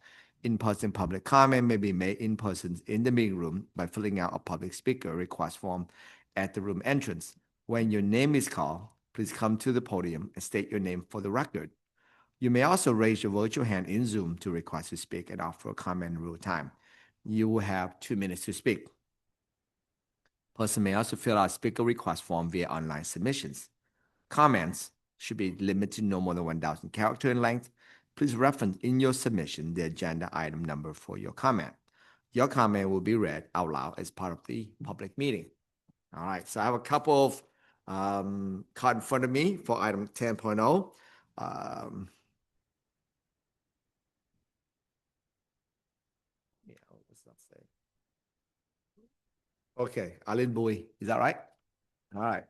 In-person public comment may be made in person in the meeting room by filling out a public speaker request form at the room entrance. When your name is called, please come to the podium and state your name for the record. You may also raise your virtual hand in Zoom to request to speak and offer a comment in real time. You will have 2 minutes to speak. Person may also fill out a speaker request form via online submissions. Comments should be limited to no more than 1,000 characters in length. Please reference in your submission the agenda item number for your comment. Your comment will be read out loud as part of the public meeting. All right, so I have a couple of cards in front of me for item 10.0. Yeah, let's not say. Okay, Alin Bui, is that right? All right.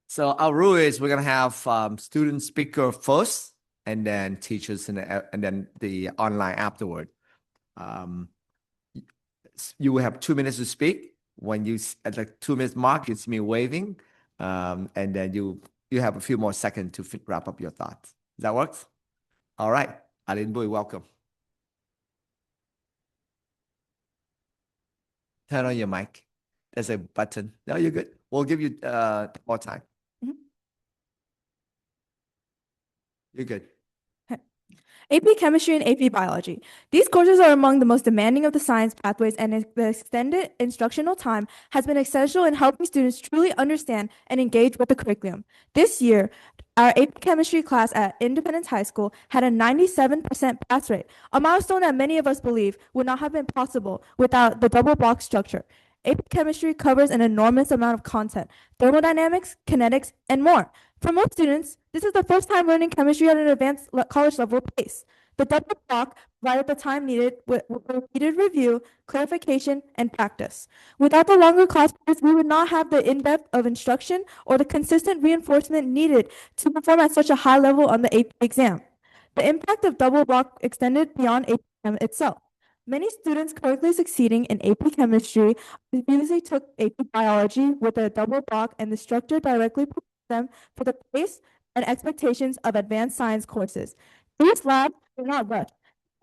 So our rule is we're gonna have student speaker first, and then teachers, and then the online afterward. You will have 2 minutes to speak. When you at the 2 minutes mark, it's me waving, and then you have a few more seconds to wrap up your thoughts. That works? All right, Alin Bui, welcome. Turn on your mic. There's a button. No, you're good. We'll give you more time. You're good. AP Chemistry and AP Biology. These courses are among the most demanding of the science pathways, and the extended instructional time has been essential in helping students truly understand and engage with the curriculum. This year, our AP Chemistry class at Independence High School had a 97% pass rate, a milestone that many of us believe would not have been possible without the double block structure. AP Chemistry covers an enormous amount of content: thermodynamics, kinetics, and more. For most students, this is the first time learning chemistry at an advanced college level pace. The double block provided the time needed with repeated review, clarification, and practice. Without the longer class periods, we would not have the in-depth of instruction or the consistent reinforcement needed to perform at such a high level on the AP exam. The impact of double block extended beyond AP Chem itself. Many students currently succeeding in AP Chemistry previously took AP Biology with a double block, and the structure directly prepared them for the pace and expectations of advanced science courses. These labs do not rush.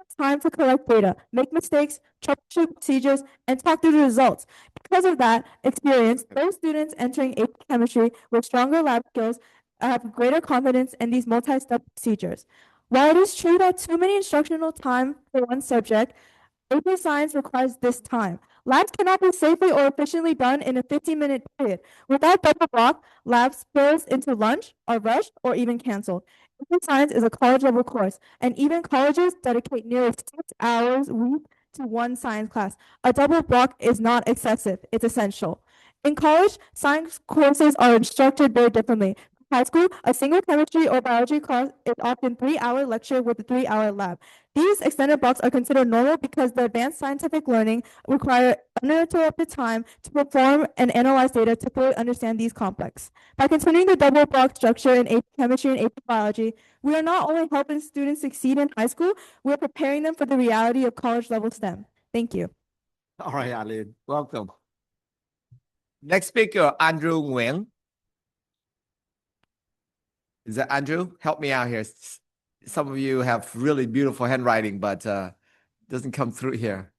It's time to collect data, make mistakes, troubleshoot procedures, and talk through the results. Because of that experience, those students entering AP Chemistry with stronger lab skills have greater confidence in these multi-step procedures. While it is true that too many instructional time for one subject, AP Science requires this time. Labs cannot be safely or efficiently done in a 15-minute period. Without double block, lab spills into lunch, are rushed, or even canceled. AP Science is a college-level course, and even colleges dedicate nearly 6 hours a week to one science class. A double block is not excessive, it's essential. In college, science courses are instructed very differently. In high school, a single chemistry or biology class is often 3-hour lecture with a 3-hour lab. These extended blocks are considered normal because the advanced scientific learning require uninterrupted time to perform and analyze data to fully understand these complex. By continuing the double block structure in AP Chemistry and AP Biology, we are not only helping students succeed in high school, we are preparing them for the reality of college level STEM. Thank you. All right, Alin, welcome. Next speaker, Andrew Nguyen. Is that Andrew? Help me out here. Some of you have really beautiful handwriting, but doesn't come through here.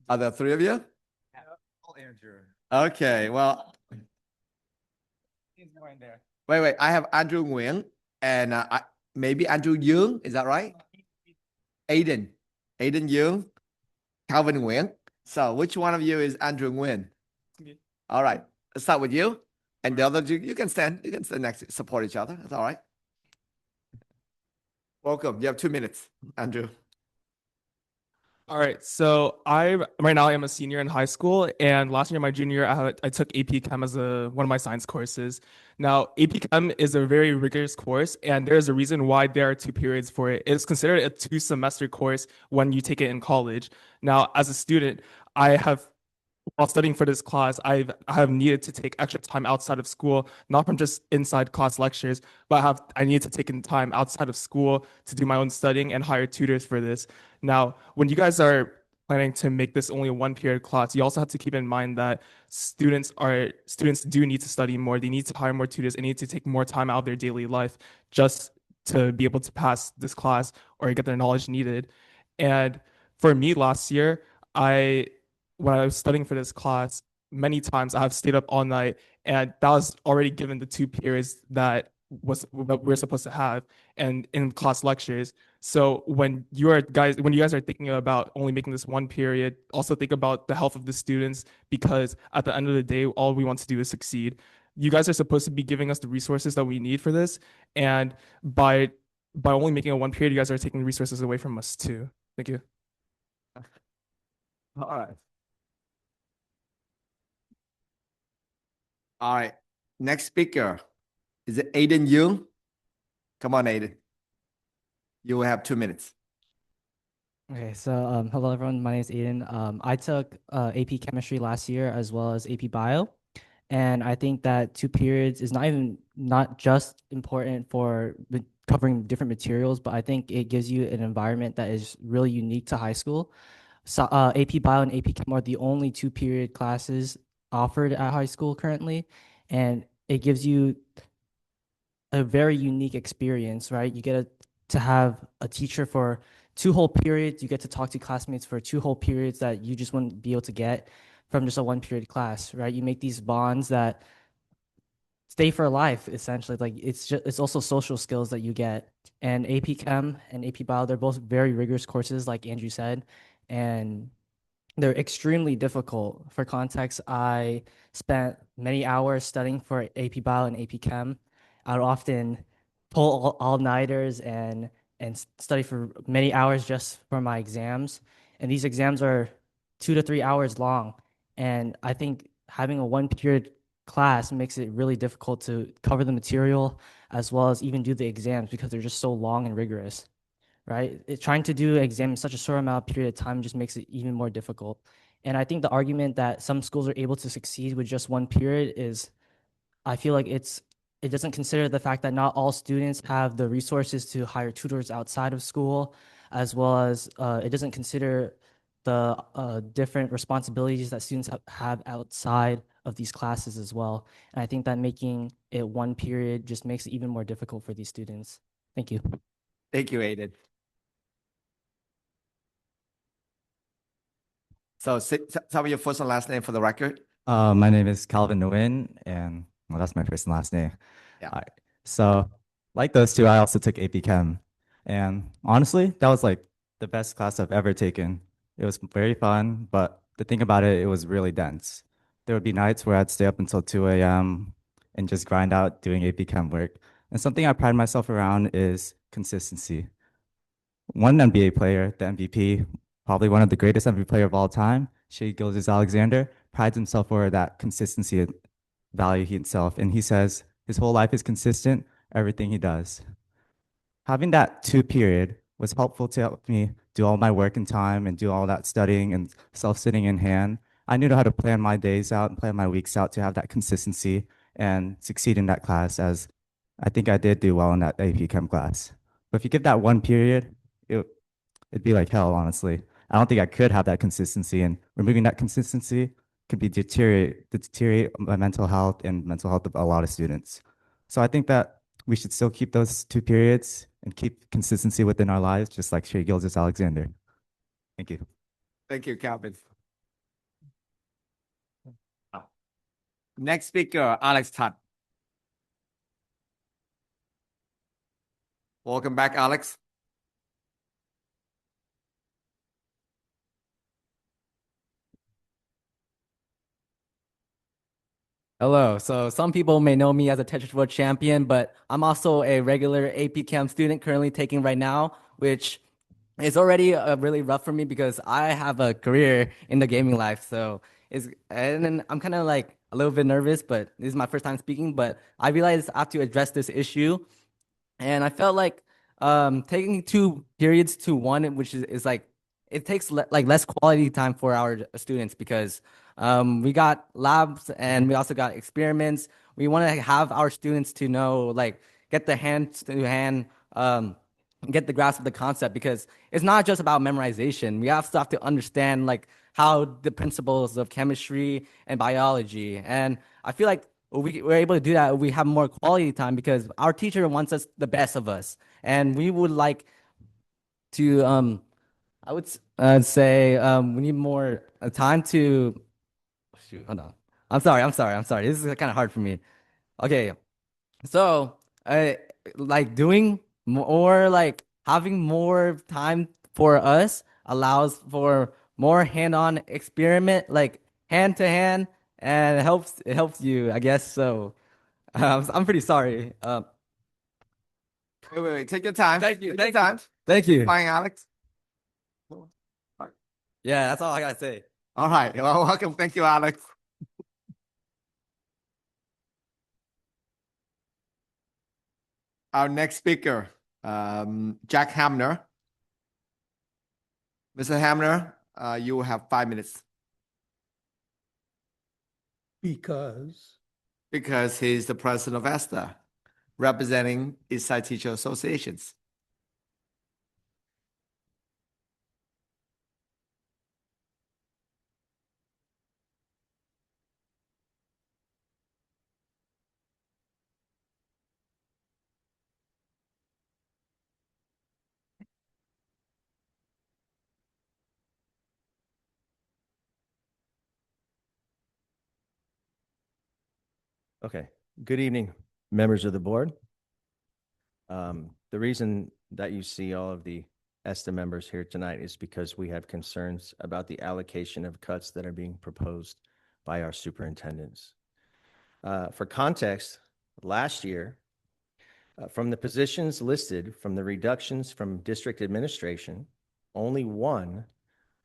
Are there 3 of you? Andrew. Okay, well. He's going there. Wait. I have Andrew Nguyen, and maybe Andrew Young, is that right? Aiden Young, Calvin Nguyen. So which one of you is Andrew Nguyen? All right, let's start with you. And the other, you can stand next, support each other. That's all right. Welcome. You have 2 minutes, Andrew. All right, so right now I am a senior in high school, and last year, my junior year, I took AP Chem as one of my science courses. Now, AP Chem is a very rigorous course, and there's a reason why there are 2 periods for it. It's considered a 2-semester course when you take it in college. Now, as a student, I have while studying for this class, I have needed to take extra time outside of school, not from just inside class lectures, but I needed to take in time outside of school to do my own studying and hire tutors for this. Now, when you guys are planning to make this only a 1 period class, you also have to keep in mind that students do need to study more. They need to hire more tutors and need to take more time out of their daily life just to be able to pass this class or get the knowledge needed. And for me last year, when I was studying for this class, many times I have stayed up all night, and that was already given the 2 periods that we're supposed to have, and in class lectures. So when you guys are thinking about only making this 1 period, also think about the health of the students, because at the end of the day, all we want to do is succeed. You guys are supposed to be giving us the resources that we need for this, and by only making a 1 period, you guys are taking resources away from us too. Thank you. All right. All right. Next speaker. Is it Aiden Young? Come on, Aiden. You will have 2 minutes. Okay, so hello everyone. My name is Aiden. I took AP Chemistry last year as well as AP Bio, and I think that 2 periods is not just important for covering different materials, but I think it gives you an environment that is really unique to high school. So AP Bio and AP Chem are the only 2 period classes offered at high school currently, and it gives you a very unique experience, right? You get to have a teacher for 2 whole periods. You get to talk to classmates for 2 whole periods that you just wouldn't be able to get from just a 1 period class, right? You make these bonds that stay for life, essentially. Like it's also social skills that you get. And AP Chem and AP Bio, they're both very rigorous courses, like Andrew said, and they're extremely difficult. For context, I spent many hours studying for AP Bio and AP Chem. I would often pull all-nighters and study for many hours just for my exams. And these exams are 2 to 3 hours long. And I think having a 1 period class makes it really difficult to cover the material as well as even do the exams because they're just so long and rigorous, right? Trying to do an exam in such a short amount of period of time just makes it even more difficult. And I think the argument that some schools are able to succeed with just 1 period is, I feel like it doesn't consider the fact that not all students have the resources to hire tutors outside of school, as well as it doesn't consider the different responsibilities that students have outside of these classes as well. And I think that making it 1 period just makes it even more difficult for these students. Thank you. Thank you, Aiden. So tell me your first and last name for the record. My name is Calvin Nguyen, and well, that's my first and last name. Yeah. All right. So, like those two, I also took AP Chem, and honestly, that was like the best class I've ever taken. It was very fun, but the thing about it, it was really dense. There would be nights where I'd stay up until 2 a.m. and just grind out doing AP Chem work. And something I pride myself around is consistency. One NBA player, the MVP, probably one of the greatest MVP player of all time, Shea Gilgeous-Alexander, prides himself for that consistency and value himself. And he says his whole life is consistent, everything he does. Having that 2 period was helpful to help me do all my work in time and do all that studying and self-sitting in hand. I knew how to plan my days out and plan my weeks out to have that consistency and succeed in that class, as I think I did do well in that AP Chem class. But if you give that 1 period, it'd be like hell, honestly. I don't think I could have that consistency, and removing that consistency could be deteriorate my mental health and mental health of a lot of students. So I think that we should still keep those 2 periods and keep consistency within our lives, just like Shea Gilgeous-Alexander. Thank you. Thank you, Calvin. Next speaker, Alex Tutt. Welcome back, Alex. Hello. So some people may know me as a Tetris World Champion, but I'm also a regular AP Chem student currently taking right now, which is already really rough for me because I have a career in the gaming life. So and then I'm kind of like a little bit nervous, but this is my first time speaking. But I realized I have to address this issue, and I felt like taking two periods to one, which is like it takes like less quality time for our students because we got labs and we also got experiments. We want to have our students to know, like, get the hand to hand, get the grasp of the concept, because it's not just about memorization. We also have to understand like how the principles of chemistry and biology. And I feel like we're able to do that if we have more quality time because our teacher wants us the best of us, and we would like to I would say we need more time to shoot. Hold on. I'm sorry. This is kind of hard for me. Okay, so like doing more, like having more time for us allows for more hand-on experiment, like hand to hand, and it helps you, I guess. So I'm pretty sorry. Wait. Take your time. Thank you. Take your time. Thank you. Fine, Alex. Yeah, that's all I gotta say. All right. Well, welcome. Thank you, Alex. Our next speaker, Jack Hamner. Mr. Hamner, you will have 5 minutes Because he's the president of ESTA, representing Eastside Teacher Associations. Okay. Good evening, members of the board. The reason that you see all of the ESTA members here tonight is because we have concerns about the allocation of cuts that are being proposed by our superintendents. For context, last year, from the positions listed from the reductions from district administration, only one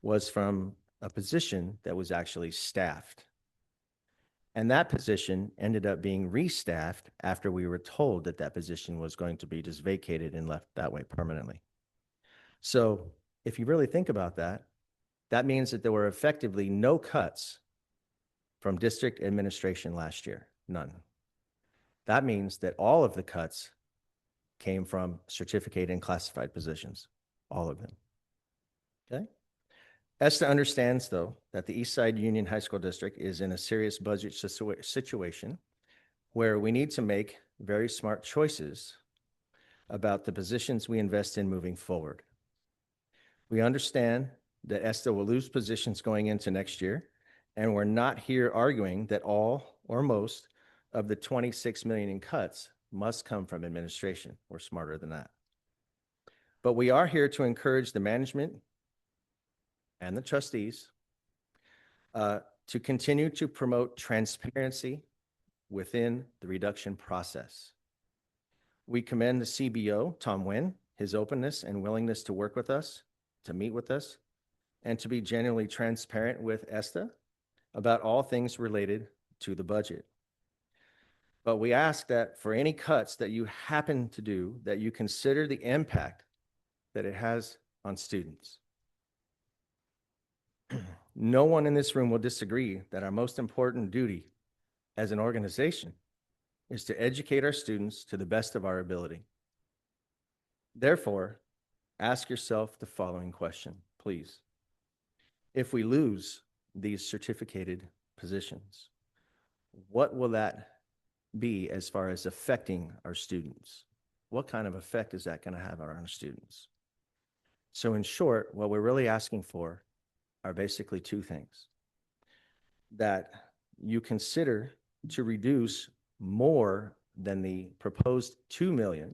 was from a position that was actually staffed. And that position ended up being restaffed after we were told that that position was going to be just vacated and left that way permanently. So if you really think about that, that means that there were effectively no cuts from district administration last year, none. That means that all of the cuts came from certificate and classified positions, all of them. Okay? ESTA understands, though, that the Eastside Union High School District is in a serious budget situation where we need to make very smart choices about the positions we invest in moving forward. We understand that ESTA will lose positions going into next year, and we're not here arguing that all or most of the 26 million in cuts must come from administration. We're smarter than that. But we are here to encourage the management and the trustees to continue to promote transparency within the reduction process. We commend the CBO, Tom Nguyen, his openness and willingness to work with us, to meet with us, and to be genuinely transparent with ESTA about all things related to the budget. But we ask that for any cuts that you happen to do, that you consider the impact that it has on students. No one in this room will disagree that our most important duty as an organization is to educate our students to the best of our ability. Therefore, ask yourself the following question, please. If we lose these certificated positions, what will that be as far as affecting our students? What kind of effect is that going to have on our students? So in short, what we're really asking for are basically two things. That you consider to reduce more than the proposed 2 million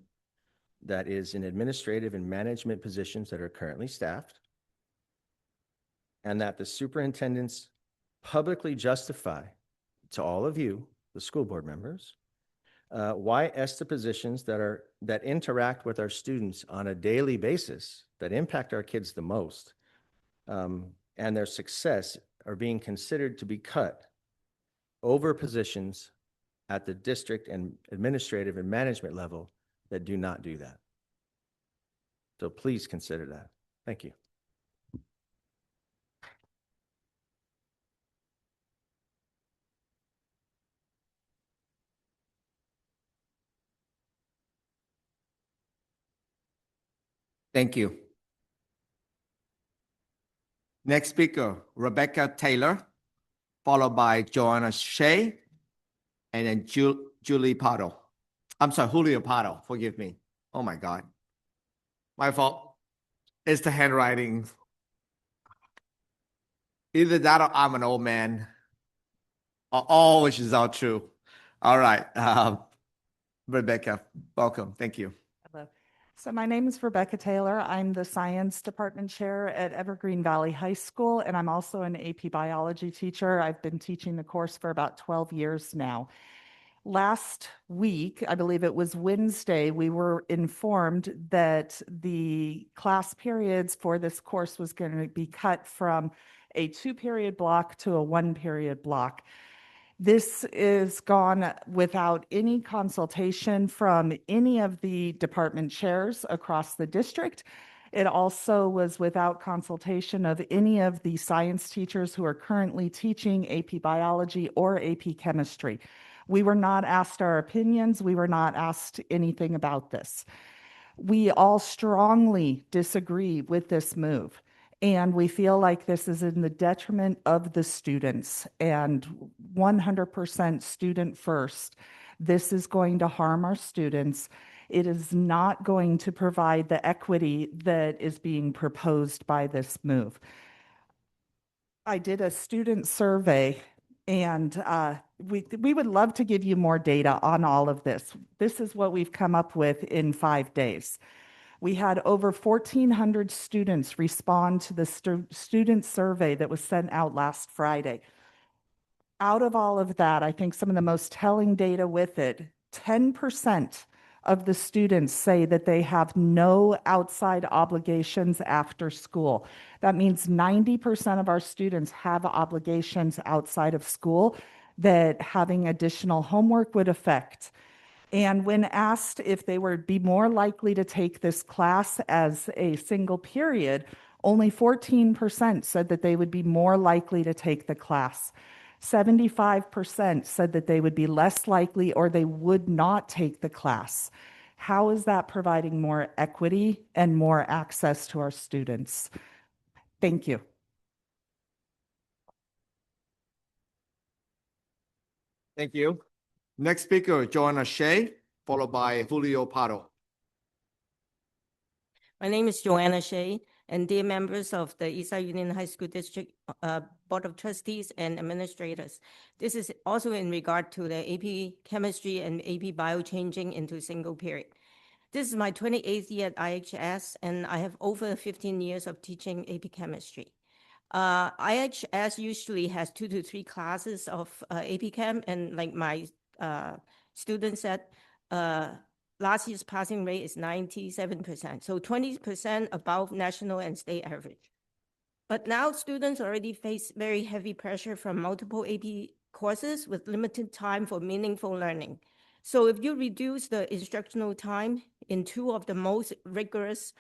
that is in administrative and management positions that are currently staffed, and that the superintendents publicly justify to all of you, the school board members, why ESTA positions that interact with our students on a daily basis, that impact our kids the most, and their success are being considered to be cut over positions at the district and administrative and management level that do not do that. So please consider that. Thank you. Thank you. Next speaker, Rebecca Taylor, followed by Joanna Shea, and then Julie Pardo. I'm sorry, Julio Pardo, forgive me. Oh my God. My fault. It's the handwriting. Either that or I'm an old man. All which is all true. All right. Rebecca, welcome. Thank you. Hello. So my name is Rebecca Taylor. I'm the science department chair at Evergreen Valley High School, and I'm also an AP biology teacher. I've been teaching the course for about 12 years now. Last week, I believe it was Wednesday, we were informed that the class periods for this course was going to be cut from a 2-period block to a 1-period block. This is gone without any consultation from any of the department chairs across the district. It also was without consultation of any of the science teachers who are currently teaching AP biology or AP chemistry. We were not asked our opinions. We were not asked anything about this. We all strongly disagree with this move. And we feel like this is in the detriment of the students and 100% student first. This is going to harm our students. It is not going to provide the equity that is being proposed by this move. I did a student survey, and we would love to give you more data on all of this. This is what we've come up with in 5 days. We had over 1,400 students respond to the student survey that was sent out last Friday. Out of all of that, I think some of the most telling data with it, 10% of the students say that they have no outside obligations after school. That means 90% of our students have obligations outside of school that having additional homework would affect. And when asked if they would be more likely to take this class as a single period, only 14% said that they would be more likely to take the class. 75% said that they would be less likely or they would not take the class. How is that providing more equity and more access to our students? Thank you. Thank you. Next speaker, Joanna Shea, followed by Julio Pardo. My name is Joanna Shea, and dear members of the Eastside Union High School District Board of Trustees and Administrators. This is also in regard to the AP Chemistry and AP Bio changing into single period. This is my 28th year at IHS, and I have over 15 years of teaching AP Chemistry. IHS usually has 2 to 3 classes of AP Chem, and like my students said, last year's passing rate is 97%, so 20% above national and state average. But now students already face very heavy pressure from multiple AP courses with limited time for meaningful learning. So if you reduce the instructional time in 2 of the most rigorous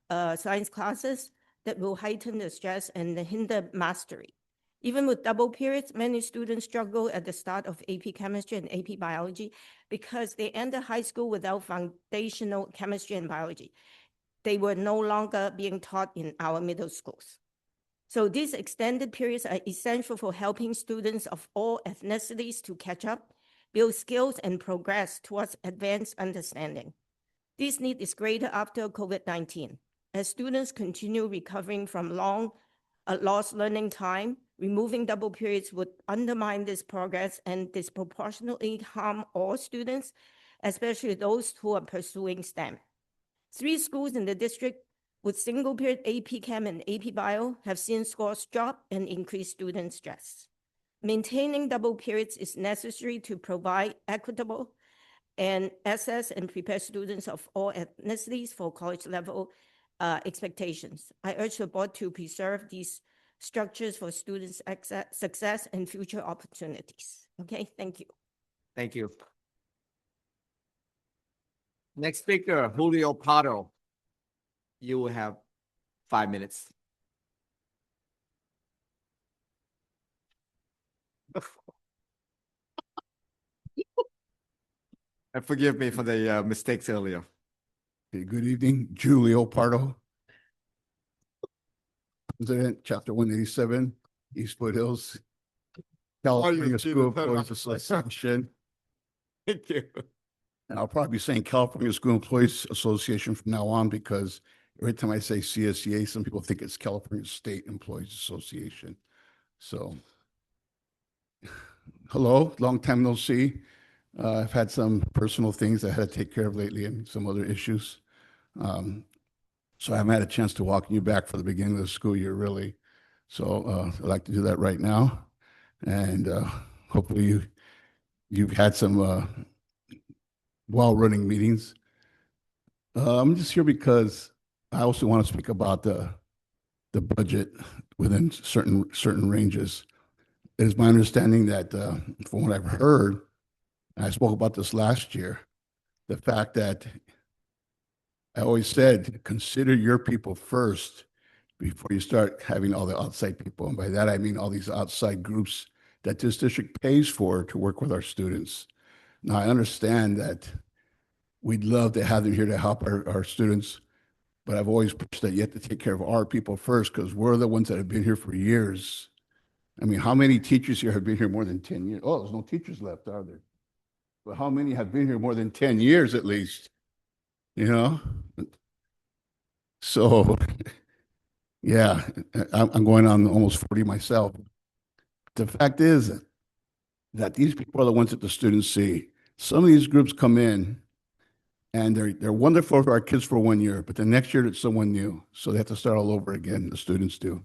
science classes, that will heighten the stress and hinder mastery. Even with double periods, many students struggle at the start of AP Chemistry and AP Biology because they enter high school without foundational chemistry and biology. They were no longer being taught in our middle schools. So these extended periods are essential for helping students of all ethnicities to catch up, build skills, and progress towards advanced understanding. This need is greater after COVID-19. As students continue recovering from long lost learning time, removing double periods would undermine this progress and disproportionately harm all students, especially those who are pursuing STEM. 3 schools in the district with single period AP Chem and AP Bio have seen scores drop and increase student stress. Maintaining double periods is necessary to provide equitable and assess and prepare students of all ethnicities for college level expectations. I urge the board to preserve these structures for students' success and future opportunities. Okay, thank you. Thank you. Next speaker, Julio Pardo. You will have 5 minutes. And forgive me for the mistakes earlier. Okay, good evening, Julio Pardo, President, Chapter 187, East Foothills, California School Employees Association. Thank you. And I'll probably be saying California School Employees Association from now on because every time I say CSEA, some people think it's California State Employees Association. So, hello, long time no see. I've had some personal things I had to take care of lately and some other issues. So I haven't had a chance to welcome you back for the beginning of the school year, really. So I'd like to do that right now. And hopefully you've had some well-running meetings. I'm just here because I also want to speak about the budget within certain ranges. It is my understanding that from what I've heard, and I spoke about this last year, the fact that I always said, consider your people first before you start having all the outside people. And by that, I mean all these outside groups that this district pays for to work with our students. Now, I understand that we'd love to have them here to help our students, but I've always pushed that you have to take care of our people first because we're the ones that have been here for years. I mean, how many teachers here have been here more than 10 years? Oh, there's no teachers left, are there? But how many have been here more than 10 years at least? You know? So, yeah, I'm going on almost 40 myself. The fact is that these people are the ones that the students see. Some of these groups come in and they're wonderful for our kids for 1 year, but the next year it's someone new. So they have to start all over again, the students do.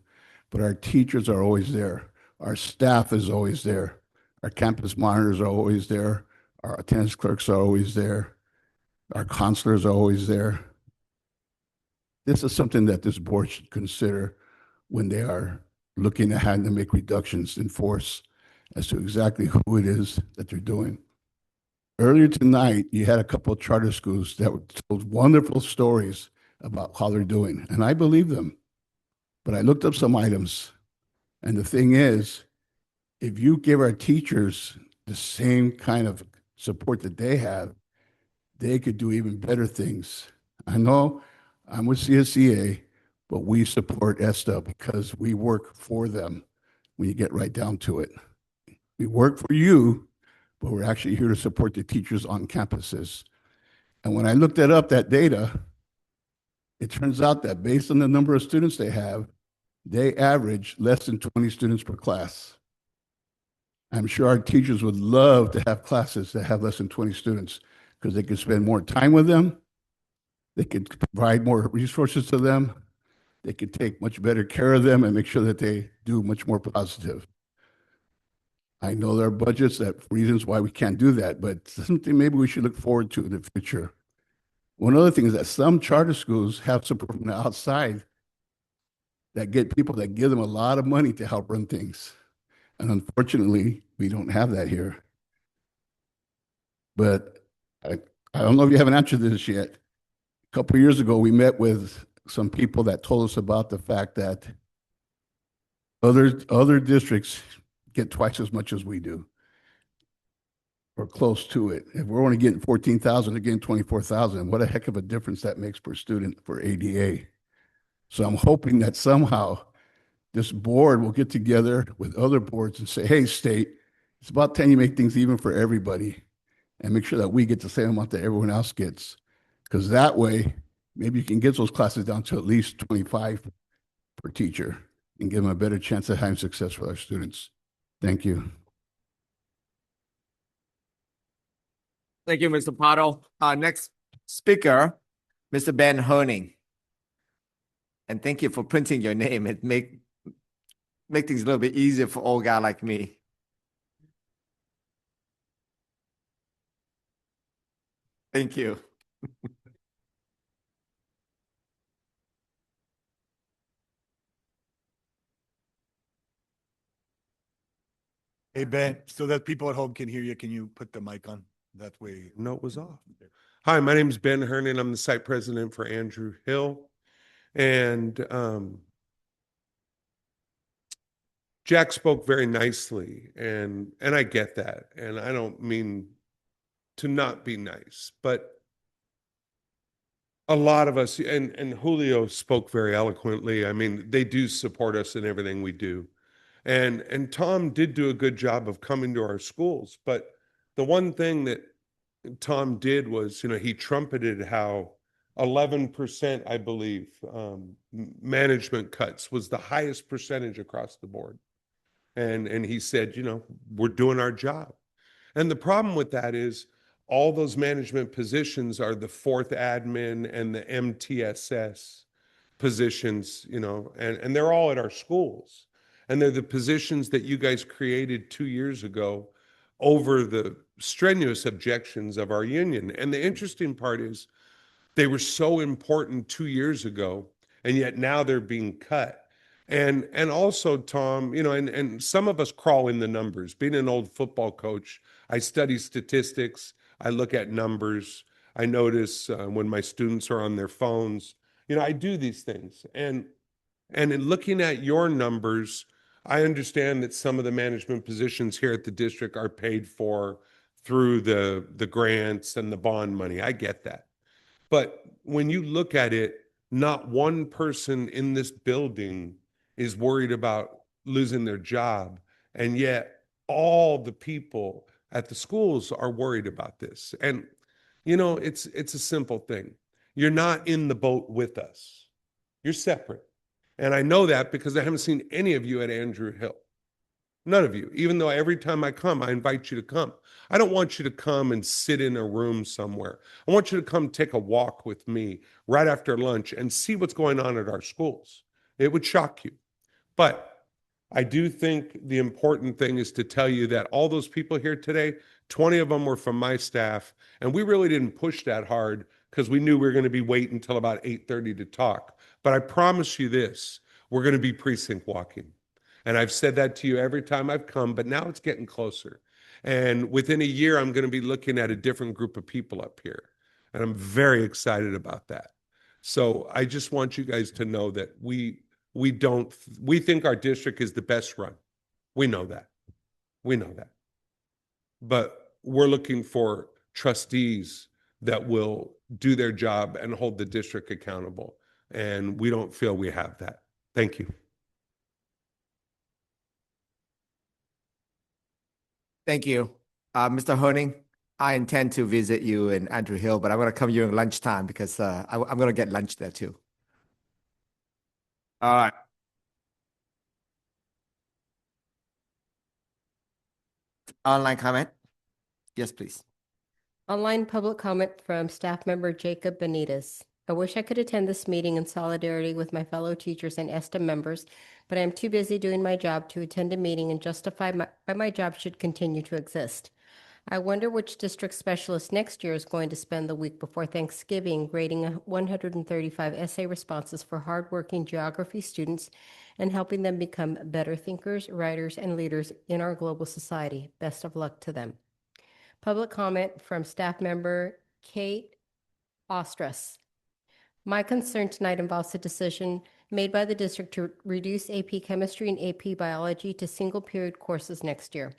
But our teachers are always there. Our staff is always there. Our campus monitors are always there. Our attendance clerks are always there. Our counselors are always there. This is something that this board should consider when they are looking at having to make reductions in force as to exactly who it is that they're doing. Earlier tonight, you had a couple of charter schools that told wonderful stories about how they're doing, and I believe them. But I looked up some items, and the thing is, if you give our teachers the same kind of support that they have, they could do even better things. I know I'm with CSEA, but we support ESTA because we work for them when you get right down to it. We work for you, but we're actually here to support the teachers on campuses. And when I looked that data, it turns out that based on the number of students they have, they average less than 20 students per class. I'm sure our teachers would love to have classes that have less than 20 students because they can spend more time with them. They could provide more resources to them. They could take much better care of them and make sure that they do much more positive. I know there are budgets that reasons why we can't do that, but something maybe we should look forward to in the future. One other thing is that some charter schools have support from the outside that get people that give them a lot of money to help run things. And unfortunately, we don't have that here. But I don't know if you have an answer to this yet. A couple of years ago, we met with some people that told us about the fact that other districts get twice as much as we do, or close to it. If we're only getting 14,000, they're getting 24,000. What a heck of a difference that makes per student for ADA. So I'm hoping that somehow this board will get together with other boards and say, hey, state, it's about time you make things even for everybody and make sure that we get the same amount that everyone else gets. Because that way, maybe you can get those classes down to at least 25 per teacher and give them a better chance of having success with our students. Thank you. Thank you, Mr. Pardo. Next speaker, Mr. Ben Honing. And thank you for printing your name. It make things a little bit easier for old guy like me. Thank you. Hey, Ben, so that people at home can hear you, can you put the mic on? That way. Note was off. Hi, my name is Ben Hernan. I'm the site president for Andrew Hill. And Jack spoke very nicely, and I get that. And I don't mean to not be nice, but a lot of us, and Julio spoke very eloquently. I mean, they do support us in everything we do. And Tom did do a good job of coming to our schools. But the one thing that Tom did was, he trumpeted how 11%, I believe, management cuts was the highest percentage across the board. And he said, we're doing our job. And the problem with that is all those management positions are the fourth admin and the MTSS positions, and they're all at our schools. And they're the positions that you guys created 2 years ago over the strenuous objections of our union. And the interesting part is they were so important 2 years ago, and yet now they're being cut. And also, Tom, and some of us crawl in the numbers. Being an old football coach, I study statistics, I look at numbers, I notice when my students are on their phones. I do these things. And in looking at your numbers, I understand that some of the management positions here at the district are paid for through the grants and the bond money. I get that. But when you look at it, not one person in this building is worried about losing their job. And yet all the people at the schools are worried about this. And, it's a simple thing. You're not in the boat with us. You're separate. And I know that because I haven't seen any of you at Andrew Hill. None of you, even though every time I come, I invite you to come. I don't want you to come and sit in a room somewhere. I want you to come take a walk with me right after lunch and see what's going on at our schools. It would shock you. But I do think the important thing is to tell you that all those people here today, 20 of them were from my staff, and we really didn't push that hard because we knew we were going to be waiting until about 8:30 to talk. But I promise you this, we're going to be precinct walking. And I've said that to you every time I've come, but now it's getting closer. And within a year, I'm going to be looking at a different group of people up here. And I'm very excited about that. So I just want you guys to know that we think our district is the best run. We know that. We know that. But we're looking for trustees that will do their job and hold the district accountable. And we don't feel we have that. Thank you. Thank you. Mr. Honing, I intend to visit you in Andrew Hill, but I'm going to come during lunchtime because I'm going to get lunch there too. All right. Online comment? Yes, please. Online public comment from staff member Jacob Benitez. I wish I could attend this meeting in solidarity with my fellow teachers and ESTA members, but I am too busy doing my job to attend a meeting and justify why my job should continue to exist. I wonder which district specialist next year is going to spend the week before Thanksgiving grading 135 essay responses for hardworking geography students and helping them become better thinkers, writers, and leaders in our global society. Best of luck to them. Public comment from staff member Kate Ostras. My concern tonight involves the decision made by the district to reduce AP Chemistry and AP Biology to single-period courses next year.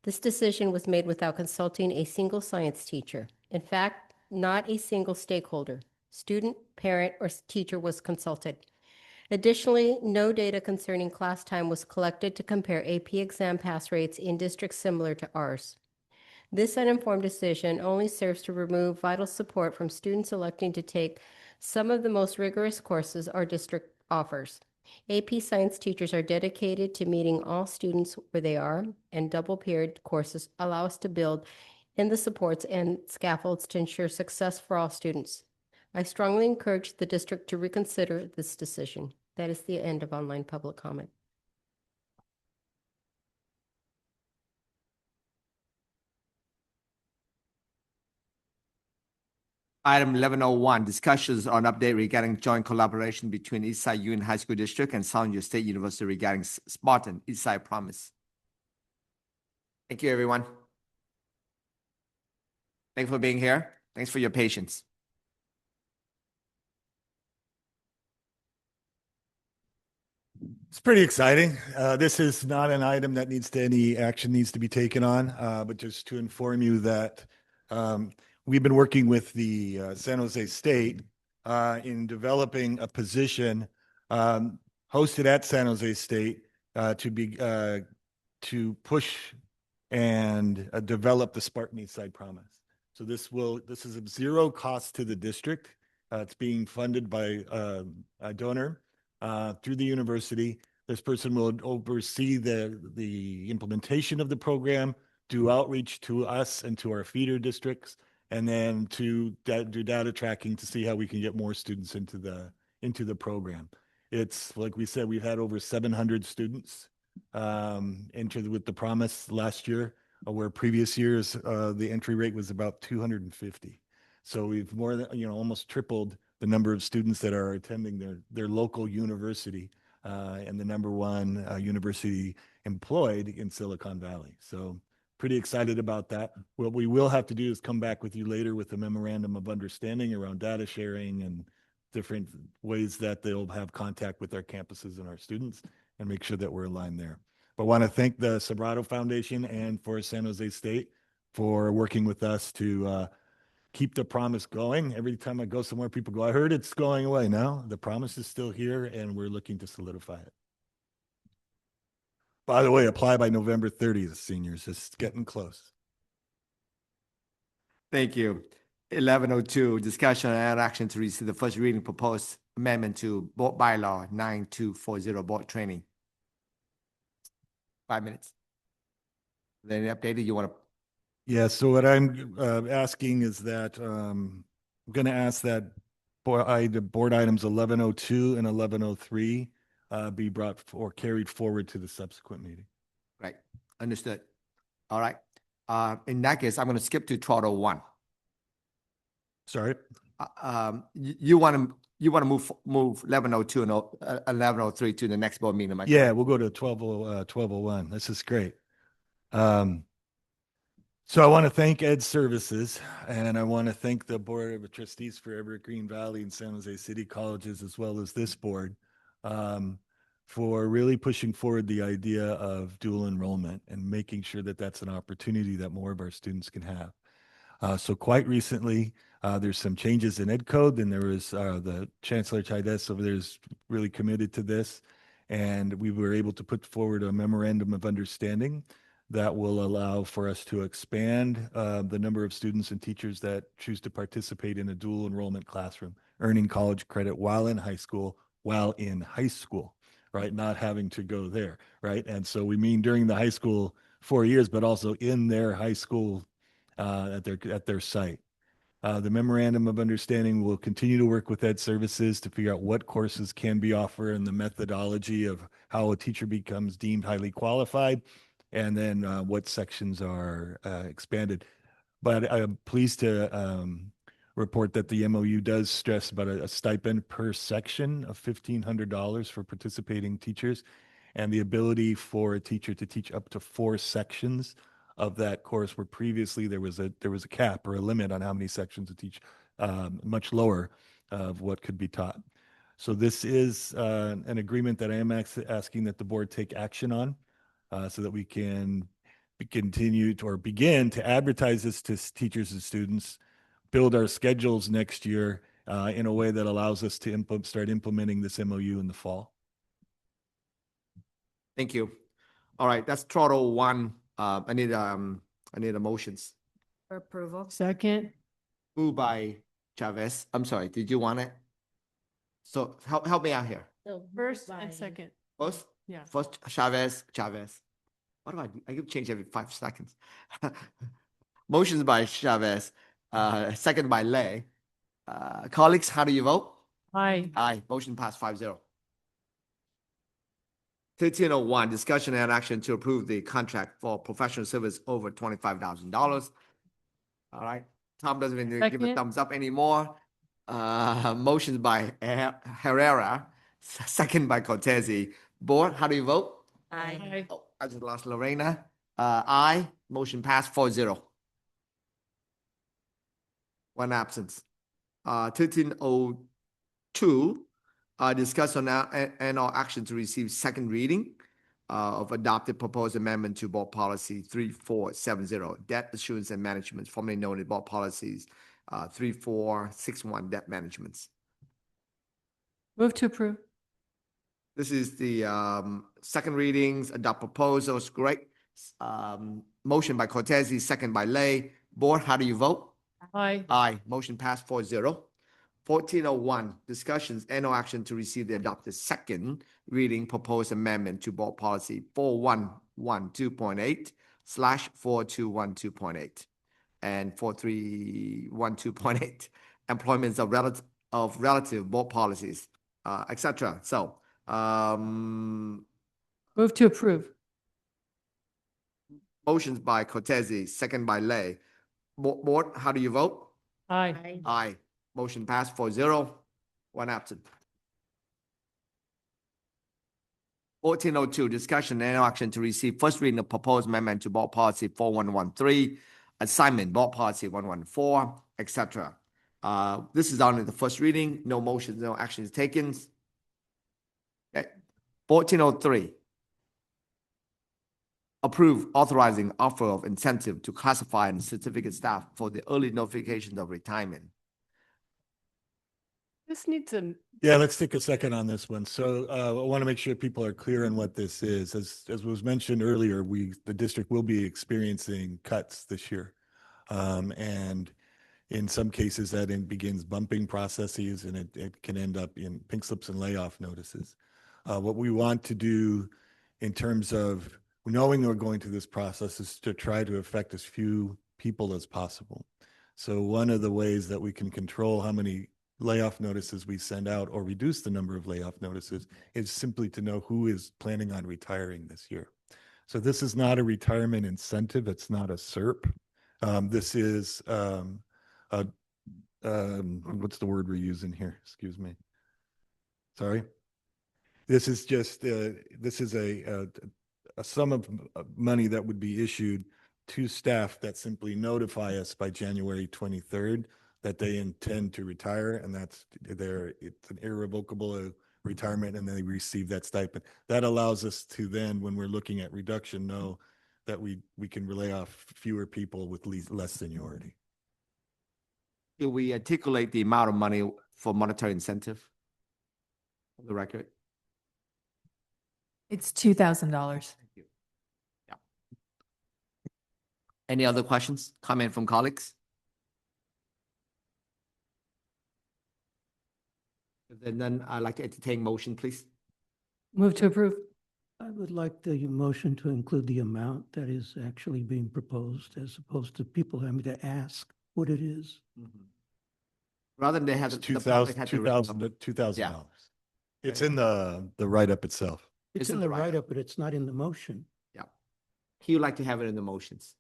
This decision was made without consulting a single science teacher. In fact, not a single stakeholder, student, parent, or teacher was consulted. Additionally, no data concerning class time was collected to compare AP exam pass rates in districts similar to ours. This uninformed decision only serves to remove vital support from students electing to take some of the most rigorous courses our district offers. AP Science teachers are dedicated to meeting all students where they are, and double-period courses allow us to build in the supports and scaffolds to ensure success for all students. I strongly encourage the district to reconsider this decision. That is the end of online public comment. Item 1101, discussions on update regarding joint collaboration between Eastside Union High School District and San Jose State University regarding Spartan Eastside Promise. Thank you, everyone. Thanks for being here. Thanks for your patience. It's pretty exciting. This is not an item that any action needs to be taken on, but just to inform you that we've been working with the San Jose State in developing a position hosted at San Jose State to push and develop the Spartan Eastside Promise. So this is of zero cost to the district. It's being funded by a donor through the university. This person will oversee the implementation of the program, do outreach to us and to our feeder districts, and then to do data tracking to see how we can get more students into the program. It's like we said, we've had over 700 students enter with the promise last year, where previous years the entry rate was about 250. So we've more than almost tripled the number of students that are attending their local university and the number one university employed in Silicon Valley. So pretty excited about that. What we will have to do is come back with you later with a memorandum of understanding around data sharing and different ways that they'll have contact with our campuses and our students and make sure that we're aligned there. But I want to thank the Sobrato Foundation and for San Jose State for working with us to keep the promise going. Every time I go somewhere, people go, I heard it's going away. No, the promise is still here and we're looking to solidify it. By the way, apply by November 30th, seniors. It's getting close. Thank you. 1102, discussion and action to receive the first reading proposed amendment to Board Bylaw 9240 Board Training. 5 minutes. Then updated, you want to? Yeah, so what I'm asking is that I'm going to ask that board items 1102 and 1103 be brought or carried forward to the subsequent meeting. Right, understood. All right. In that case, I'm going to skip to 1201. Sorry. You want to move 1102 and 1103 to the next board meeting? Yeah, we'll go to 1201. This is great. So I want to thank Ed Services, and I want to thank the Board of Trustees for Evergreen Valley and San Jose City Colleges, as well as this board, for really pushing forward the idea of dual enrollment and making sure that that's an opportunity that more of our students can have. So quite recently, there's some changes in Ed Code, and there was the Chancellor Chides over there is really committed to this, and we were able to put forward a memorandum of understanding that will allow for us to expand the number of students and teachers that choose to participate in a dual enrollment classroom, earning college credit while in high school, right? Not having to go there, right? And so we mean during the high school 4 years, but also in their high school at their site. The memorandum of understanding will continue to work with Ed Services to figure out what courses can be offered and the methodology of how a teacher becomes deemed highly qualified, and then what sections are expanded. But I'm pleased to report that the MOU does stress about a stipend per section of $1,500 for participating teachers, and the ability for a teacher to teach up to 4 sections of that course, where previously there was a cap or a limit on how many sections to teach, much lower of what could be taught. So this is an agreement that I am asking that the board take action on, so that we can continue to, or begin to advertise this to teachers and students, build our schedules next year in a way that allows us to start implementing this MOU in the fall. Thank you. All right, that's 1201. I need a motions. For approval. Second. Moved by Chavez. I'm sorry, did you want it? So help me out here. First and second. First? Yeah. First, Chavez. What do I do? I give change every 5 seconds. Motions by Chavez, second by Lay. Colleagues, how do you vote? Aye. Aye. Motion passed 5-0. 1301, discussion and action to approve the contract for professional service over $25,000. All right. Tom doesn't even give a Second. thumbs up anymore. Motions by Herrera, second by Cortese. Board, how do you vote? Aye. Oh, I just lost Lorena. Aye. Motion passed 4-0. One absence. 1302, discuss on and all action to receive second reading of adopted proposed amendment to board policy 3470, debt assurance and management, formerly known as board policies 3461, debt managements. Move to approve. This is the second readings, adopt proposals, great. Motion by Cortese, second by Lay. Board, how do you vote? Aye. Aye. Motion passed 4-0. 1401, discussions and no action to receive the adopted second reading proposed amendment to board policy 4112.8/4212.8 and 4312.8, employments of relative board policies, etc. So, Move to approve. motions by Cortese, second by Lay. Board, how do you vote? Aye. Aye. Motion passed 4-0. One absent. 1402, discussion and action to receive first reading of proposed amendment to board policy 4113, assignment board policy 114, etc. This is only the first reading. No motions, no actions taken. Okay. 1403, approve authorizing offer of incentive to classify and certificate staff for the early notification of retirement. This needs a, Yeah, let's take a second on this one. So I want to make sure people are clear on what this is. As was mentioned earlier, the district will be experiencing cuts this year. And in some cases that begins bumping processes and it can end up in pink slips and layoff notices. What we want to do in terms of knowing we're going through this process is to try to affect as few people as possible. So one of the ways that we can control how many layoff notices we send out or reduce the number of layoff notices is simply to know who is planning on retiring this year. So this is not a retirement incentive. It's not a SERP. This is what's the word we're using here? Excuse me. Sorry. This is just this is a sum of money that would be issued to staff that simply notify us by January 23rd that they intend to retire, and it's an irrevocable retirement, and they receive that stipend. That allows us to then, when we're looking at reduction, know that we can lay off fewer people with less seniority. Do we articulate the amount of money for monetary incentive on the record? It's $2,000. Thank you. Yeah. Any other questions, comment from colleagues? If there are none, I'd like to entertain motion, please. move to approve. I would like the motion to include the amount that is actually being proposed as opposed to people having to ask what it is. Rather than they have It's the public had to- $2,000. Yeah. It's in the write-up itself. It's in the write-up, but it's not in the motion. Yeah. He would like to have it in the motions.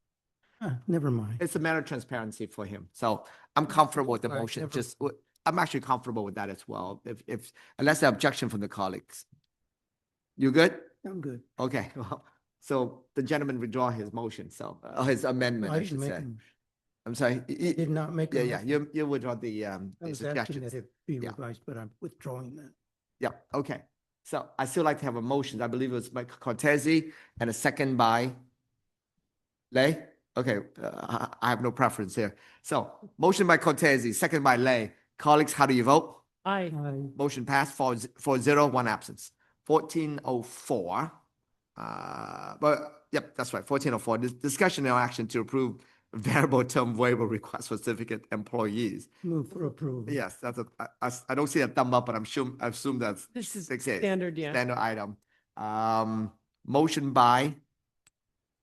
Never mind. It's a matter of transparency for him. So I'm comfortable with the All right, motion. never- Just, I'm actually comfortable with that as well. If, unless the objection from the colleagues. You good? I'm good. Okay, well, so the gentleman withdraw his motion, so, his amendment, I I didn't should make say. a motion. I'm sorry. Did not make a Yeah, motion. you withdraw the I was asking suggestions. that it be Yeah. revised, but I'm withdrawing that. Yeah, okay. So I still like to have a motion. I believe it was by Cortese and a second by Lay. Okay, I have no preference here. So motion by Cortese, second by Lay. Colleagues, how do you vote? Aye. Motion passed 4-0, one absence. 1404. But yep, that's right. 1404. Discussion and action to approve variable term waiver request for certificate employees. Move for approval. Yes, that's I don't see a thumb up, but I assume that's This is 6A. standard, yeah. Standard item. Motion by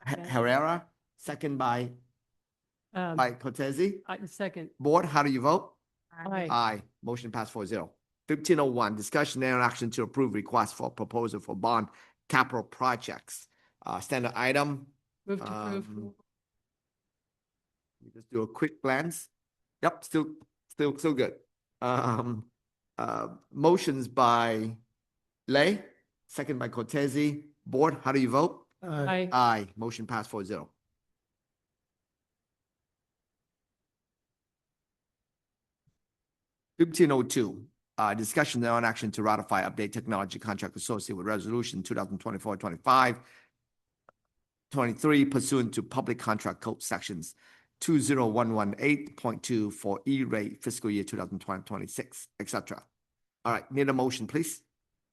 Herrera, second by Um, Cortese. Second. Board, how do you vote? Aye. Aye. Motion passed 4-0. 1501, discussion and action to approve request for proposal for bond capital projects. Standard item. Move to approve. Just do a quick glance. Yep, still good. Motions by Lay, second by Cortese. Board, how do you vote? Aye. Aye. Motion passed 4-0. $15.02, discussion on action to ratify update technology contract associated with resolution 2024-25 23 pursuant to public contract code sections 20118.2 for E-rate fiscal year 2026, etc. All right, need a motion, please.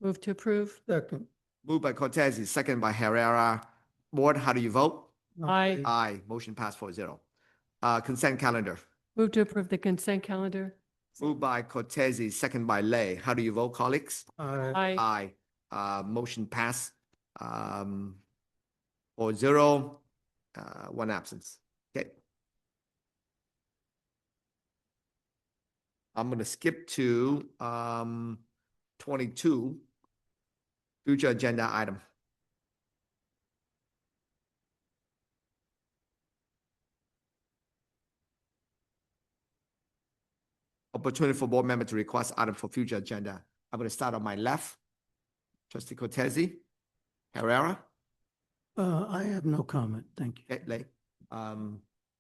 Move to approve. Second. Moved by Cortese, second by Herrera. Board, how do you vote? Aye. Aye. Motion passed 4-0. Consent calendar. Move to approve the consent calendar. Moved by Cortese, second by Lay. How do you vote, colleagues? Aye. Aye. Motion passed. 4-0. One absence. Okay. I'm gonna skip to 22. Future agenda item. Opportunity for board member to request item for future agenda. I'm going to start on my left. Trustee Cortese, Herrera. I have no comment. Thank you. Okay, Lay.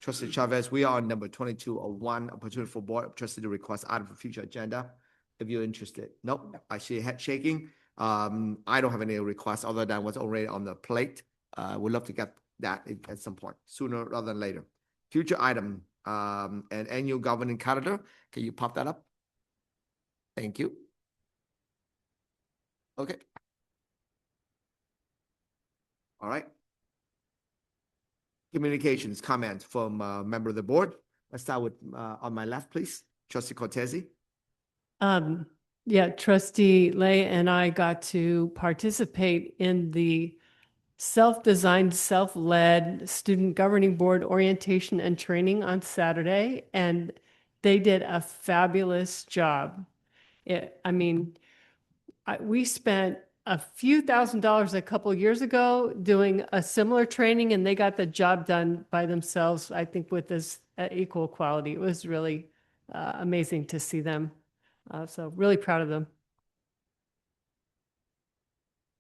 Trustee Chavez, we are on number 2201. Opportunity for board trustee to request item for future agenda. If you're interested. Nope. I see a head shaking. I don't have any requests other than what's already on the plate. We'd love to get that at some point, sooner rather than later. Future item, an annual governing calendar. Can you pop that up? Thank you. Okay. All right. Communications, comments from a member of the board. Let's start with on my left, please. Trustee Cortese. Yeah, Trustee Lay and I got to participate in the self-designed, self-led student governing board orientation and training on Saturday, and they did a fabulous job. We spent a few $1,000s a couple years ago doing a similar training, and they got the job done by themselves, I think, with this equal quality. It was really amazing to see them. So really proud of them.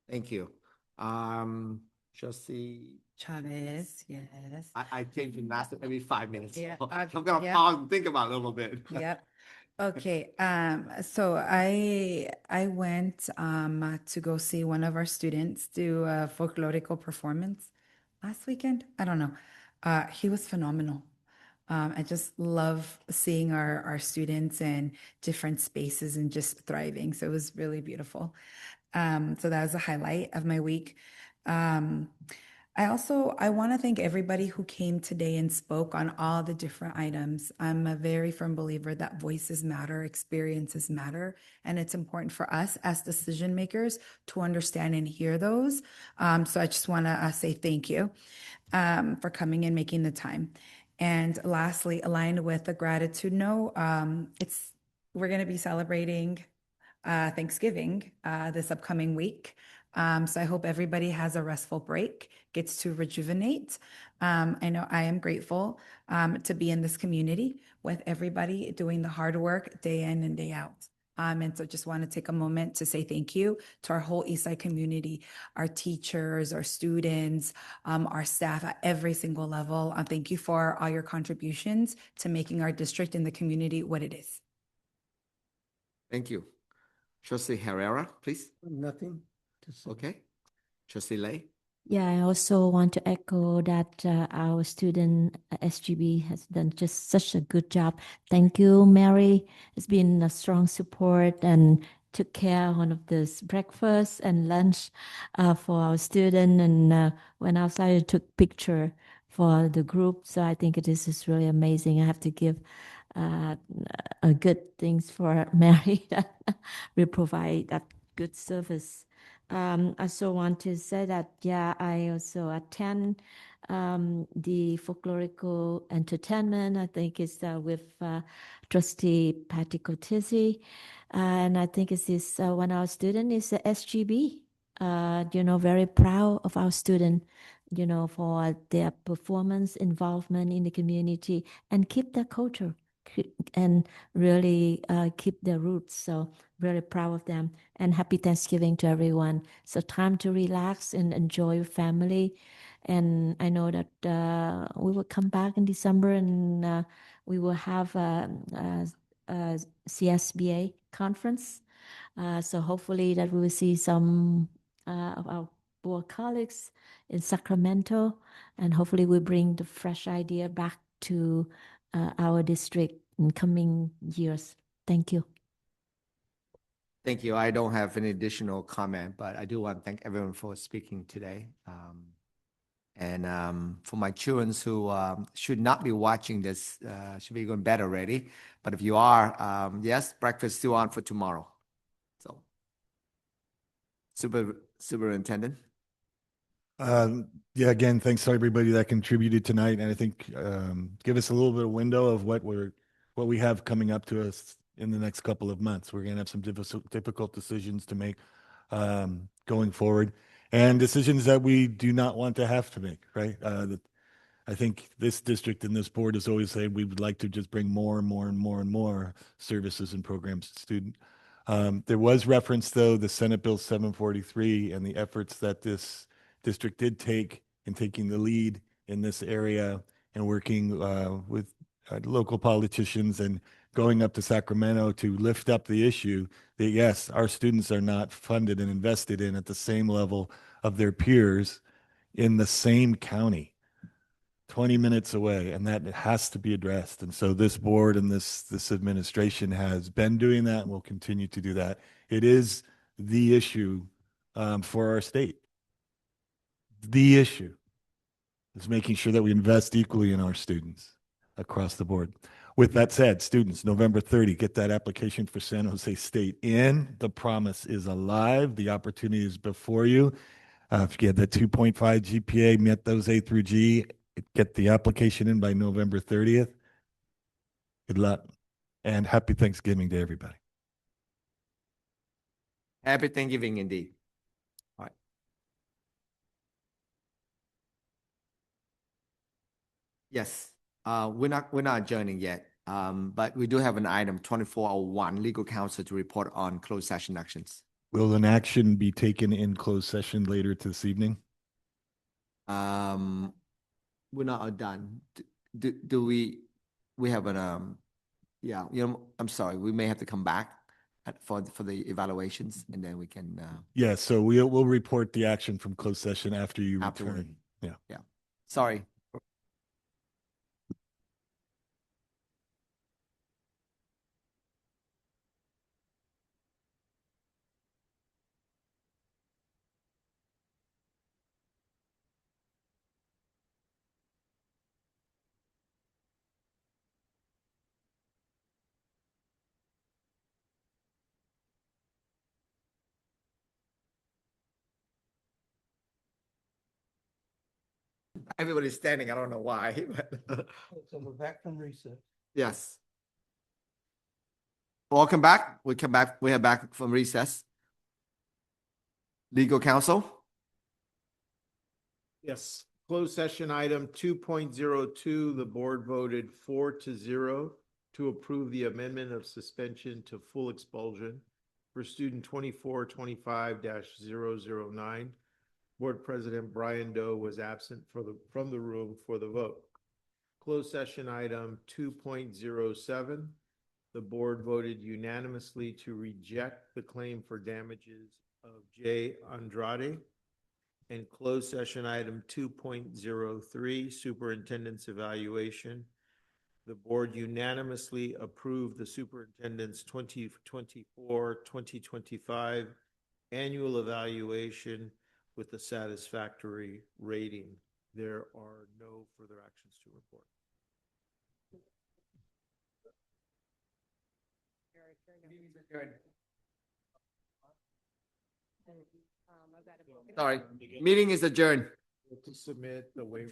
Thank you. Trustee Chavez, yes. I change your master every 5 minutes. Yeah, I'm okay, gonna yeah. pause and think about it a little bit. Yep. Okay. So I went to go see one of our students do a folklorical performance last weekend. I don't know. He was phenomenal. I just love seeing our students in different spaces and just thriving. So it was really beautiful. So that was a highlight of my week. I want to thank everybody who came today and spoke on all the different items. I'm a very firm believer that voices matter, experiences matter, and it's important for us as decision makers to understand and hear those. So I just want to say thank you for coming and making the time. And lastly, aligned with the gratitude note, we're going to be celebrating Thanksgiving this upcoming week. So I hope everybody has a restful break, gets to rejuvenate. I know I am grateful to be in this community with everybody doing the hard work day in and day out. And so just want to take a moment to say thank you to our whole Eastside community, our teachers, our students, our staff at every single level. Thank you for all your contributions to making our district and the community what it is. Thank you. Trustee Herrera, please. Nothing to say. Okay. Trustee Lay. Yeah, I also want to echo that our student SGB has done just such a good job. Thank you, Mary. It's been a strong support and took care one of this breakfast and lunch for our student. And when outside, I took picture for the group. So I think this is really amazing. I have to give a good things for Mary that we provide that good service. I also want to say that, yeah, I also attend The folklorical entertainment, I think, is with Trustee Patty Cotizzi. And I think it's this one of our student is SGB. Very proud of our student, for their performance, involvement in the community, and keep their culture and really keep their roots. So very proud of them, and happy Thanksgiving to everyone. So time to relax and enjoy your family. And I know that we will come back in December, and we will have a CSBA conference. So hopefully that we will see some of our board colleagues in Sacramento, and hopefully we bring the fresh idea back to our district in coming years. Thank you. Thank you. I don't have any additional comment, but I do want to thank everyone for speaking today. For my children who should not be watching this, should be going bed already. But if you are, yes, breakfast still on for tomorrow. So, Superintendent. Yeah, again, thanks to everybody that contributed tonight. And I think give us a little bit of window of what we have coming up to us in the next couple of months. We're going to have some difficult decisions to make going forward, and decisions that we do not want to have to make, right? I think this district and this board has always said we would like to just bring more and more and more and more services and programs to student. There was reference, though, the Senate Bill 743 and the efforts that this district did take in taking the lead in this area and working with local politicians and going up to Sacramento to lift up the issue that, yes, our students are not funded and invested in at the same level of their peers in the same county, 20 minutes away, and that has to be addressed. And so this board and this administration has been doing that and will continue to do that. It is the issue for our state. The issue is making sure that we invest equally in our students across the board. With that said, students, November 30, get that application for San Jose State in. The promise is alive. The opportunity is before you. If you had that 2.5 GPA, met those A through G, get the application in by November 30th. Good luck and happy Thanksgiving to everybody. Happy Thanksgiving indeed. All right. Yes, we're not adjourning yet, but we do have an item 2401 legal counsel to report on closed session actions. Will an action be taken in closed session later this evening? We're not done. Do we have an yeah, I'm sorry, we may have to come back for the evaluations, and then we can Yeah, so we'll report the action from closed session after you afterward. return. Yeah. Sorry. Everybody's standing. I don't know why. But So we're back from recess. yes. Welcome back. We come back. We are back from recess. Legal counsel. Yes, closed session item 2.02, the board voted 4-0 to approve the amendment of suspension to full expulsion for student 2425-009. Board President Brian Doe was absent from the room for the vote. Closed session item 2.07, the board voted unanimously to reject the claim for damages of J. Andrade. And closed session item 2.03, superintendent's evaluation. The board unanimously approved the superintendent's 2024-2025 annual evaluation with a satisfactory rating. There are no further actions to report. Sorry, meeting is adjourned. To submit the waiver.